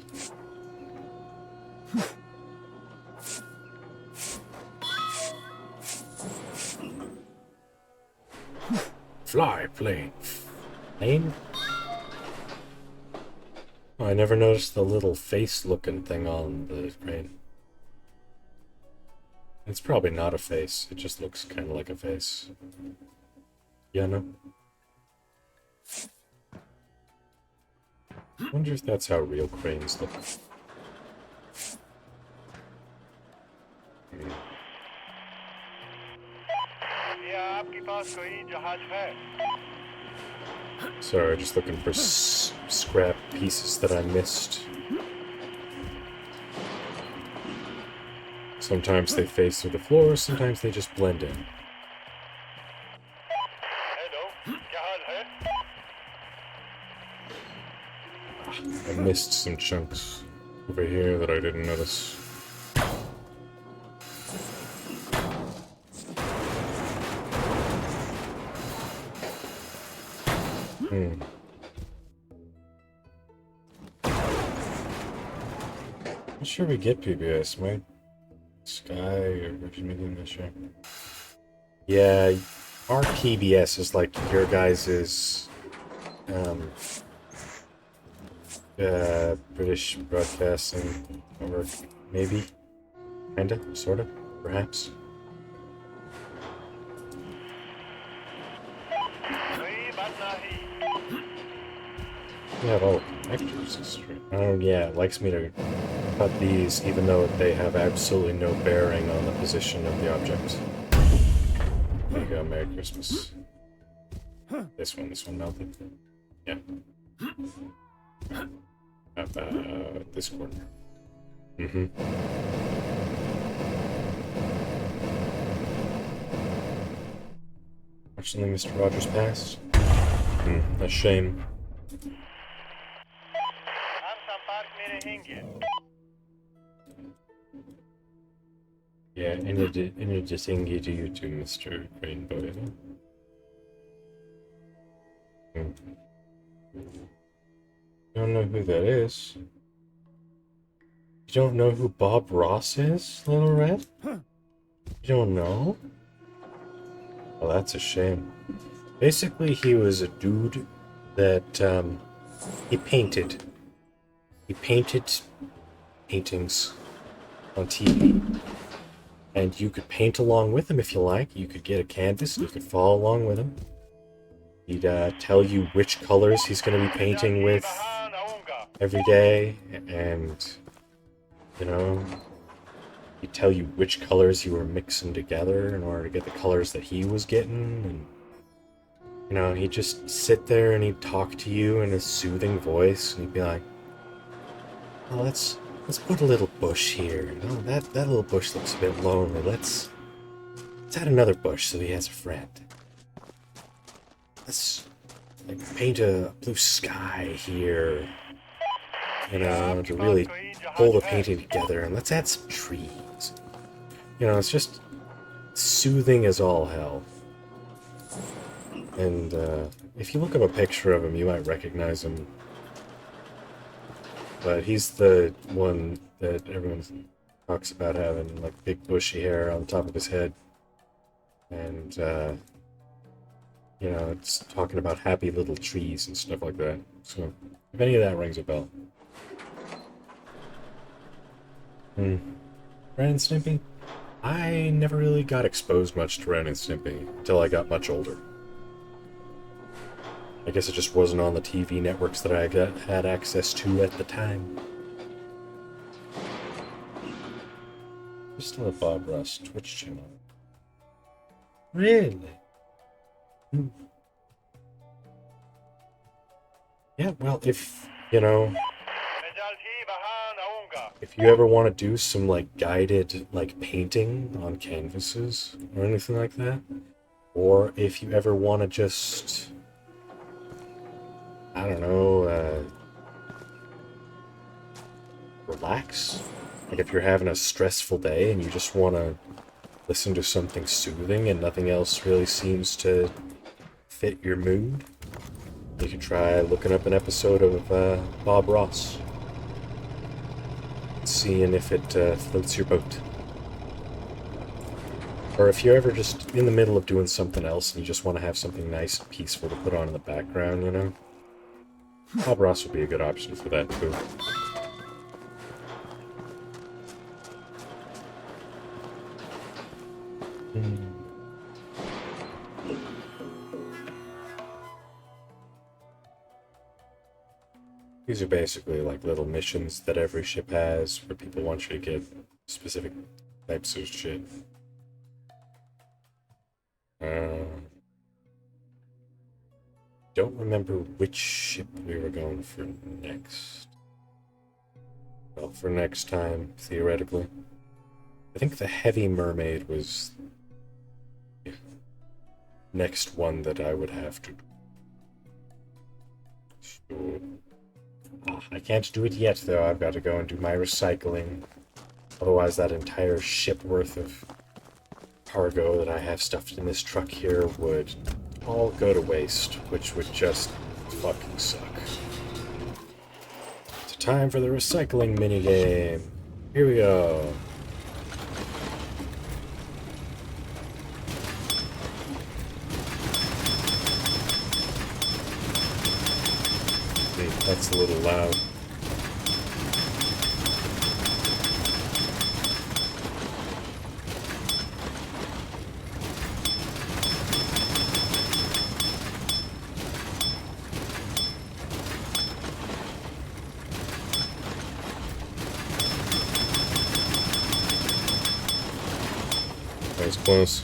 Fly, plane. Plane? Oh, I never noticed the little face-looking thing on the crane. It's probably not a face. It just looks kind of like a face. Yeah, no? I wonder if that's how real cranes look. Sorry, just looking for scrap pieces that I missed. Sometimes they phase through the floor, sometimes they just blend in. Hallo? Gehal, hä? I missed some chunks over here that I didn't notice. I'm sure we get PBS, might Sky or Virgin Media this year. Yeah, our PBS is like your guys's British Broadcasting Network, maybe, kinda, sorta, perhaps. Three Batnahi. We have all connectors. It's true. Oh yeah, it likes me to cut these even though they have absolutely no bearing on the position of the object. There you go, Merry Christmas. This one melted. Yeah. How about this corner? Mm-hmm. Fortunately, Mr. Rogers passed. A shame. Amsam Park mere hinge. Yeah, interesting to you too, Mr. Rainbow. Don't know who that is. You don't know who Bob Ross is, Little Red? You don't know? Well, that's a shame. Basically, he was a dude that, he painted. He painted paintings on TV. And you could paint along with him if you like. You could get a canvas and you could follow along with him. He'd tell you which colors he's going to be painting with Bahan Aunga. every day. And, you know, he'd tell you which colors you were mixing together in order to get the colors that he was getting. And, you know, he'd just sit there and he'd talk to you in a soothing voice. And he'd be like, oh, let's put a little bush here. No, that little bush looks a bit lonely. Let's add another bush so he has a friend. Let's paint a blue sky here. You know, to really pull the painting together. And let's add some trees. You know, it's just soothing as all hell. And if you look up a picture of him, you might recognize him. But he's the one that everyone talks about having, like, big bushy hair on top of his head. And, you know, it's talking about happy little trees and stuff like that. So, if any of that rings a bell. Ren and Stimpy? I never really got exposed much to Ren and Stimpy until I got much older. I guess it just wasn't on the TV networks that I had access to at the time. There's still a Bob Ross Twitch channel. Really? Yeah, well, if, you know, Medalhi Bahan Aunga. if you ever want to do some, like, guided, like, painting on canvases or anything like that, or if you ever want to just, I don't know, relax. Like if you're having a stressful day and you just want to listen to something soothing and nothing else really seems to fit your mood, you can try looking up an episode of Bob Ross. Seeing if it floats your boat. Or if you're ever just in the middle of doing something else and you just want to have something nice and peaceful to put on in the background, you know? Bob Ross would be a good option for that, too. These are basically like little missions that every ship has where people want you to get specific types of shit. Don't remember which ship we were going for next. Well, for next time, theoretically. I think the Heavy Mermaid was the next one that I would have to do. So, I can't do it yet, though. I've got to go and do my recycling. Otherwise, that entire ship worth of cargo that I have stuffed in this truck here would all go to waste, which would just fucking suck. It's time for the recycling minigame. Here we go. Wait, that's a little loud. That was close.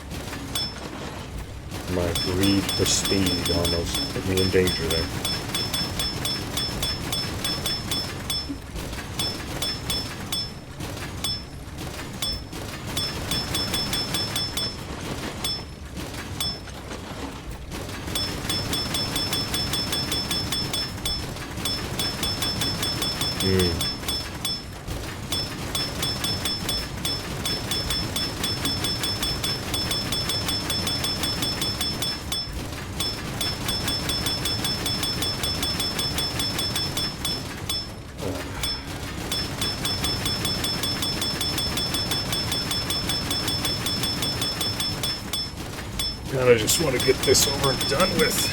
My greed for speed almost put me in danger there. God, I just want to get this over and done with.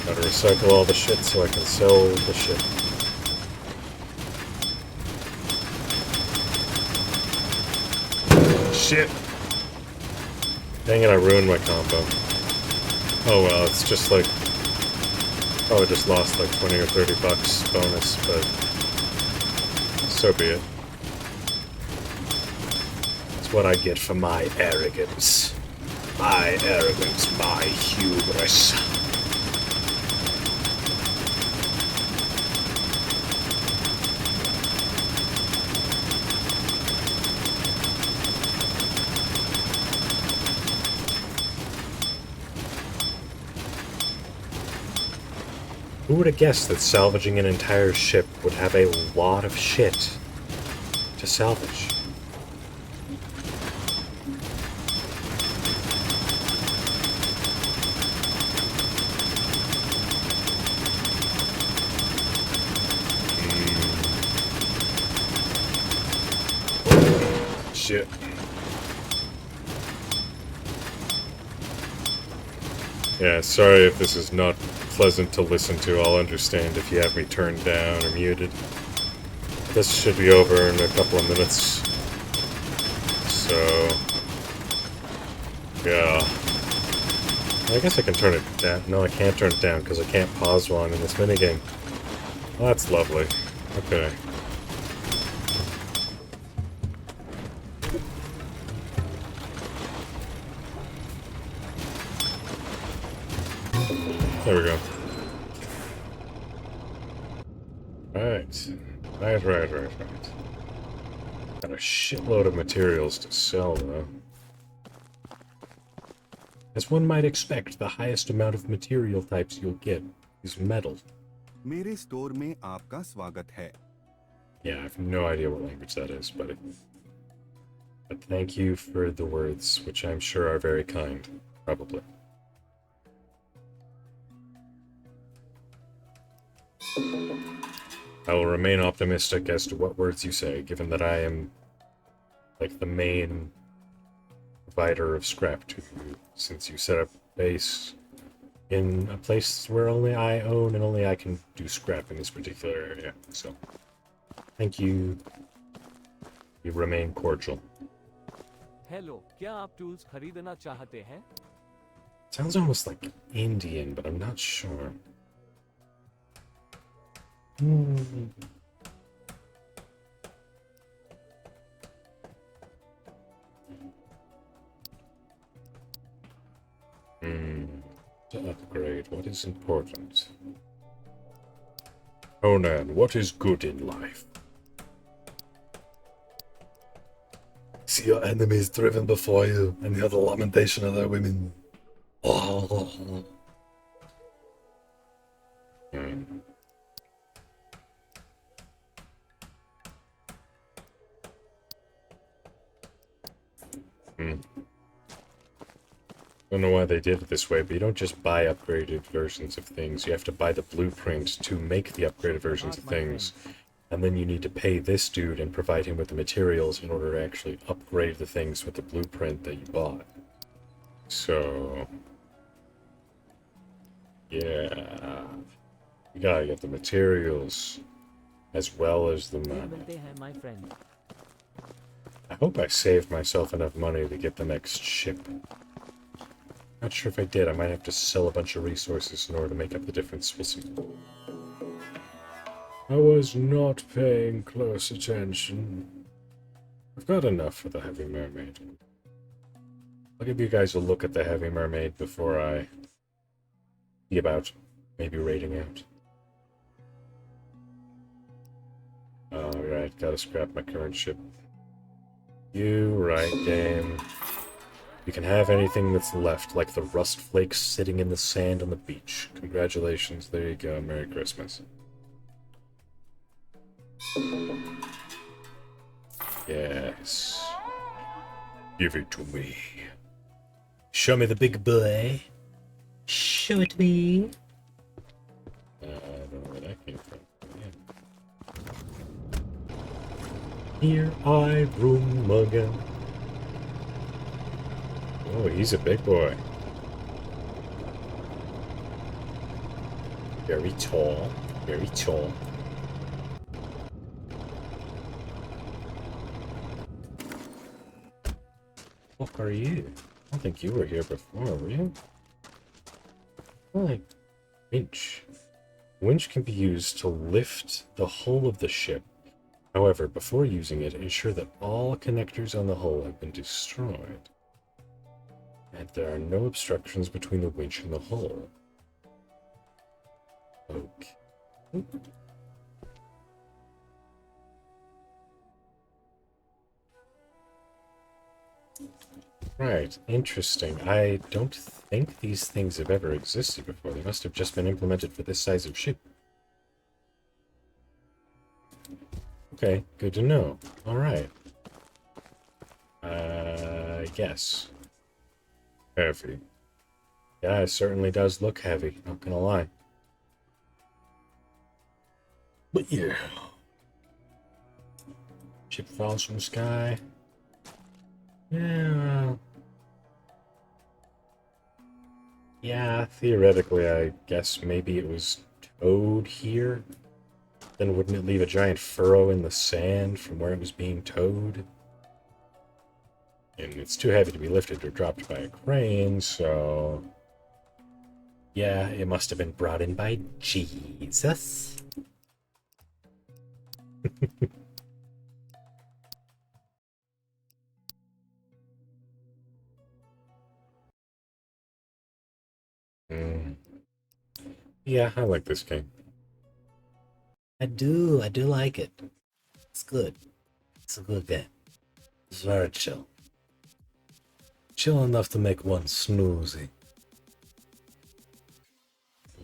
Gotta recycle all the shit so I can sell the shit. Shit! Dang it, I ruined my combo. Oh well, it's just like... Oh, I just lost like 20 or 30 bucks bonus, but... So be it. What I get for my arrogance. My arrogance, my hubris. Who would have guessed that salvaging an entire ship would have a lot of shit to salvage? Shit. Yeah, sorry if this is not pleasant to listen to. I'll understand if you have me turned down or muted. This should be over in a couple of minutes. So... yeah. I guess I can turn it down. No, I can't turn it down because I can't pause while I'm in this minigame. Well, that's lovely. Okay. There we go. Right. Right. Got a shitload of materials to sell, though. As one might expect, the highest amount of material types you'll get is metal. मेरे store में आपका स्वागत है. Yeah, I have no idea what language that is, but thank you for the words, which I'm sure are very kind. Probably. I will remain optimistic as to what words you say, given that I am, like, the main provider of scrap to you, since you set up base in a place where only I own and only I can do scrap in this particular area. So, thank you. You remain cordial. Hello, क्या आप tools खरीदना चाहते हैं? Sounds almost like Indian, but I'm not sure. To upgrade, what is important? Conan, what is good in life? See your enemies driven before you, and hear the lamentation of their women. Oh. I don't know why they did it this way, but you don't just buy upgraded versions of things. You have to buy the blueprint to make the upgraded versions of things. And then you need to pay this dude and provide him with the materials in order to actually upgrade the things with the blueprint that you bought. So... yeah... you gotta get the materials as well as the money. मिलते हैं, my friend. I hope I saved myself enough money to get the next ship. Not sure if I did. I might have to sell a bunch of resources in order to make up the difference. We'll see. I was not paying close attention. I've got enough for the Heavy Mermaid. I'll give you guys a look at the Heavy Mermaid before I see about maybe raiding out. Alright, gotta scrap my current ship. You right, game. You can have anything that's left, like the rust flakes sitting in the sand on the beach. Congratulations, there you go, Merry Christmas. Yes. Give it to me. Show me the big boy. Show it to me. I don't know where that came from. Yeah. Here I roam again. Oh, he's a big boy. Very tall. Very tall. What are you? I don't think you were here before, were you? Like, winch. Winch can be used to lift the hull of the ship. However, before using it, ensure that all connectors on the hull have been destroyed. And there are no obstructions between the winch and the hull. Okay. Right, interesting. I don't think these things have ever existed before. They must have just been implemented for this size of ship. Okay, good to know. Alright. Yes. Heavy. Yeah, it certainly does look heavy, not gonna lie. But yeah. Ship falls from the sky. Yeah. Yeah, theoretically, I guess maybe it was towed here. Then wouldn't it leave a giant furrow in the sand from where it was being towed? And it's too heavy to be lifted or dropped by a crane, so... yeah, it must have been brought in by Jesus. Yeah, I like this game. I do like it. It's good. It's a good game. It's very chill. Chill enough to make one snoozy.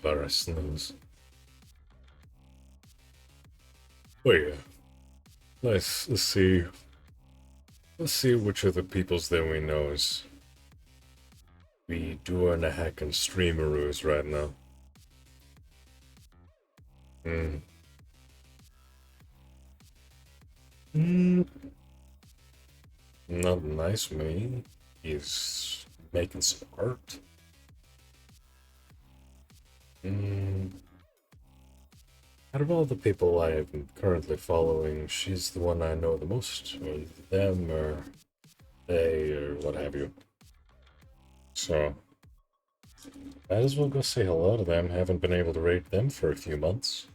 Very snooze. Oh yeah. Let's see. Let's see which of the peoples that we know is we doing a hacking streameroos right now. Not nice me. He's making some art. Out of all the people I am currently following, she's the one I know the most, or them, or they, or what have you. So, might as well go say hello to them. Haven't been able to rate them for a few months.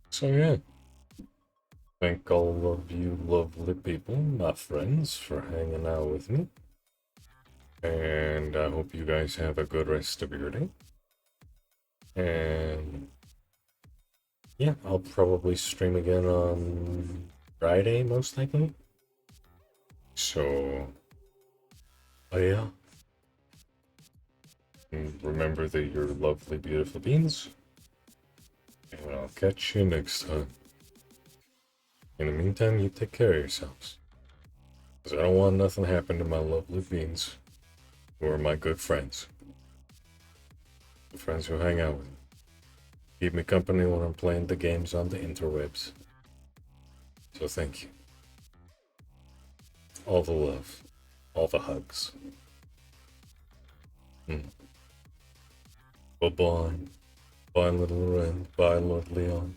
So yeah, thank all of you lovely people, my friends, for hanging out with me. And I hope you guys have a good rest of your day. And yeah, I'll probably stream again on Friday, most likely. So, oh yeah. And remember that you're lovely, beautiful beings. And I'll catch you next time. In the meantime, you take care of yourselves. Because I don't want nothing to happen to my lovely beings, who are my good friends. The friends who hang out with me. Keep me company when I'm playing the games on the interwebs. So thank you. All the love. All the hugs. Bye-bye. Bye, little Ren. Bye, Lord Leon.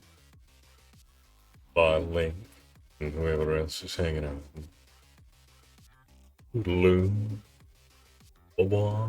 Bye, Link. And whoever else is hanging out with me. Toodaloo. Bye-bye.